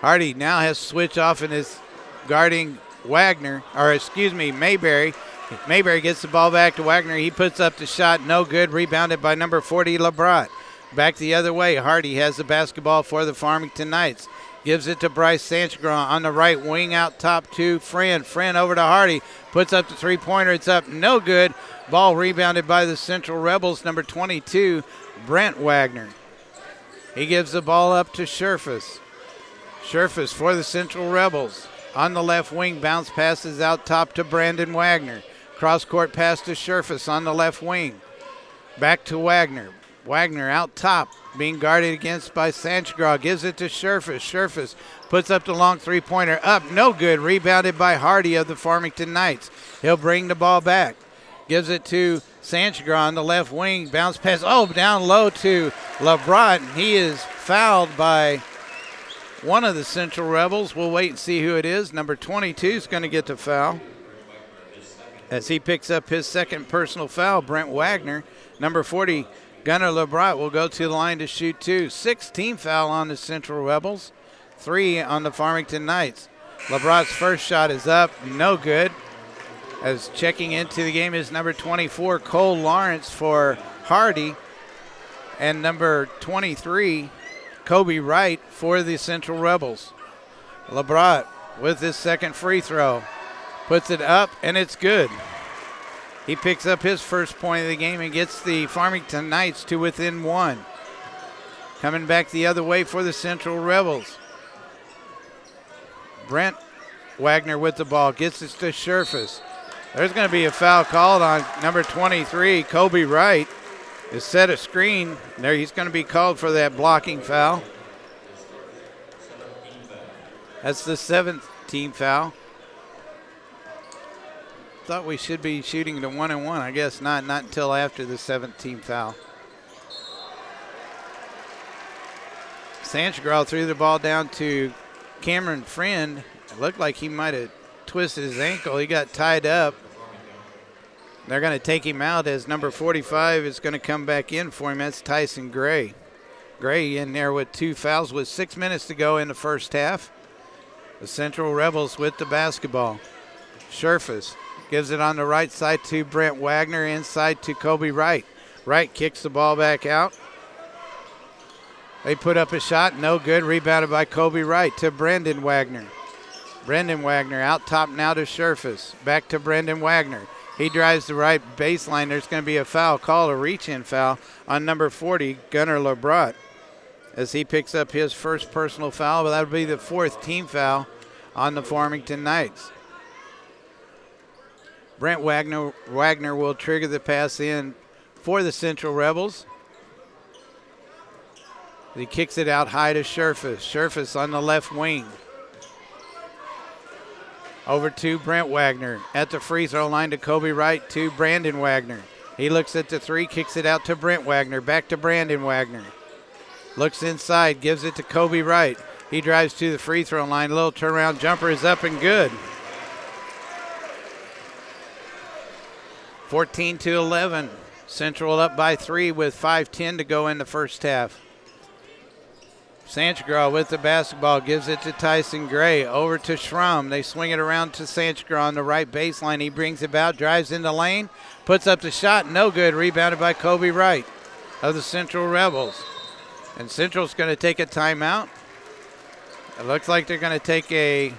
Hardy now has switched off and is guarding Mayberry. Mayberry gets the ball back to Wagner. He puts up the shot, no good. Rebounded by number 40, LeBrot. Back the other way. Hardy has the basketball for the Farmington Knights. Gives it to Bryce Sanchagral on the right wing, out top to Friend. Friend over to Hardy. Puts up the three-pointer. It's up, no good. Ball rebounded by the Central Rebels, number 22, Brent Wagner. He gives the ball up to Scherfus. Scherfus for the Central Rebels. On the left wing, bounce passes out top to Brandon Wagner. Cross-court pass to Scherfus on the left wing. Back to Wagner. Wagner out top, being guarded against by Sanchgraw. Gives it to Scherfus. Scherfus puts up the long three-pointer. Up, no good. Rebounded by Hardy of the Farmington Knights. He'll bring the ball back. Gives it to Sanchgraw on the left wing. Bounce pass. Oh, down low to LeBron. He is fouled by one of the Central Rebels. We'll wait and see who it is. Number 22 is going to get the foul as he picks up his second personal foul. Brent Wagner, number 40, Gunnar LeBron will go to the line to shoot two. 6 team foul on the Central Rebels, 3 on the Farmington Knights. LeBron's first shot is up, no good. As checking into the game is number 24, Cole Lawrence for Hardy, and number 23, Kobe Wright for the Central Rebels. LeBron with his second free throw. Puts it up, and it's good. He picks up his first point of the game and gets the Farmington Knights to within 1. Coming back the other way for the Central Rebels. Brent Wagner with the ball. Gets it to Scherfus. There's going to be a foul called on number 23, Kobe Wright. Is set a screen. There, he's going to be called for that blocking foul. That's the 7th team foul. Thought we should be shooting to 1-1. I guess not until after the 7th team foul. Sanchgraw threw the ball down to Cameron Friend. It looked like he might have twisted his ankle. He got tied up. They're going to take him out as number 45 is going to come back in for him. That's Tyson Gray. Gray in there with 2 fouls with 6 minutes to go in the first half. The Central Rebels with the basketball. Scherfus gives it on the right side to Brent Wagner, inside to Kobe Wright. Wright kicks the ball back out. They put up a shot, no good. Rebounded by Kobe Wright to Brendan Wagner. Brendan Wagner out top now to Scherfus. Back to Brendan Wagner. He drives the right baseline. There's going to be a foul called, a reach-in foul on number 40, Gunnar LeBron, as he picks up his first personal foul, but that'll be the 4th team foul on the Farmington Knights. Brent Wagner will trigger the pass in for the Central Rebels. He kicks it out high to Scherfus. Scherfus on the left wing. Over to Brent Wagner at the free throw line to Kobe Wright to Brandon Wagner. He looks at the 3, kicks it out to Brent Wagner. Back to Brandon Wagner. Looks inside, gives it to Kobe Wright. He drives to the free throw line. A little turnaround jumper is up and good. 14-11. Central up by 3 with 5:10 to go in the first half. Sanchgraw with the basketball, gives it to Tyson Gray. Over to Schramm. They swing it around to Sanchgraw on the right baseline. He brings it out, drives in the lane, puts up the shot, no good. Rebounded by Kobe Wright of the Central Rebels. And Central's going to take a timeout. It looks like they're going to take a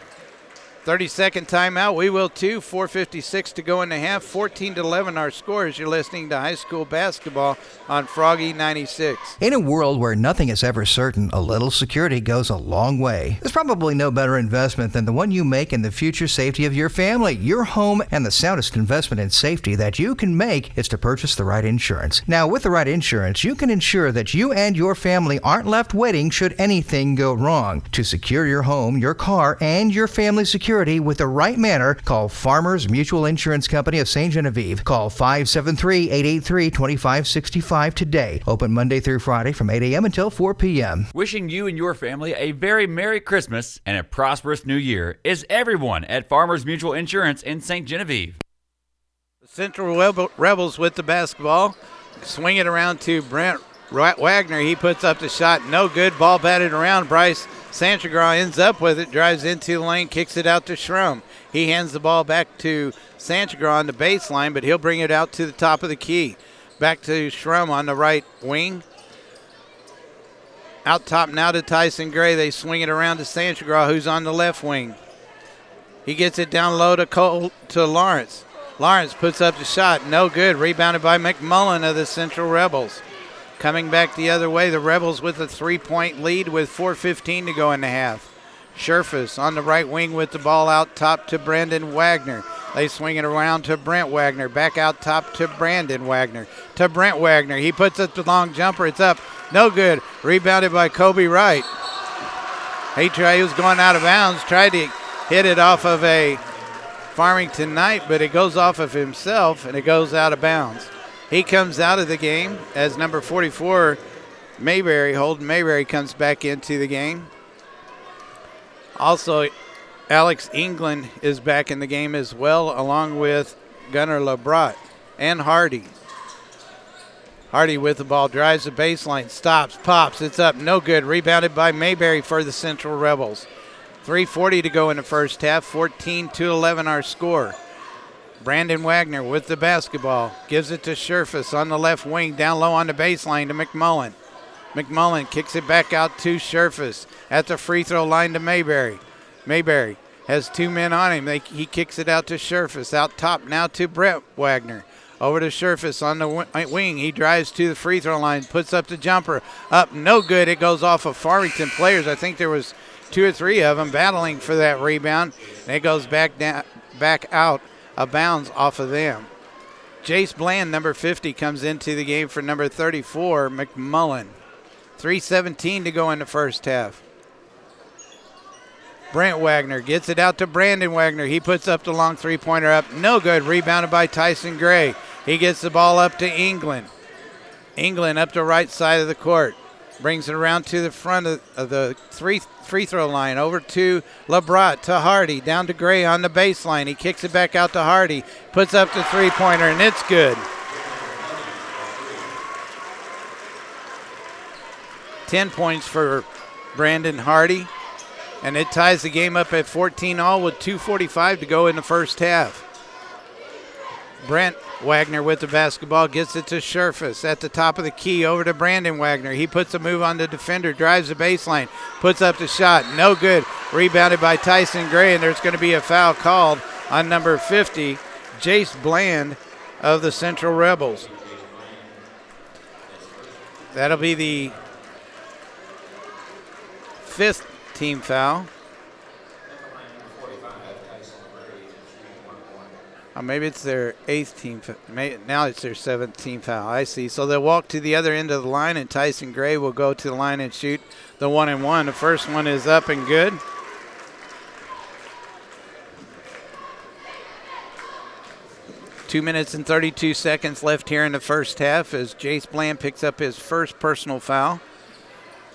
30-second timeout. We will too. 4:56 to go in the half. 14-11 our score as you're listening to high school basketball on Froggy 96. In a world where nothing is ever certain, a little security goes a long way. There's probably no better investment than the one you make in the future safety of your family, your home, and the soundest investment in safety that you can make is to purchase the right insurance. Now, with the right insurance, you can ensure that you and your family aren't left waiting should anything go wrong. To secure your home, your car, and your family's security with the right manner, call Farmers Mutual Insurance Company of St. Genevieve. Call 573-883-2565 today. Open Monday through Friday from 8 a.m. until 4 p.m. Wishing you and your family a very Merry Christmas and a prosperous New Year is everyone at Farmers Mutual Insurance in St. Genevieve. The Central Rebels with the basketball. Swing it around to Brent Wagner. He puts up the shot. No good. Ball batted around. Bryce Sanchgraw ends up with it, drives into the lane, kicks it out to Schrum. He hands the ball back to Sanchgraw on the baseline, but he'll bring it out to the top of the key. Back to Schrum on the right wing. Out top now to Tyson Gray. They swing it around to Sanchgraw, who's on the left wing. He gets it down low to Lawrence. Lawrence puts up the shot. No good. Rebounded by McMullen of the Central Rebels. Coming back the other way, the Rebels with a 3-point lead with 4:15 to go in the half. Scherfus on the right wing with the ball out top to Brandon Wagner. They swing it around to Brent Wagner. Back out top to Brandon Wagner. To Brent Wagner. He puts up the long jumper. It's up. No good. Rebounded by Kobe Wright. He was going out of bounds. Tried to hit it off of a Farmington Knight, but it goes off of himself, and it goes out of bounds. He comes out of the game as number 44, Mayberry, Holden Mayberry, comes back into the game. Also, Alex England is back in the game as well, along with Gunnar LeBrat and Hardy. Hardy with the ball, drives the baseline, stops, pops, it's up, no good. Rebounded by Mayberry for the Central Rebels. 3:40 to go in the first half, 14-11 our score. Brandon Wagner with the basketball, gives it to Scherfus on the left wing, down low on the baseline to McMullen. McMullen kicks it back out to Scherfus at the free throw line to Mayberry. Mayberry has two men on him. He kicks it out to Scherfus. Out top now to Brett Wagner. Over to Scherfus on the wing. He drives to the free throw line, puts up the jumper. Up, no good. It goes off of Farmington players. I think there was 2 or 3 of them battling for that rebound. And it goes back out of bounds off of them. Jace Bland, number 50, comes into the game for number 34, McMullen. 3:17 to go in the first half. Brent Wagner gets it out to Brandon Wagner. He puts up the long three-pointer up. No good. Rebounded by Tyson Gray. He gets the ball up to England. England up the right side of the court. Brings it around to the front of the free throw line. Over to LeBrat, to Hardy. Down to Gray on the baseline. He kicks it back out to Hardy. Puts up the three-pointer, and it's good. 10 points for Brandon Hardy. And it ties the game up at 14-all with 2:45 to go in the first half. Brent Wagner with the basketball, gets it to Scherfus at the top of the key, over to Brandon Wagner. He puts a move on the defender, drives the baseline, puts up the shot, no good. Rebounded by Tyson Gray, and there's going to be a foul called on number 50, Jace Bland of the Central Rebels. That'll be the 5th team foul. Maybe it's their 8th team. Now it's their 7th team foul. I see. So they'll walk to the other end of the line, and Tyson Gray will go to the line and shoot the 1-and-1. The first one is up and good. Two minutes and 32 seconds left here in the first half as Jace Bland picks up his first personal foul.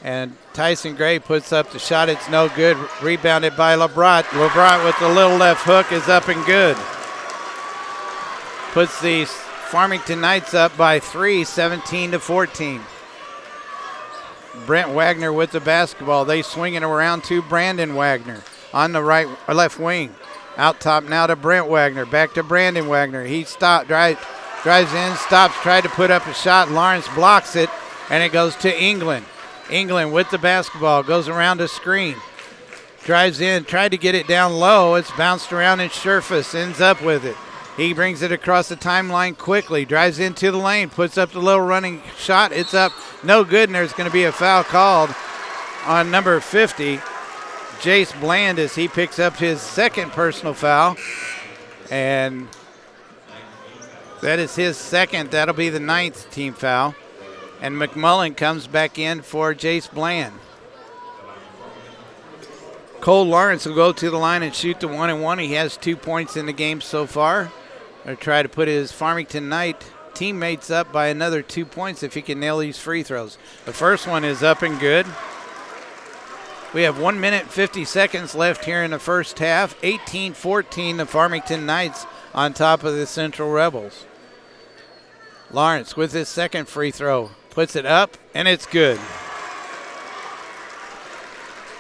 And Tyson Gray puts up the shot. It's no good. Rebounded by LeBrat. LeBrat with the little left hook is up and good. Puts the Farmington Knights up by 3, 17-14. Brent Wagner with the basketball. They swing it around to Brandon Wagner on the left wing. Out top now to Brent Wagner. Back to Brandon Wagner. He drives in, stops, tried to put up a shot. Lawrence blocks it, and it goes to England. England with the basketball, goes around a screen. Drives in, tried to get it down low. It's bounced around, and Scherfus ends up with it. He brings it across the timeline quickly, drives into the lane, puts up the little running shot. It's up, no good, and there's going to be a foul called on number 50, Jace Bland, as he picks up his second personal foul. And that is his second. That'll be the 9th team foul. And McMullen comes back in for Jace Bland. Cole Lawrence will go to the line and shoot the 1-and-1. He has 2 points in the game so far. He'll try to put his Farmington Knight teammates up by another 2 points if he can nail these free throws. The first one is up and good. We have 1 minute and 50 seconds left here in the first half. 18-14, the Farmington Knights on top of the Central Rebels. Lawrence with his second free throw. Puts it up, and it's good.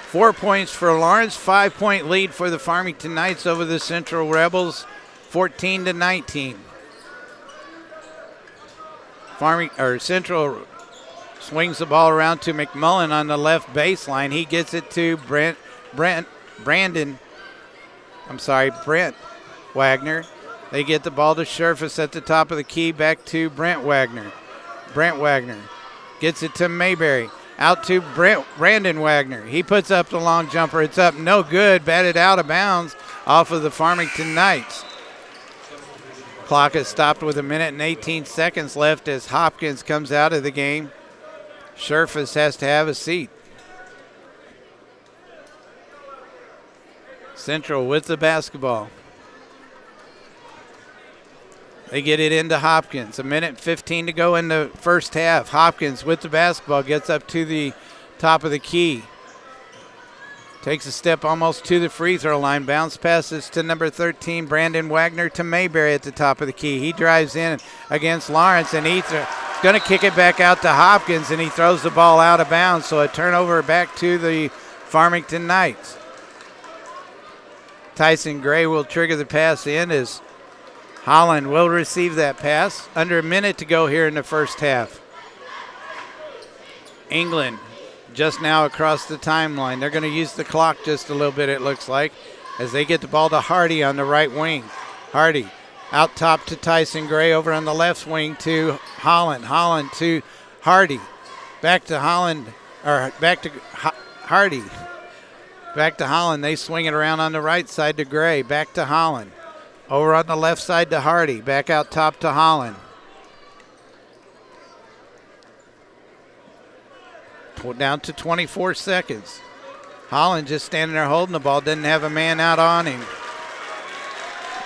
4 points for Lawrence, 5-point lead for the Farmington Knights over the Central Rebels, 14-19. Central swings the ball around to McMullen on the left baseline. He gets it to Brent Wagner. They get the ball to Scherfus at the top of the key, back to Brent Wagner. Brent Wagner gets it to Mayberry. out to Brandon Wagner. He puts up the long jumper. It's up, no good, batted out of bounds off of the Farmington Knights. Clock is stopped with 1:18 left as Hopkins comes out of the game. Scherfus has to have a seat. Central with the basketball. They get it into Hopkins. 1:15 to go in the first half. Hopkins with the basketball gets up to the top of the key. Takes a step almost to the free throw line. Bounce passes to number 13, Brandon Wagner, to Mayberry at the top of the key. He drives in against Lawrence, and he's going to kick it back out to Hopkins, and he throws the ball out of bounds. So a turnover back to the Farmington Knights. Tyson Gray will trigger the pass in as Holland will receive that pass. Under a minute to go here in the first half. England just now across the timeline. They're going to use the clock just a little bit, it looks like, as they get the ball to Hardy on the right wing. Hardy out top to Tyson Gray, over on the left wing to Holland. Holland to Hardy. Back to Holland, or back to Hardy. Back to Holland. They swing it around on the right side to Gray. Back to Holland. Over on the left side to Hardy. Back out top to Holland. Down to 24 seconds. Holland just standing there holding the ball. Doesn't have a man out on him.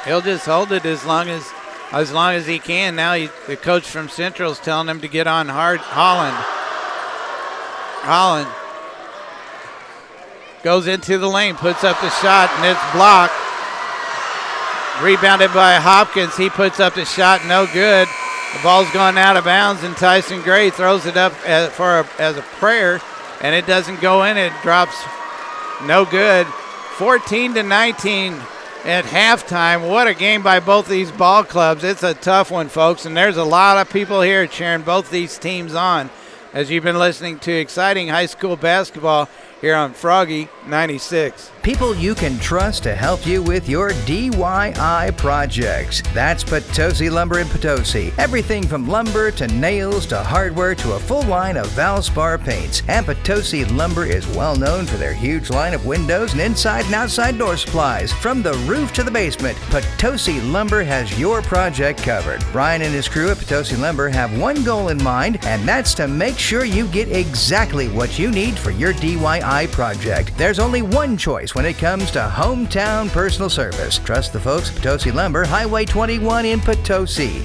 He'll just hold it as long as he can. Now the coach from Central is telling him to get on Holland. Holland goes into the lane, puts up the shot, and it's blocked. Rebounded by Hopkins. He puts up the shot, no good. The ball's gone out of bounds, and Tyson Gray throws it up as a prayer, and it doesn't go in. It drops, no good. 14-19 at halftime. What a game by both these ball clubs. It's a tough one, folks, and there's a lot of people here cheering both these teams on as you've been listening to exciting high school basketball here on Froggy 96. People you can trust to help you with your DIY projects. That's Potosi Lumber in Potosi. Everything from lumber to nails to hardware to a full line of Valspar paints. And Potosi Lumber is well known for their huge line of windows and inside and outside door supplies. From the roof to the basement, Potosi Lumber has your project covered. Brian and his crew at Potosi Lumber have one goal in mind, and that's to make sure you get exactly what you need for your DIY project. There's only one choice when it comes to hometown personal service. Trust the folks at Potosi Lumber, Highway 21 in Potosi.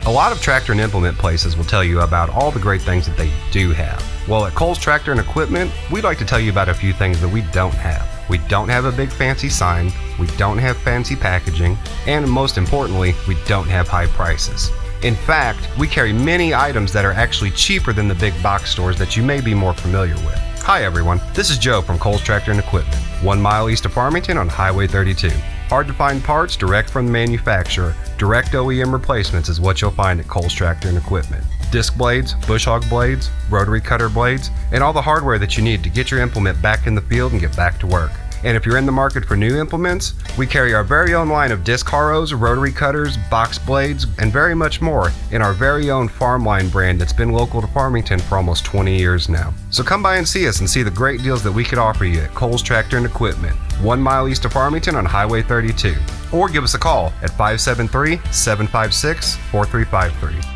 A lot of tractor and implement places will tell you about all the great things that they do have. Well, at Cole's Tractor and Equipment, we'd like to tell you about a few things that we don't have. We don't have a big fancy sign, we don't have fancy packaging, and most importantly, we don't have high prices. In fact, we carry many items that are actually cheaper than the big box stores that you may be more familiar with. Hi everyone, this is Joe from Cole's Tractor and Equipment, 1 mile east of Farmington on Highway 32. Hard to find parts direct from the manufacturer. Direct OEM replacements is what you'll find at Cole's Tractor and Equipment. Disc blades, bush hog blades, rotary cutter blades, and all the hardware that you need to get your implement back in the field and get back to work. And if you're in the market for new implements, we carry our very own line of disc harrows, rotary cutters, box blades, and very much more in our very own Farmline brand that's been local to Farmington for almost 20 years now. So come by and see us and see the great deals that we could offer you at Cole's Tractor and Equipment, 1 mile east of Farmington on Highway 32. Or give us a call at 573-756-4353.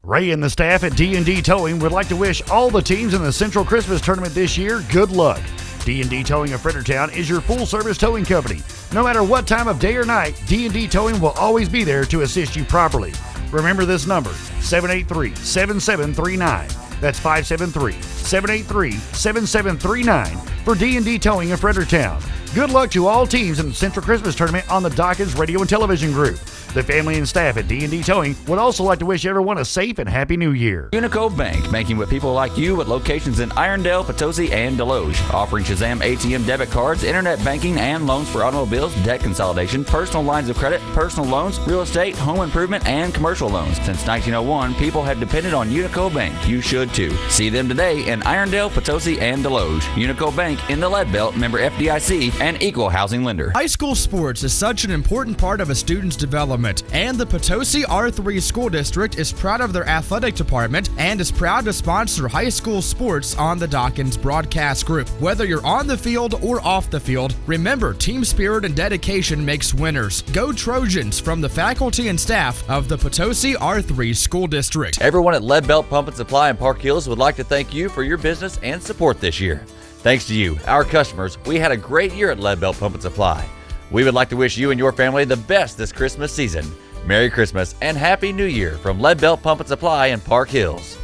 Ray and the staff at D&D Towing would like to wish all the teams in the Central Christmas Tournament this year good luck. D&D Towing of Fredericktown is your full-service towing company. No matter what time of day or night, D&D Towing will always be there to assist you properly. Remember this number, 783-7739. That's 573-783-7739 for D&D Towing of Fredericktown. Good luck to all teams in the Central Christmas Tournament on the Dawkins Radio and Television Group. The family and staff at D&D Towing would also like to wish everyone a safe and happy new year. Unico Bank, banking with people like you with locations in Irondale, Potosi, and Deloge. Offering Shazam ATM debit cards, internet banking, and loans for automobiles, debt consolidation, personal lines of credit, personal loans, real estate, home improvement, and commercial loans. Since 1901, people have depended on Unico Bank. You should too. See them today in Irondale, Potosi, and Deloge. Unico Bank in the Lead Belt, member FDIC, and equal housing lender. High school sports is such an important part of a student's development, Development, and the Potosi R3 School District is proud of their athletic department and is proud to sponsor high school sports on the Dawkins Broadcast Group. Whether you're on the field or off the field, remember team spirit and dedication makes winners. Go Trojans from the faculty and staff of the Potosi R3 School District. Everyone at Lead Belt Pump and Supply in Park Hills would like to thank you for your business and support this year. Thanks to you, our customers, we had a great year at Lead Belt Pump and Supply. We would like to wish you and your family the best this Christmas season. Merry Christmas and Happy New Year from Lead Belt Pump and Supply in Park Hills.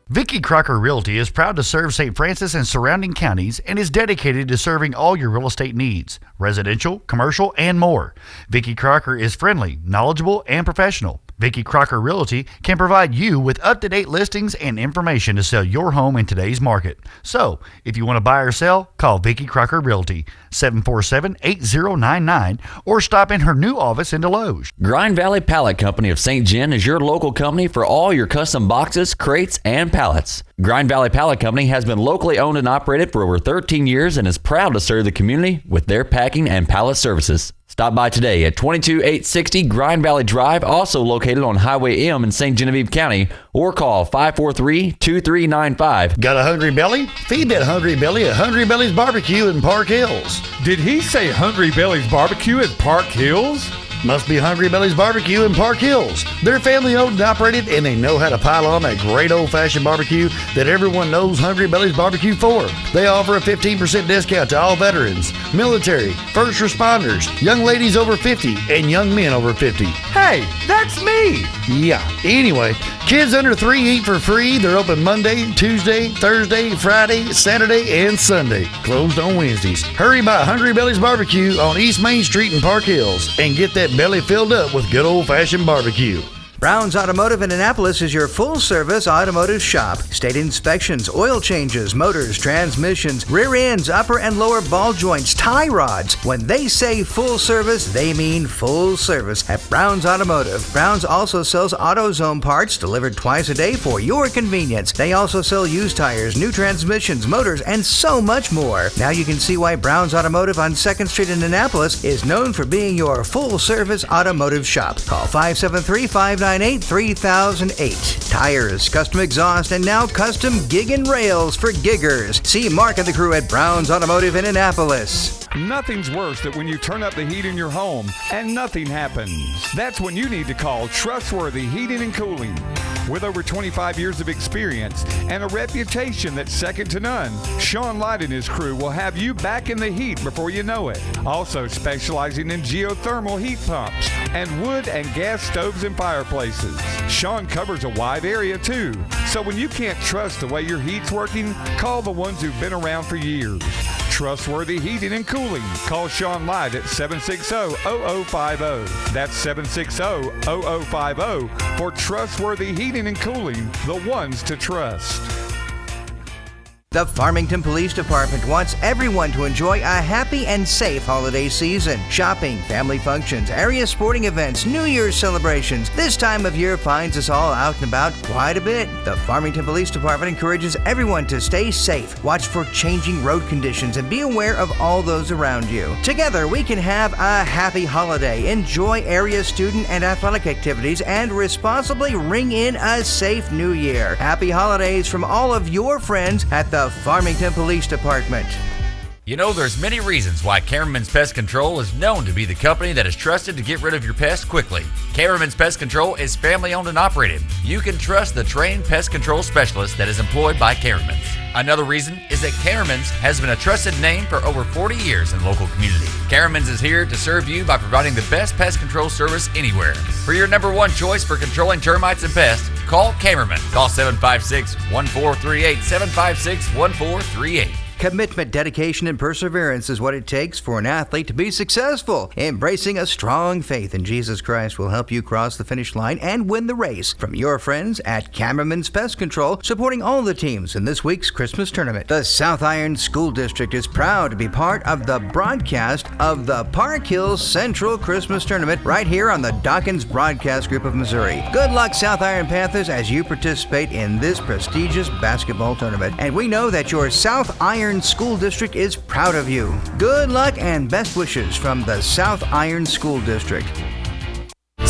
Vicky Crocker Realty is proud to serve St. Francis and surrounding counties and is dedicated to serving all your real estate needs, residential, commercial, and more. Vicky Crocker is friendly, knowledgeable, and professional. Vicky Crocker Realty can provide you with up-to-date listings and information to sell your home in today's market. So, if you want to buy or sell, call Vicky Crocker Realty, 747-8099, or stop in her new office in Deloge. Grind Valley Pallet Company of St. John is your local company for all your custom boxes, crates, and pallets. Grind Valley Pallet Company has been locally owned and operated for over 13 years and is proud to serve the community with their packing and pallet services. Stop by today at 22860 Grind Valley Drive, also located on Highway M in St. Genevieve County, or call 543-2395. Got a hungry belly? Feed that hungry belly at Hungry Belly's Barbecue in Park Hills. Did he say Hungry Belly's Barbecue at Park Hills? Must be Hungry Belly's Barbecue in Park Hills. They're family owned and operated, and they know how to pile on that great old-fashioned barbecue that everyone knows Hungry Belly's Barbecue for. They offer a 15% discount to all veterans, military, first responders, young ladies over 50, and young men over 50. Hey, that's me! Yeah. Anyway, kids under 3 eat for free. They're open Monday, Tuesday, Thursday, Friday, Saturday, and Sunday. Closed on Wednesdays. Hurry by Hungry Belly's Barbecue on East Main Street in Park Hills and get that belly filled up with good old-fashioned barbecue. Brown's Automotive in Annapolis is your full-service automotive shop. State inspections, oil changes, motors, transmissions, rear ends, upper and lower ball joints, tie rods. When they say full service, they mean full service at Brown's Automotive. Brown's also sells AutoZone parts delivered twice a day for your convenience. They also sell used tires, new transmissions, motors, and so much more. Now you can see why Brown's Automotive on 2nd Street in Annapolis is known for being your full-service automotive shop. Call 573-598-3008. Tires, custom exhaust, and now custom gig and rails for giggers. See Mark and the crew at Brown's Automotive in Annapolis. Nothing's worse than when you turn up the heat in your home and nothing happens. That's when you need to call Trustworthy Heating and Cooling. With over 25 years of experience and a reputation that's second to none, Sean Light and his crew will have you back in the heat before you know it. Also specializing in geothermal heat pumps and wood and gas stoves and fireplaces. Sean covers a wide area too, so when you can't trust the way your heat's working, call the ones who've been around for years. Trustworthy Heating and Cooling. Call Sean Light at 760-0050. That's 760-0050 for Trustworthy Heating and Cooling, the ones to trust. The Farmington Police Department wants everyone to enjoy a happy and safe holiday season. Shopping, family functions, area sporting events, New Year's celebrations. This time of year finds us all out and about quite a bit. The Farmington Police Department encourages everyone to stay safe, watch for changing road conditions, and be aware of all those around you. Together, we can have a happy holiday, enjoy area student and athletic activities, and responsibly ring in a safe new year. Happy holidays from all of your friends at the Farmington Police Department. You know, there's many reasons why Cameron's Pest Control is known to be the company that is trusted to get rid of your pests quickly. Cameron's Pest Control is family owned and operated. You can trust the trained pest control specialist that is employed by Cameron's. Another reason is that Cameron's has been a trusted name for over 40 years in the local community. Cameron's is here to serve you by providing the best pest control service anywhere. For your number one choice for controlling termites and pests, call Cameron. Call 756-1438, 756-1438. Commitment, dedication, and perseverance is what it takes for an athlete to be successful. Embracing a strong faith in Jesus Christ will help you cross the finish line and win the race. From your friends at Cameron's Pest Control, supporting all the teams in this week's Christmas tournament. The South Iron School District is proud to be part of the broadcast of the Park Hills Central Christmas Tournament right here on the Dawkins Broadcast Group of Missouri. Good luck, South Iron Panthers, as you participate in this prestigious basketball tournament. And we know that your South Iron School District is proud of you. Good luck and best wishes from the South Iron School District.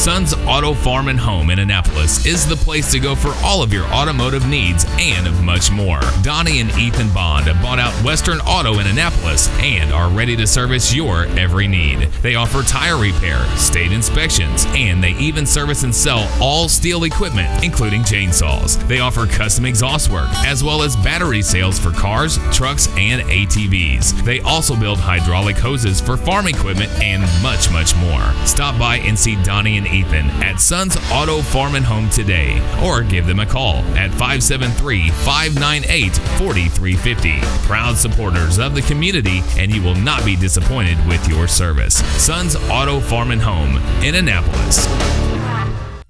Sons Auto Farm and Home in Annapolis is the place to go for all of your automotive needs and much more. Donnie and Ethan Bond have bought out Western Auto in Annapolis and are ready to service your every need. They offer tire repair, state inspections, and they even service and sell all steel equipment, including chainsaws. They offer custom exhaust work, as well as battery sales for cars, trucks, and ATVs. They also build hydraulic hoses for farm equipment and much more. Stop by and see Donnie and Ethan at Sons Auto Farm and Home today, or give them a call at 573-598-4350. Proud supporters of the community, and you will not be disappointed with your service. Sons Auto Farm and Home in Annapolis.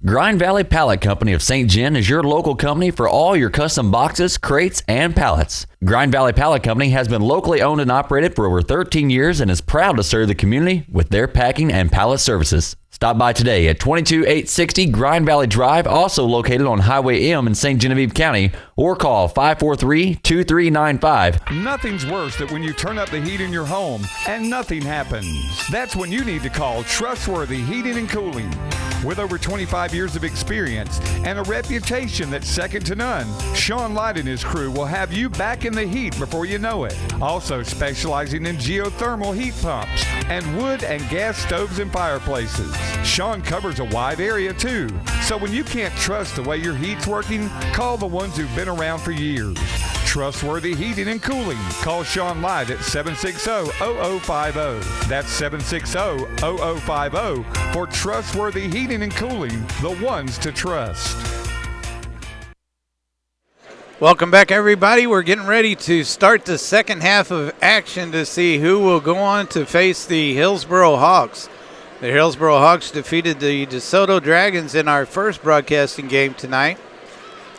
Grind Valley Pallet Company of St. John is your local company for all your custom boxes, crates, and pallets. Grind Valley Pallet Company has been locally owned and operated for over 13 years and is proud to serve the community with their packing and pallet services. Stop by today at 22860 Grind Valley Drive, also located on Highway M in St. Genevieve County, or call 543-2395. Nothing's worse than when you turn up the heat in your home and nothing happens. That's when you need to call Trustworthy Heating and Cooling. With over 25 years of experience and a reputation that's second to none, Sean Light and his crew will have you back in the heat before you know it. Also specializing in geothermal heat pumps and wood and gas stoves and fireplaces. Sean covers a wide area too, so when you can't trust the way your heat's working, call the ones who've been around for years. Trustworthy Heating and Cooling. Call Sean Light at 760-0050. That's 760-0050 for Trustworthy Heating and Cooling, the ones to trust. Welcome back, everybody. We're getting ready to start the second half of action to see who will go on to face the Hillsboro Hawks. The Hillsboro Hawks defeated the DeSoto Dragons in our first broadcasting game tonight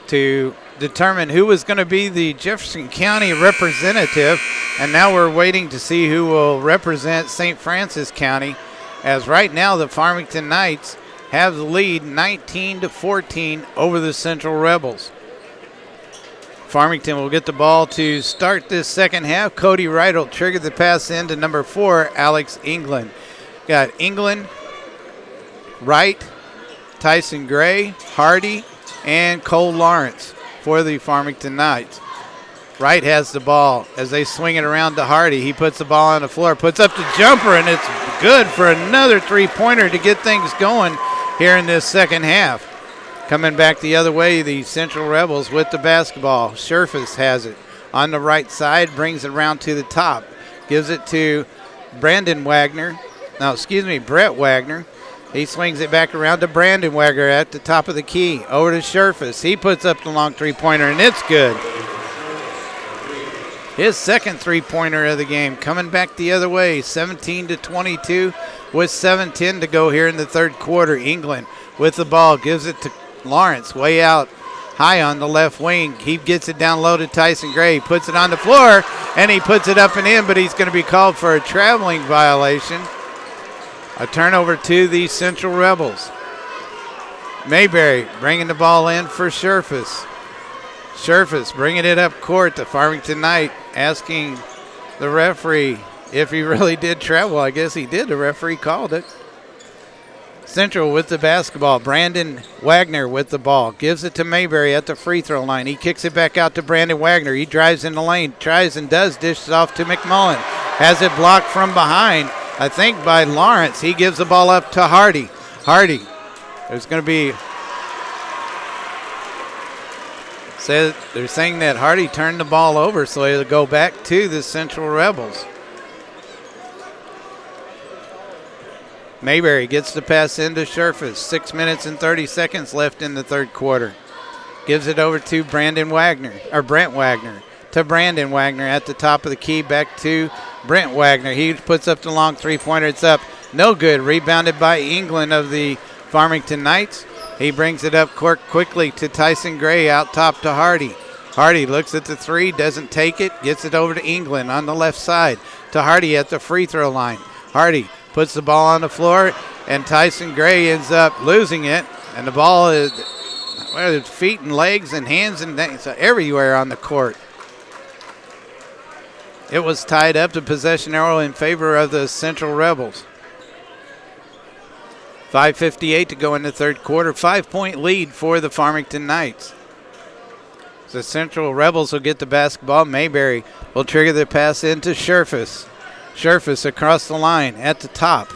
to determine who was going to be the Jefferson County representative, and now we're waiting to see who will represent St. Francis County, as right now the Farmington Knights have the lead 19-14 over the Central Rebels. Farmington will get the ball to start this second half. Cody Wright will trigger the pass in to number 4, Alex England. Got England, Wright, Tyson Gray, Hardy, and Cole Lawrence for the Farmington Knights. Wright has the ball as they swing it around to Hardy. He puts the ball on the floor, puts up the jumper, and it's good for another three-pointer to get things going here in this second half. Coming back the other way, the Central Rebels with the basketball. Scherfus has it on the right side, brings it around to the top, gives it to Brett Wagner. He swings it back around to Brandon Wagner at the top of the key. Over to Scherfus. He puts up the long three-pointer, and it's good. His second three-pointer of the game. Coming back the other way, 17-22 with 7:10 to go here in the third quarter. England with the ball, gives it to Lawrence way out high on the left wing. He gets it down low to Tyson Gray, puts it on the floor, and he puts it up and in, but he's going to be called for a traveling violation. A turnover to the Central Rebels. Mayberry bringing the ball in for Scherfus. Scherfus bringing it up court. The Farmington Knight asking the referee if he really did travel. I guess he did. The referee called it. Central with the basketball. Brandon Wagner with the ball. Gives it to Mayberry at the free throw line. He kicks it back out to Brandon Wagner. He drives in the lane. Tries and does. Dishes off to McMullen. Has it blocked from behind, I think, by Lawrence. He gives the ball up to Hardy. Hardy. There's going to be... They're saying that Hardy turned the ball over, so it'll go back to the Central Rebels. Mayberry gets the pass into Scherfus. 6 minutes and 30 seconds left in the third quarter. Gives it over to Brent Wagner. To Brandon Wagner at the top of the key. Back to Brent Wagner. He puts up the long three-pointer. It's up. No good. Rebounded by England of the Farmington Knights. He brings it up court quickly to Tyson Gray, out top to Hardy. Hardy looks at the three, doesn't take it, gets it over to England on the left side to Hardy at the free throw line. Hardy puts the ball on the floor, and Tyson Gray ends up losing it. And the ball is, well, feet and legs and hands and things everywhere on the court. It was tied up to possession arrow in favor of the Central Rebels. 5:58 to go in the third quarter. 5-point lead for the Farmington Knights. The Central Rebels will get the basketball. Mayberry will trigger the pass into Scherfus. Scherfus across the line at the top.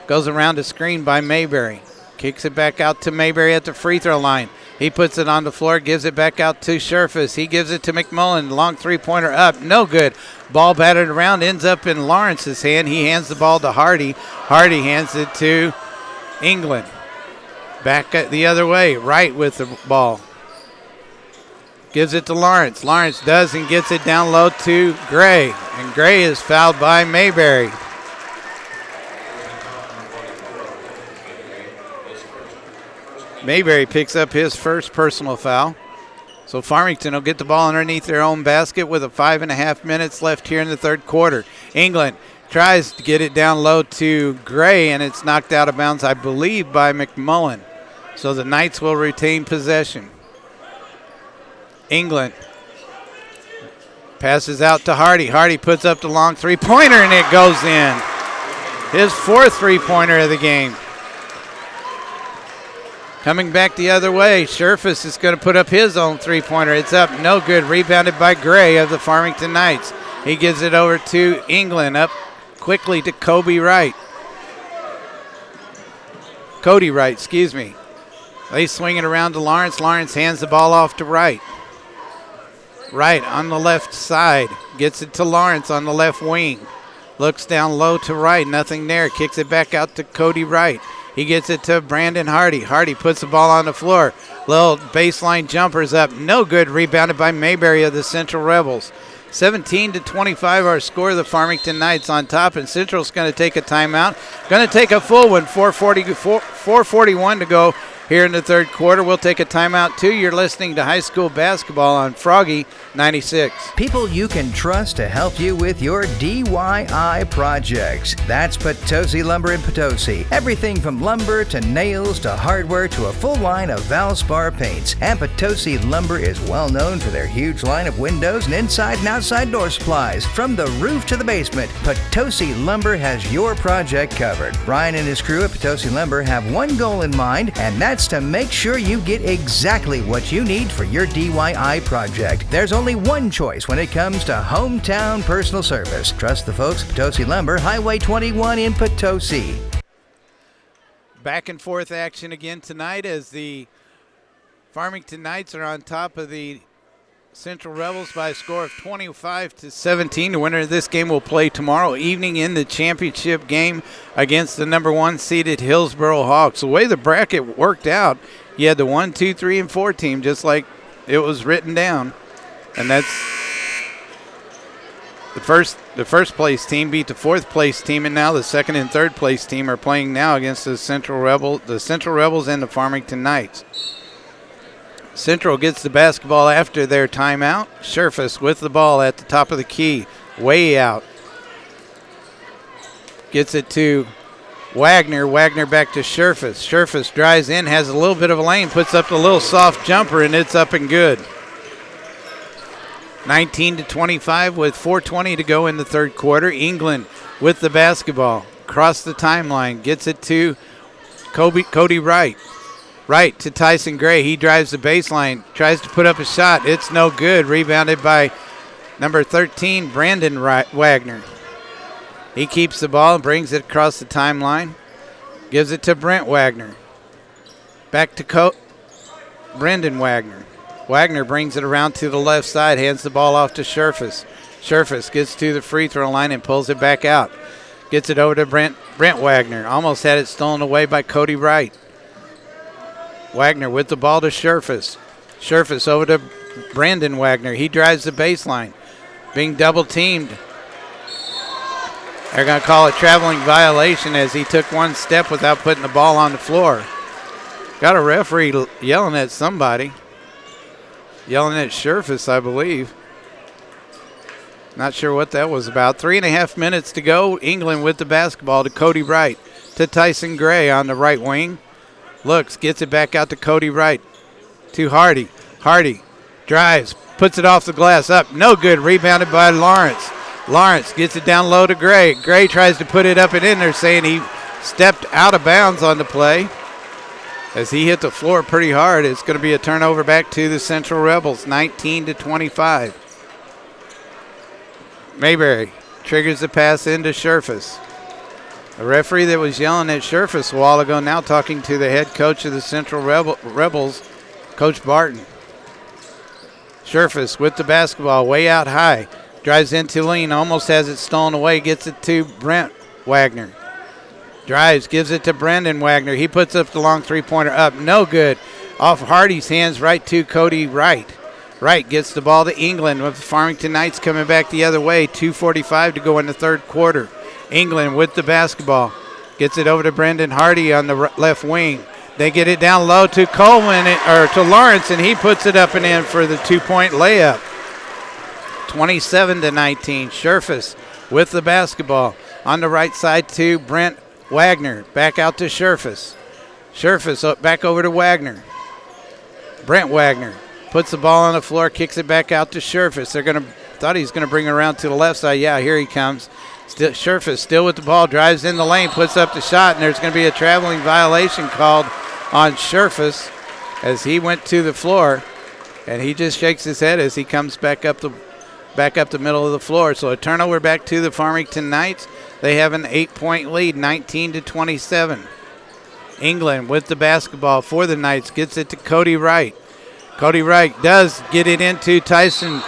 Goes around a screen by Mayberry. Kicks it back out to Mayberry at the free throw line. He puts it on the floor, gives it back out to Scherfus. He gives it to McMullen. Long three-pointer up. No good. Ball battered around. Ends up in Lawrence's hand. He hands the ball to Hardy. Hardy hands it to England. Back the other way. Wright with the ball. Gives it to Lawrence. Lawrence does and gets it down low to Gray. And Gray is fouled by Mayberry. Mayberry picks up his first personal foul. So Farmington will get the ball underneath their own basket with 5.5 minutes left here in the third quarter. England tries to get it down low to Gray, and it's knocked out of bounds, I believe, by McMullen. So the Knights will retain possession. England passes out to Hardy. Hardy puts up the long three-pointer, and it goes in. His fourth three-pointer of the game. Coming back the other way, Scherfus is going to put up his own three-pointer. It's up, no good. Rebounded by Gray of the Farmington Knights. He gives it over to England. Up quickly to Cody Wright, excuse me. They swing it around to Lawrence. Lawrence hands the ball off to Wright. Wright on the left side. Gets it to Lawrence on the left wing. Looks down low to Wright. Nothing there. Kicks it back out to Cody Wright. He gets it to Brandon Hardy. Hardy puts the ball on the floor. Little baseline jumpers up. No good. Rebounded by Mayberry of the Central Rebels. 17-25 our score. The Farmington Knights on top, and Central's going to take a timeout. Going to take a full one. 4:41 to go here in the third quarter. We'll take a timeout too. You're listening to high school basketball on Froggy 96. People you can trust to help you with your DIY projects. That's Potosi Lumber in Potosi. Everything from lumber to nails to hardware to a full line of Valspar paints. And Potosi Lumber is well known for their huge line of windows and inside and outside door supplies. From the roof to the basement, Potosi Lumber has your project covered. Brian and his crew at Potosi Lumber have one goal in mind, and that's to make sure you get exactly what you need for your DIY project. There's only one choice when it comes to hometown personal service. Trust the folks at Potosi Lumber, Highway 21 in Potosi. Back and forth action again tonight as the Farmington Knights are on top of the Central Rebels by a score of 25-17. The winner of this game will play tomorrow evening in the championship game against the number 1 seeded Hillsboro Hawks. The way the bracket worked out, you had the 1, 2, 3, and 4 team just like it was written down. And that's the first place team beat the fourth place team, and now the second and third place team are playing now against the Central Rebels and the Farmington Knights. Central gets the basketball after their timeout. Scherfus with the ball at the top of the key, way out. Gets it to Wagner. Wagner back to Scherfus. Scherfus drives in, has a little bit of a lane, puts up a little soft jumper, and it's up and good. 19-25 with 4:20 to go in the third quarter. England with the basketball. Across the timeline, gets it to Cody Wright. Right to Tyson Gray. He drives the baseline, tries to put up a shot. It's no good. Rebounded by number 13, Brandon Wagner. He keeps the ball and brings it across the timeline. Gives it to Brent Wagner. Back to Brendan Wagner. Wagner brings it around to the left side, hands the ball off to Scherfus. Scherfus gets to the free throw line and pulls it back out. Gets it over to Brent Wagner. Almost had it stolen away by Cody Wright. Wagner with the ball to Scherfus. Scherfus over to Brandon Wagner. He drives the baseline. Being double teamed. They're going to call it traveling violation as he took one step without putting the ball on the floor. Got a referee yelling at somebody. Yelling at Scherfus, I believe. Not sure what that was about. 3.5 minutes to go. England with the basketball to Cody Wright. To Tyson Gray on the right wing. Looks, gets it back out to Cody Wright. To Hardy. Hardy drives, puts it off the glass, up. No good. Rebounded by Lawrence. Lawrence gets it down low to Gray. Gray tries to put it up and in there, saying he stepped out of bounds on the play. As he hit the floor pretty hard, it's going to be a turnover back to the Central Rebels, 19-25. Mayberry triggers the pass into Scherfus. A referee that was yelling at Scherfus a while ago now talking to the head coach of the Central Rebels, Coach Barton. Scherfus with the basketball way out high. Drives into lane, almost has it stolen away, gets it to Brent Wagner. Drives, gives it to Brendan Wagner. He puts up the long three-pointer up. No good. Off Hardy's hands right to Cody Wright. Wright gets the ball to England with the Farmington Knights coming back the other way. 2:45 to go in the third quarter. England with the basketball. Gets it over to Brendan Hardy on the left wing. They get it down low to Coleman, or to Lawrence, and he puts it up and in for the two-point layup. 27-19. Scherfus with the basketball. On the right side to Brent Wagner. Back out to Scherfus. Scherfus back over to Wagner. Brent Wagner puts the ball on the floor, kicks it back out to Scherfus. Thought he was going to bring it around to the left side. Yeah, here he comes. Scherfus still with the ball, drives in the lane, puts up the shot, and there's going to be a traveling violation called on Scherfus as he went to the floor, and he just shakes his head as he comes back up the middle of the floor. So a turnover back to the Farmington Knights. They have an 8-point lead, 19-27. England with the basketball for the Knights, gets it to Cody Wright. Cody Wright does get it into Tyson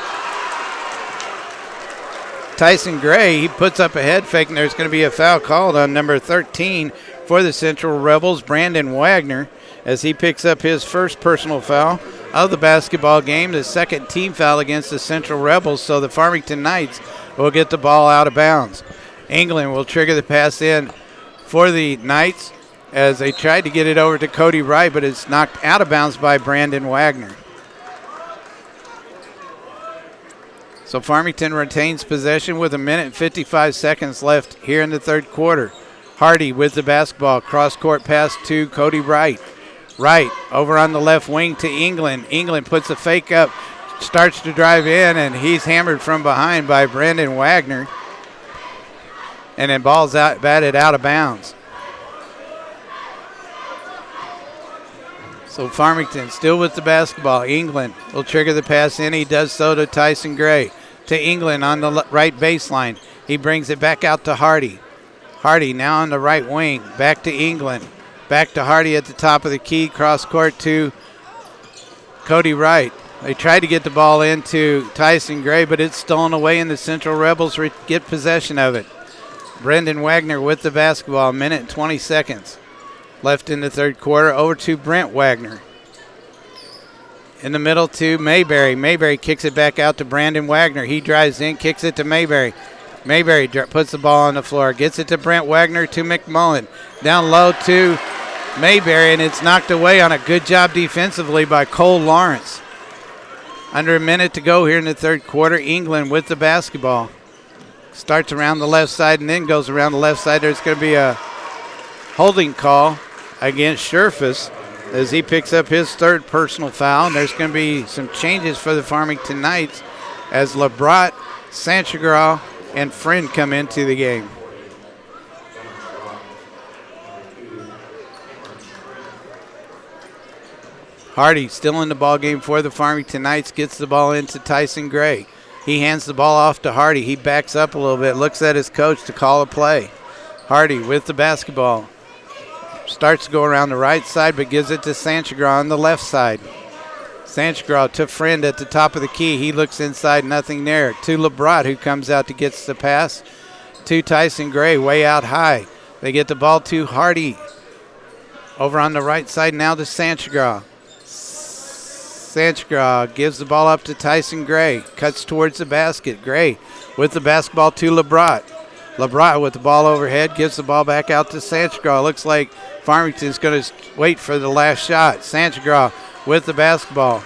Gray. He puts up a head fake, and there's going to be a foul called on number 13 for the Central Rebels, Brandon Wagner, as he picks up his first personal foul of the basketball game, the second team foul against the Central Rebels, so the Farmington Knights will get the ball out of bounds. England will trigger the pass in for the Knights as they tried to get it over to Cody Wright, but it's knocked out of bounds by Brandon Wagner. So Farmington retains possession with 1 minute and 55 seconds left here in the third quarter. Hardy with the basketball, cross-court pass to Cody Wright. Wright over on the left wing to England. England puts a fake up, starts to drive in, and he's hammered from behind by Brandon Wagner. And then ball's batted out of bounds. So Farmington still with the basketball. England will trigger the pass in. He does so to Tyson Gray. To England on the right baseline. He brings it back out to Hardy. Hardy now on the right wing. Back to England. Back to Hardy at the top of the key. Cross court to Cody Wright. They tried to get the ball into Tyson Gray, but it's stolen away, and the Central Rebels get possession of it. Brendan Wagner with the basketball. 1 minute and 20 seconds left in the third quarter. Over to Brent Wagner. In the middle to Mayberry. Mayberry kicks it back out to Brandon Wagner. He drives in, kicks it to Mayberry. Mayberry puts the ball on the floor. Gets it to Brent Wagner to McMullen. Down low to Mayberry, and it's knocked away on a good job defensively by Cole Lawrence. Under a minute to go here in the third quarter. England with the basketball. Starts around the left side and then goes around the left side. There's going to be a holding call against Scherfus as he picks up his third personal foul. And there's going to be some changes for the Farmington Knights as LeBrot, Sanchagral, and Friend come into the game. Hardy still in the ball game for the Farmington Knights, gets the ball into Tyson Gray. He hands the ball off to Hardy. He backs up a little bit, looks at his coach to call a play. Hardy with the basketball. Starts to go around the right side, but gives it to Sanchagral on the left side. Sanchagral to Friend at the top of the key. He looks inside, nothing there. To LeBrot, who comes out to get the pass to Tyson Gray, way out high. They get the ball to Hardy. Over on the right side now to Sanchagral. Sanchagral gives the ball up to Tyson Gray. Cuts towards the basket. Gray with the basketball to LeBrot. LeBrot with the ball overhead, gives the ball back out to Sanchagral. Looks like Farmington's going to wait for the last shot. Sanchagral with the basketball.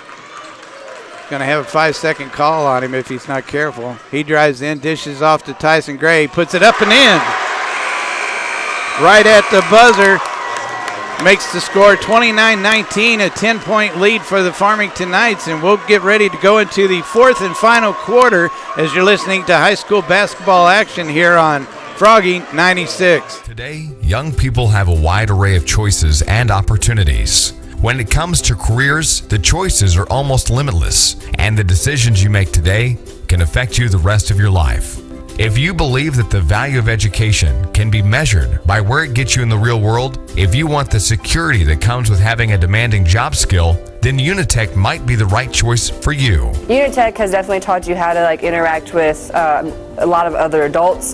Going to have a 5-second call on him if he's not careful. He drives in, dishes off to Tyson Gray, puts it up and in. Right at the buzzer. Makes the score 29-19, a 10-point lead for the Farmington Knights, and we'll get ready to go into the fourth and final quarter as you're listening to high school basketball action here on Froggy 96. Today, young people have a wide array of choices and opportunities. When it comes to careers, the choices are almost limitless, and the decisions you make today can affect you the rest of your life. If you believe that the value of education can be measured by where it gets you in the real world, if you want the security that comes with having a demanding job skill, then Unitech might be the right choice for you. Unitech has definitely taught you how to interact with a lot of other adults,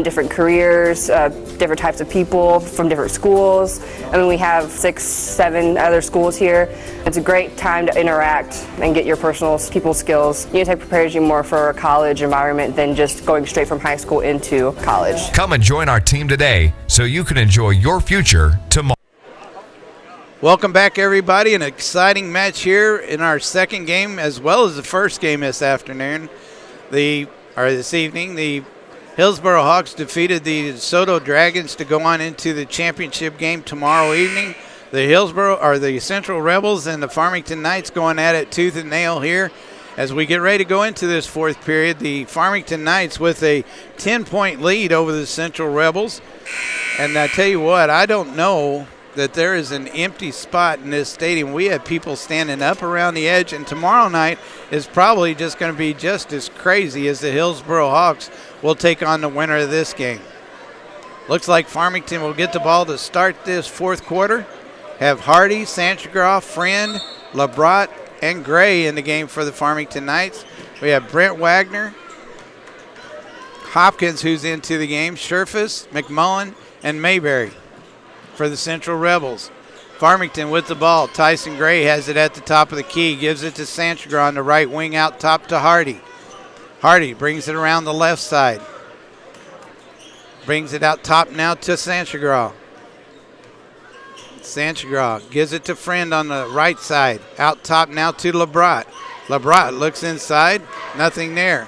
different careers, different types of people from different schools. I mean, we have 6, 7 other schools here. It's a great time to interact and get your personal people skills. Unitech prepares you more for a college environment than just going straight from high school into college. Come and join our team today so you can enjoy your future tomorrow. Welcome back, everybody. An exciting match here in our second game as well as the first game this afternoon. This evening, the Hillsboro Hawks defeated the DeSoto Dragons to go on into the championship game tomorrow evening. The Central Rebels and the Farmington Knights going at it tooth and nail here. As we get ready to go into this fourth period, the Farmington Knights with a 10-point lead over the Central Rebels. And I tell you what, I don't know that there is an empty spot in this stadium. We have people standing up around the edge, and tomorrow night is probably just going to be just as crazy as the Hillsboro Hawks will take on the winner of this game. Looks like Farmington will get the ball to start this fourth quarter. Have Hardy, Sanchagraw, Friend, LeBrot, and Gray in the game for the Farmington Knights. We have Brent Wagner, Hopkins, who's into the game, Scherfus, McMullen, and Mayberry for the Central Rebels. Farmington with the ball. Tyson Gray has it at the top of the key, gives it to Sanchagraw on the right wing, out top to Hardy. Hardy brings it around the left side. Brings it out top now to Sanchagraw. Sanchagraw gives it to Friend on the right side. Out top now to LeBrot. LeBrot looks inside. Nothing there.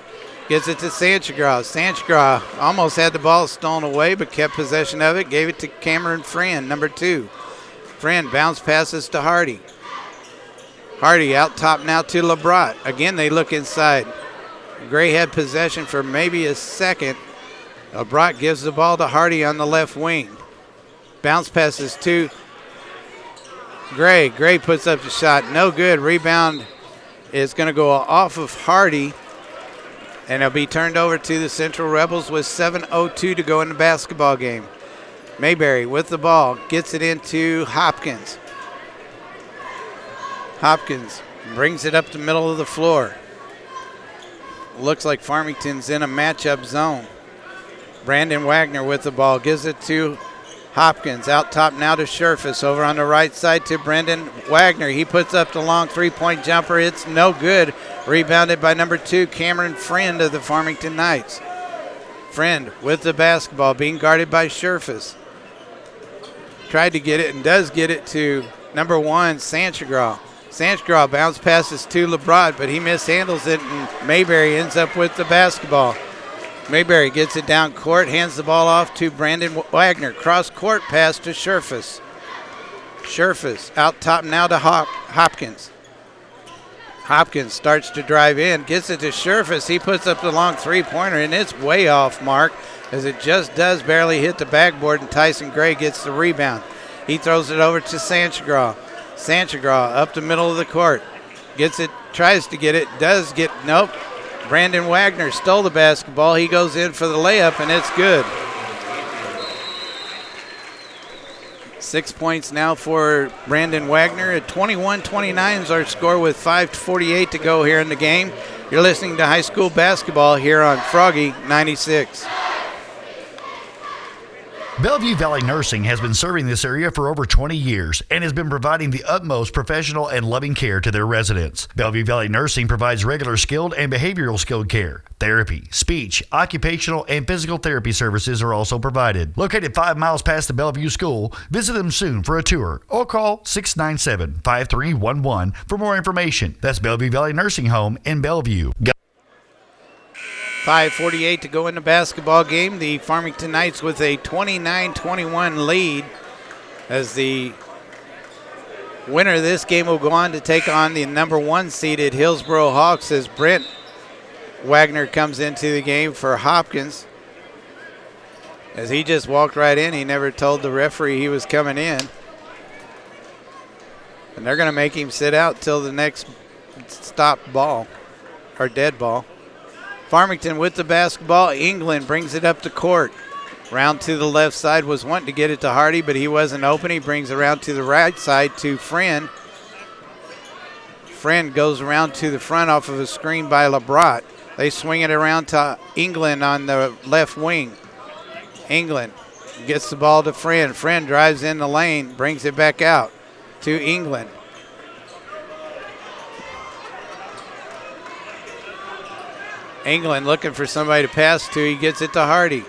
Gives it to Sanchagraw. Sanchagraw almost had the ball stolen away, but kept possession of it. Gave it to Cameron Friend, number 2. Friend bounce passes to Hardy. Hardy out top now to LeBrot. Again, they look inside. Gray had possession for maybe a second. LeBrot gives the ball to Hardy on the left wing. Bounce passes to Gray. Gray puts up the shot. No good. Rebound is going to go off of Hardy, and it'll be turned over to the Central Rebels with 7:02 to go in the basketball game. Mayberry with the ball, gets it into Hopkins. Hopkins brings it up the middle of the floor. Looks like Farmington's in a matchup zone. Brandon Wagner with the ball, gives it to Hopkins. Out top now to Scherfus. Over on the right side to Brendan Wagner. He puts up the long three-point jumper. It's no good. Rebounded by number 2, Cameron Friend of the Farmington Knights. Friend with the basketball, being guarded by Scherfus. Tried to get it and does get it to number 1, Sanchagraw. Sanchagraw bounce passes to LeBrot, but he mishandles it, and Mayberry ends up with the basketball. Mayberry gets it down court, hands the ball off to Brandon Wagner. Cross court pass to Scherfus. Scherfus out top now to Hopkins. Hopkins starts to drive in, gets it to Scherfus. He puts up the long three-pointer, and it's way off mark as it just does barely hit the backboard, and Tyson Gray gets the rebound. He throws it over to Sanchagraw. Sanchagraw up the middle of the court. Gets it, tries to get it, does get, nope. Brandon Wagner stole the basketball. He goes in for the layup, and it's good. 6 points now for Brandon Wagner. At 21-29 is our score with 5:48 to go here in the game. You're listening to high school basketball here on Froggy 96. Bellevue Valley Nursing has been serving this area for over 20 years and has been providing the utmost professional and loving care to their residents. Bellevue Valley Nursing provides regular skilled and behavioral skilled care. Therapy, speech, occupational, and physical therapy services are also provided. Located 5 miles past the Bellevue School, visit them soon for a tour or call 697-5311 for more information. That's Bellevue Valley Nursing Home in Bellevue. 5:48 to go in the basketball game. The Farmington Knights with a 29-21 lead, as the winner of this game will go on to take on the number 1 seeded Hillsboro Hawks as Brent Wagner comes into the game for Hopkins. as he just walked right in. He never told the referee he was coming in. And they're going to make him sit out till the next stopped ball, or dead ball. Farmington with the basketball. England brings it up the court. Round to the left side, was wanting to get it to Hardy, but he wasn't open. He brings it around to the right side to Friend. Friend goes around to the front off of a screen by LeBrot. They swing it around to England on the left wing. England gets the ball to Friend. Friend drives in the lane, brings it back out to England. England looking for somebody to pass to. He gets it to Hardy.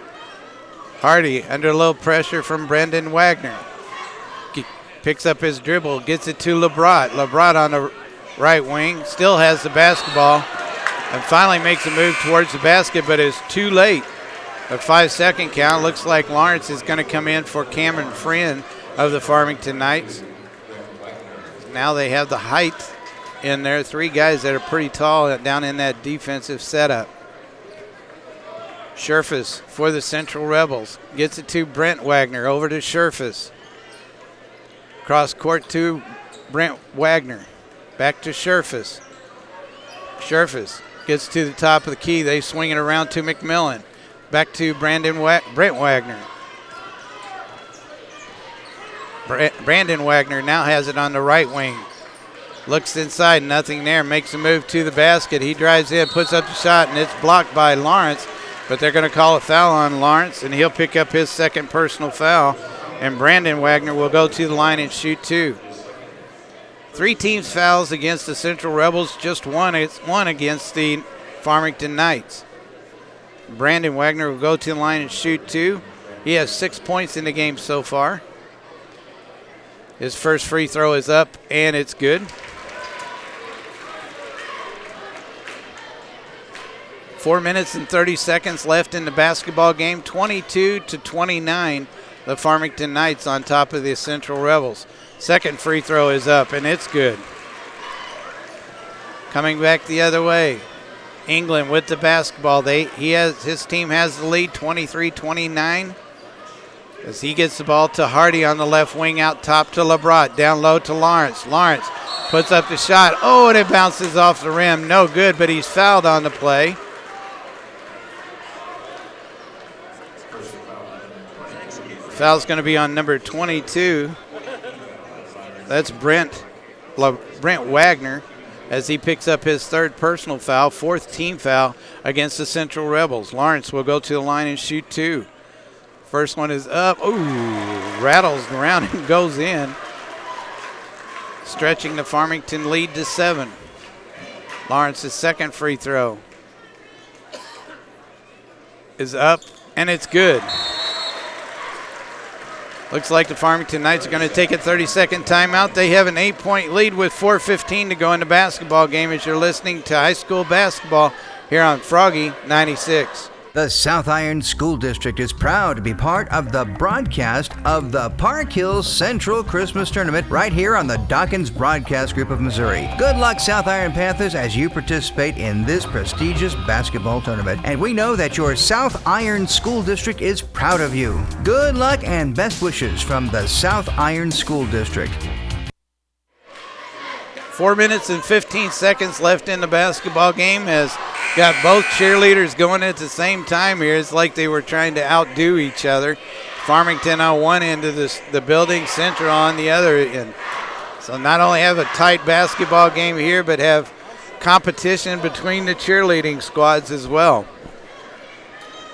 Hardy under a little pressure from Brendan Wagner. Picks up his dribble, gets it to LeBrot. LeBrot on the right wing, still has the basketball, and finally makes a move towards the basket, but is too late. A 5-second count. Looks like Lawrence is going to come in for Cameron Friend of the Farmington Knights. Now they have the height in there. 3 guys that are pretty tall down in that defensive setup. Scherfus for the Central Rebels. Gets it to Brent Wagner. Over to Scherfus. Cross court to Brent Wagner. Back to Scherfus. Scherfus gets to the top of the key. They swing it around to McMillan. Back to Brent Wagner. Brandon Wagner now has it on the right wing. Looks inside, nothing there. Makes a move to the basket. He drives in, puts up the shot, and it's blocked by Lawrence. But they're going to call a foul on Lawrence, and he'll pick up his second personal foul. And Brandon Wagner will go to the line and shoot 2. 3 teams fouls against the Central Rebels, just one against the Farmington Knights. Brandon Wagner will go to the line and shoot 2. He has 6 points in the game so far. His first free throw is up, and it's good. 4 minutes and 30 seconds left in the basketball game. 22-29, the Farmington Knights on top of the Central Rebels. Second free throw is up, and it's good. Coming back the other way, England with the basketball. His team has the lead, 23-29. As he gets the ball to Hardy on the left wing, out top to LeBrot, down low to Lawrence. Lawrence puts up the shot. Oh, and it bounces off the rim. No good, but he's fouled on the play. Foul's going to be on number 22. That's Brent Wagner, as he picks up his third personal foul, 4th team foul against the Central Rebels. Lawrence will go to the line and shoot 2. First one is up. Ooh, rattles around and goes in, stretching the Farmington lead to 7. Lawrence's second free throw is up, and it's good. Looks like the Farmington Knights are going to take a 30-second timeout. They have an 8-point lead with 4:15 to go in the basketball game as you're listening to high school basketball here on Froggy 96. The South Iron School District is proud to be part of the broadcast of the Park Hills Central Christmas Tournament right here on the Dawkins Broadcast Group of Missouri. Good luck, South Iron Panthers, as you participate in this prestigious basketball tournament. And we know that your South Iron School District is proud of you. Good luck and best wishes from the South Iron School District. 4 minutes and 15 seconds left in the basketball game. Has got both cheerleaders going at the same time here. It's like they were trying to outdo each other. Farmington on one end of the building, Central on the other end. So not only have a tight basketball game here, but have competition between the cheerleading squads as well.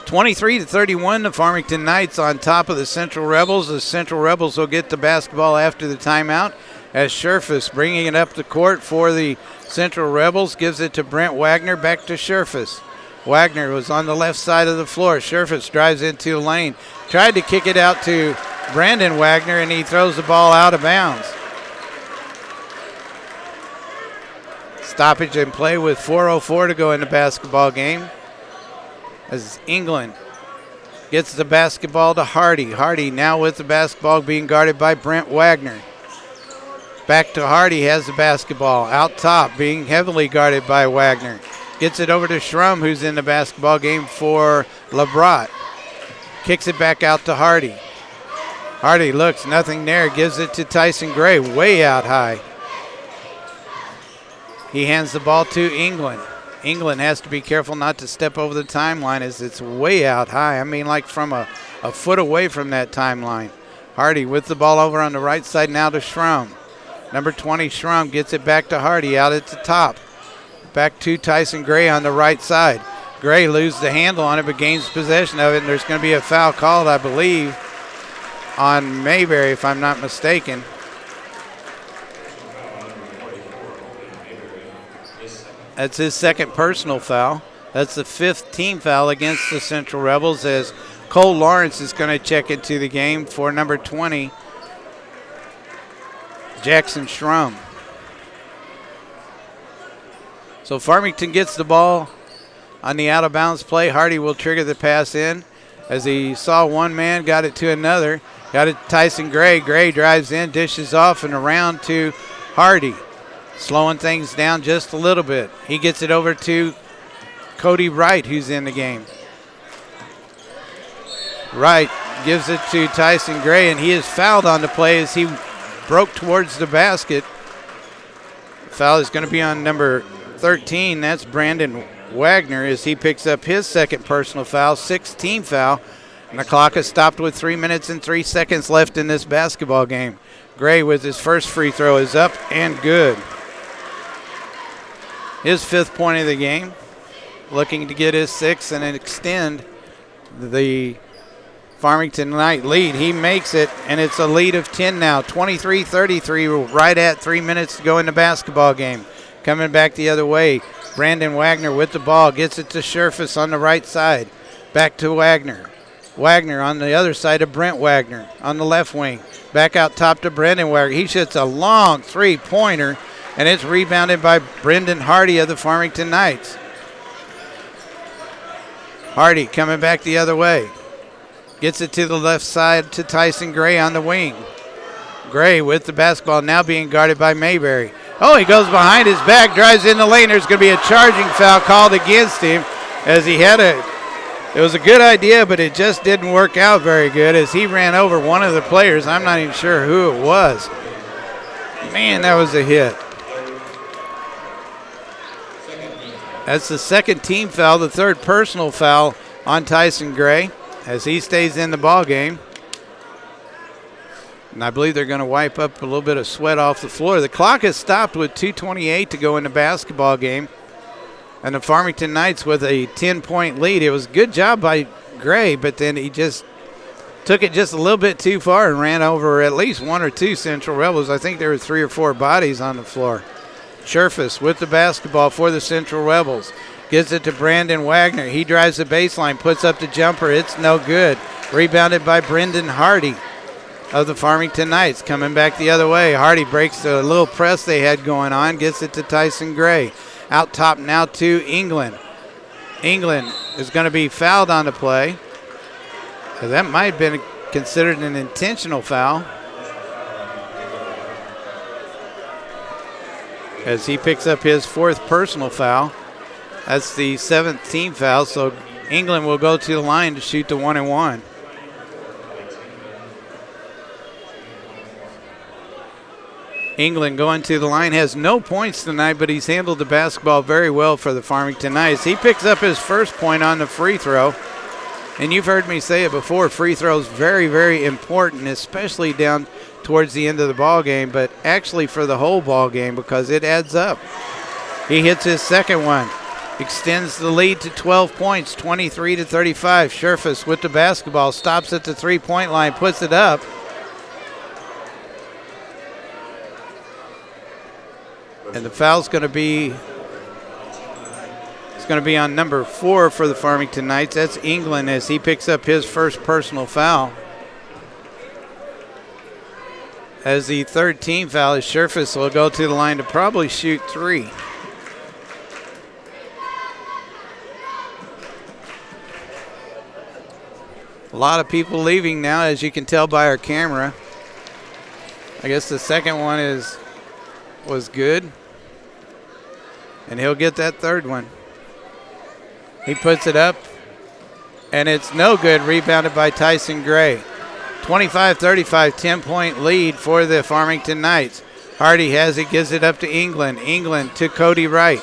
23-31, the Farmington Knights on top of the Central Rebels. The Central Rebels will get the basketball after the timeout, as Scherfus bringing it up the court for the Central Rebels, gives it to Brent Wagner, back to Scherfus. Wagner was on the left side of the floor. Scherfus drives into the lane, tried to kick it out to Brandon Wagner, and he throws the ball out of bounds. Stoppage in play with 4:04 to go in the basketball game, as England gets the basketball to Hardy. Hardy now with the basketball, being guarded by Brent Wagner. Back to Hardy, has the basketball out top, being heavily guarded by Wagner. Gets it over to Schrum, who's in the basketball game for LeBrot. Kicks it back out to Hardy. Hardy looks, nothing there, gives it to Tyson Gray, way out high. He hands the ball to England. England has to be careful not to step over the timeline as it's way out high. I mean, like from a foot away from that timeline. Hardy with the ball over on the right side now to Schrum. Number 20, Schrum, gets it back to Hardy out at the top. Back to Tyson Gray on the right side. Gray loses the handle on it but gains possession of it, and there's going to be a foul called, I believe, on Mayberry, if I'm not mistaken. That's his second personal foul. That's the 5th team foul against the Central Rebels as Cole Lawrence is going to check into the game for number 20, Jackson Schrum. So Farmington gets the ball on the out-of-bounds play. Hardy will trigger the pass in as he saw one man, got it to another. Got it to Tyson Gray. Gray drives in, dishes off, and around to Hardy. Slowing things down just a little bit. He gets it over to Cody Wright, who's in the game. Wright gives it to Tyson Gray, and he is fouled on the play as he broke towards the basket. Foul is going to be on number 13. That's Brandon Wagner as he picks up his second personal foul, 6th team foul. And the clock is stopped with 3 minutes and 3 seconds left in this basketball game. Gray with his first free throw is up and good. His 5th point of the game, looking to get his 6th and extend the Farmington Knight lead. He makes it, and it's a lead of 10 now, 23-33, right at 3 minutes to go in the basketball game. Coming back the other way, Brandon Wagner with the ball, gets it to Scherfus on the right side. Back to Wagner. Wagner on the other side of Brent Wagner on the left wing. Back out top to Brendan Wagner. He shoots a long three-pointer, and it's rebounded by Brendan Hardy of the Farmington Knights. Hardy coming back the other way. Gets it to the left side to Tyson Gray on the wing. Gray with the basketball now being guarded by Mayberry. Oh, he goes behind his back, drives in the lane. There's going to be a charging foul called against him as he had it was a good idea, but it just didn't work out very good as he ran over one of the players. I'm not even sure who it was. Man, that was a hit. That's the 2nd team foul, the 3rd personal foul on Tyson Gray as he stays in the ball game. And I believe they're going to wipe up a little bit of sweat off the floor. The clock has stopped with 2:28 to go in the basketball game. And the Farmington Knights with a 10-point lead. It was a good job by Gray, but then he just took it just a little bit too far and ran over at least 1 or 2 Central Rebels. I think there were 3 or 4 bodies on the floor. Scherfus with the basketball for the Central Rebels. Gives it to Brandon Wagner. He drives the baseline, puts up the jumper. It's no good. Rebounded by Brendan Hardy of the Farmington Knights. Coming back the other way. Hardy breaks the little press they had going on. Gets it to Tyson Gray. Out top now to England. England is going to be fouled on the play. That might have been considered an intentional foul, as he picks up his 4th personal foul. That's the 7th team foul, so England will go to the line to shoot the 1-and-1. England going to the line, has no points tonight, but he's handled the basketball very well for the Farmington Knights. He picks up his first point on the free throw. And you've heard me say it before, free throws very, very important, especially down towards the end of the ball game, but actually for the whole ball game because it adds up. He hits his second one, extends the lead to 12 points, 23-35. Scherfus with the basketball, stops at the 3-point line, puts it up. And the foul's going to be on number 4 for the Farmington Knights. That's England as he picks up his first personal foul. As the 3rd team foul is Scherfus will go to the line to probably shoot 3. A lot of people leaving now, as you can tell by our camera. I guess the second one was good. And he'll get that 3rd one. He puts it up and it's no good. Rebounded by Tyson Gray. 25-35, 10-point lead for the Farmington Knights. Hardy has it, gives it up to England. England to Cody Wright.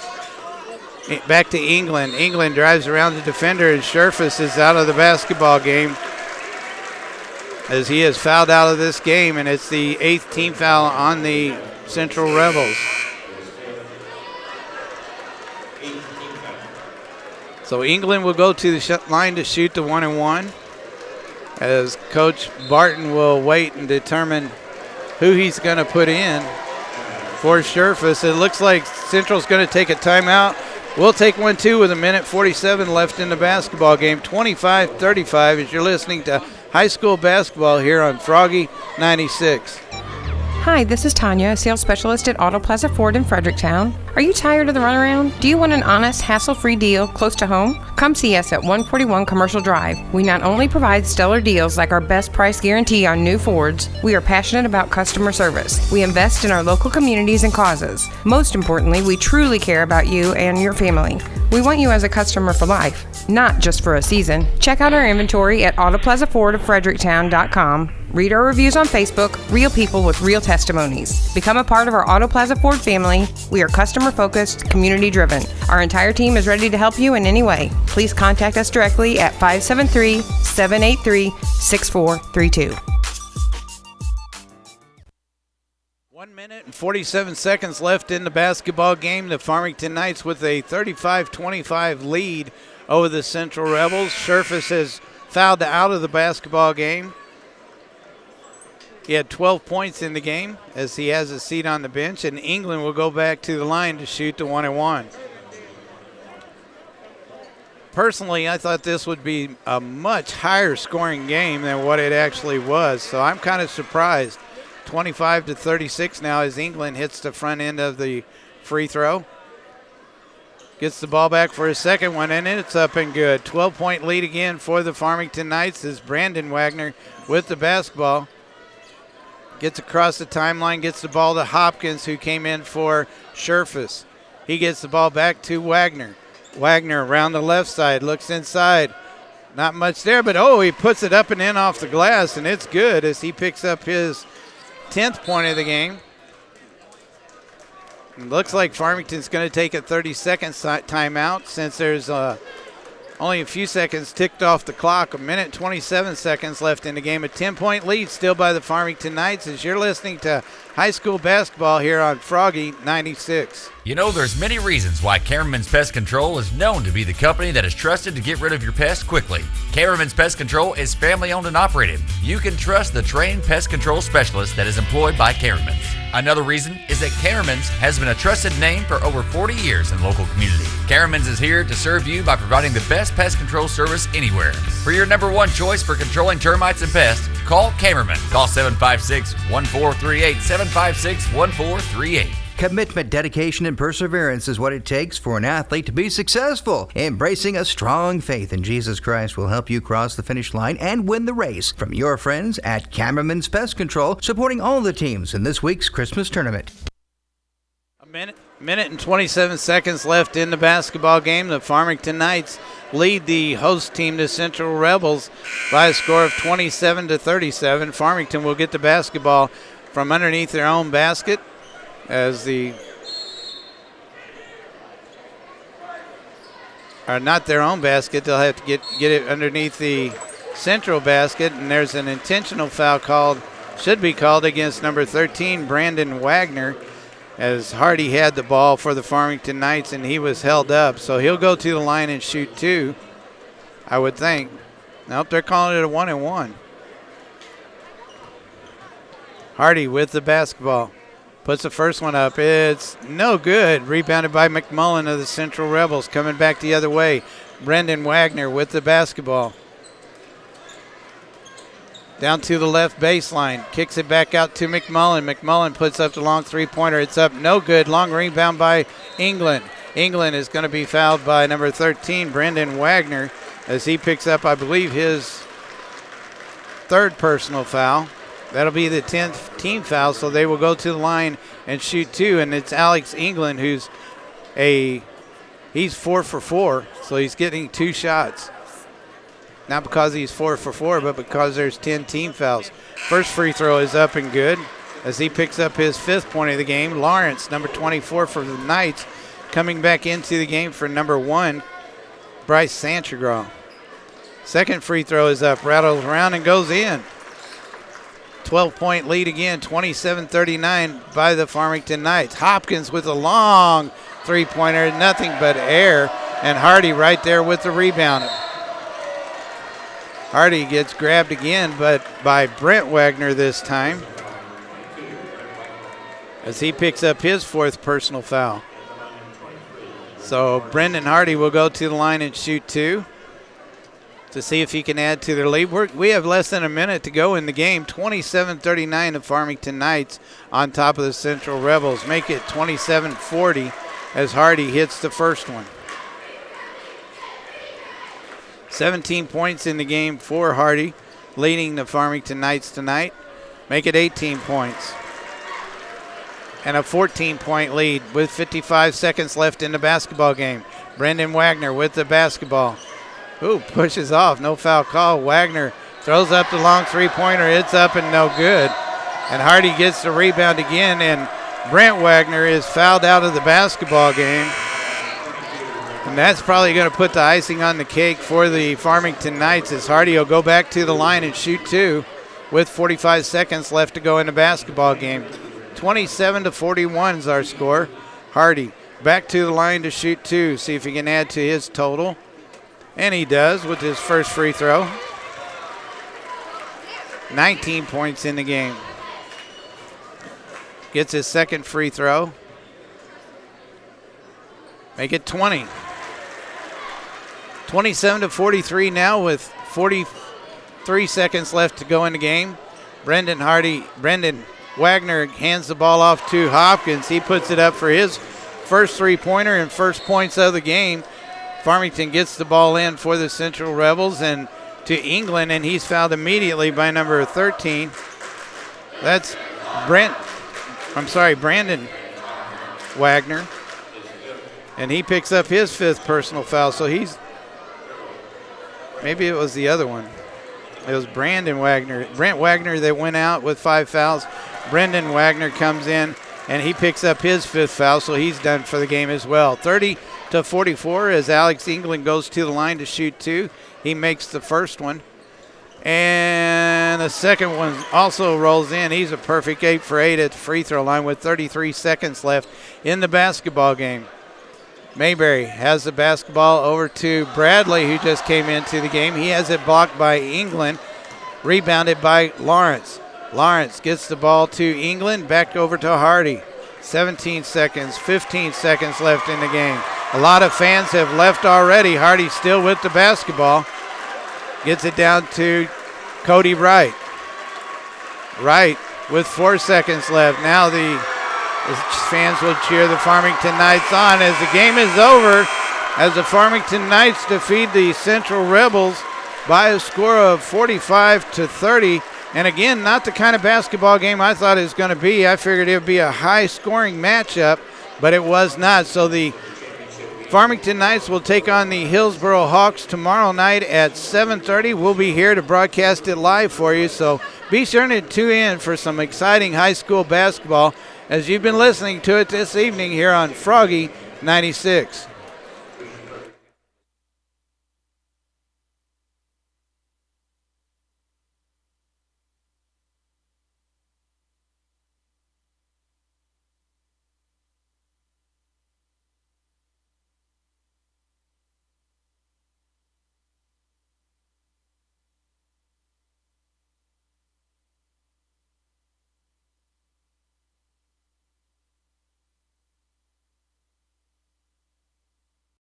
Back to England. England drives around the defender, and Scherfus is out of the basketball game as he is fouled out of this game, and it's the 8th team foul on the Central Rebels. So England will go to the line to shoot the 1-and-1 as Coach Barton will wait and determine who he's going to put in for Scherfus. It looks like Central's going to take a timeout. We'll take one too with 1:47 left in the basketball game. 25-35 as you're listening to high school basketball here on Froggy 96. Hi, this is Tanya, sales specialist at Auto Plaza Ford in Fredericktown. Are you tired of the runaround? Do you want an honest, hassle-free deal close to home? Come see us at 141 Commercial Drive. We not only provide stellar deals like our best price guarantee on new Fords, we are passionate about customer service. We invest in our local communities and causes. Most importantly, we truly care about you and your family. We want you as a customer for life, not just for a season. Check out our inventory at autoplazafordoffredericktown.com. Read our reviews on Facebook, real people with real testimonies. Become a part of our Auto Plaza Ford family. We are customer-focused, community-driven. Our entire team is ready to help you in any way. Please contact us directly at 573-783-6432. 1 minute and 47 seconds left in the basketball game. The Farmington Knights with a 35-25 lead over the Central Rebels. Scherfus has fouled out of the basketball game. He had 12 points in the game as he has a seat on the bench, and England will go back to the line to shoot the 1-and-1. Personally, I thought this would be a much higher scoring game than what it actually was, so I'm kind of surprised. 25-36 now as England hits the front end of the free throw. Gets the ball back for a second one, and it's up and good. 12-point lead again for the Farmington Knights as Brandon Wagner with the basketball. Gets across the timeline, gets the ball to Hopkins, who came in for Scherfus. He gets the ball back to Wagner. Wagner around the left side, looks inside. Not much there, but he puts it up and in off the glass, and it's good as he picks up his 10th point of the game. It looks like Farmington's going to take a 30-second timeout since there's only a few seconds ticked off the clock. 1 minute 27 seconds left in the game. A 10-point lead still by the Farmington Knights as you're listening to high school basketball here on Froggy 96. You know, there's many reasons why Cameraman's Pest Control is known to be the company that is trusted to get rid of your pests quickly. Cameraman's Pest Control is family owned and operated. You can trust the trained pest control specialist that is employed by Cameraman's. Another reason is that Cameraman's has been a trusted name for over 40 years in the local community. Cameraman's is here to serve you by providing the best pest control service anywhere. For your number one choice for controlling termites and pests, call Cameraman. Call 756-1438, 756-1438. Commitment, dedication, and perseverance is what it takes for an athlete to be successful. Embracing a strong faith in Jesus Christ will help you cross the finish line and win the race. From your friends at Cameraman's Pest Control, supporting all the teams in this week's Christmas tournament. A minute and 27 seconds left in the basketball game. The Farmington Knights lead the host team, the Central Rebels, by a score of 27-37. Farmington will get the basketball from underneath their own basket. Not their own basket. They'll have to get it underneath the Central basket, and there's an intentional foul should be called against number 13, Brandon Wagner, as Hardy had the ball for the Farmington Knights, and he was held up. So he'll go to the line and shoot two, I would think. Nope, they're calling it a 1-and-1. Hardy with the basketball. Puts the first one up. It's no good. Rebounded by McMullen of the Central Rebels. Coming back the other way. Brendan Wagner with the basketball. Down to the left baseline. Kicks it back out to McMullen. McMullen puts up the long three-pointer. It's up. No good. Long rebound by England. England is going to be fouled by number 13, Brendan Wagner, as he picks up, I believe, his third personal foul. That'll be the 10th team foul, so they will go to the line and shoot two, and it's Alex England he's 4 for 4, so he's getting two shots. Not because he's 4 for 4, but because there's 10 team fouls. First free throw is up and good as he picks up his 5th point of the game. Lawrence, number 24 for the Knights, coming back into the game for number 1, Bryce Sanchagraw. Second free throw is up, rattles around and goes in. 12-point lead again, 27-39 by the Farmington Knights. Hopkins with a long three-pointer, nothing but air, and Hardy right there with the rebound. Hardy gets grabbed again, but by Brent Wagner this time, as he picks up his 4th personal foul. So Brendan Hardy will go to the line and shoot 2 to see if he can add to their lead. We have less than a minute to go in the game. 27-39 of Farmington Knights on top of the Central Rebels. Make it 27-40 as Hardy hits the first one. 17 points in the game for Hardy, leading the Farmington Knights tonight. Make it 18 points. And a 14-point lead with 55 seconds left in the basketball game. Brendan Wagner with the basketball. Ooh, pushes off, no foul call. Wagner throws up the long three-pointer. It's up and no good. And Hardy gets the rebound again, and Brent Wagner is fouled out of the basketball game. And that's probably going to put the icing on the cake for the Farmington Knights as Hardy will go back to the line and shoot 2 with 45 seconds left to go in the basketball game. 27-41 is our score. Hardy back to the line to shoot 2, see if he can add to his total. And he does with his first free throw. 19 points in the game. Gets his second free throw. Make it 20. 27-43 now with 43 seconds left to go in the game. Brendan Wagner hands the ball off to Hopkins. He puts it up for his first three-pointer and first points of the game. Farmington gets the ball in for the Central Rebels and to England, and he's fouled immediately by number 13. That's Brandon Wagner. And he picks up his 5th personal foul, so maybe it was the other one. It was Brent Wagner that went out with 5 fouls. Brendan Wagner comes in, and he picks up his 5th foul, so he's done for the game as well. 30-44 as Alex England goes to the line to shoot 2. He makes the first one. And the second one also rolls in. He's a perfect 8 for 8 at the free throw line with 33 seconds left in the basketball game. Mayberry has the basketball over to Bradley, who just came into the game. He has it blocked by England, rebounded by Lawrence. Lawrence gets the ball to England, back over to Hardy. 17 seconds, 15 seconds left in the game. A lot of fans have left already. Hardy still with the basketball. Gets it down to Cody Wright. Wright with 4 seconds left. Now the fans will cheer the Farmington Knights on as the game is over, as the Farmington Knights defeat the Central Rebels by a score of 45-30. And again, not the kind of basketball game I thought it was going to be. I figured it would be a high-scoring matchup, but it was not. So the Farmington Knights will take on the Hillsboro Hawks tomorrow night at 7:30. We'll be here to broadcast it live for you, so be sure to tune in for some exciting high school basketball as you've been listening to it this evening here on Froggy 96.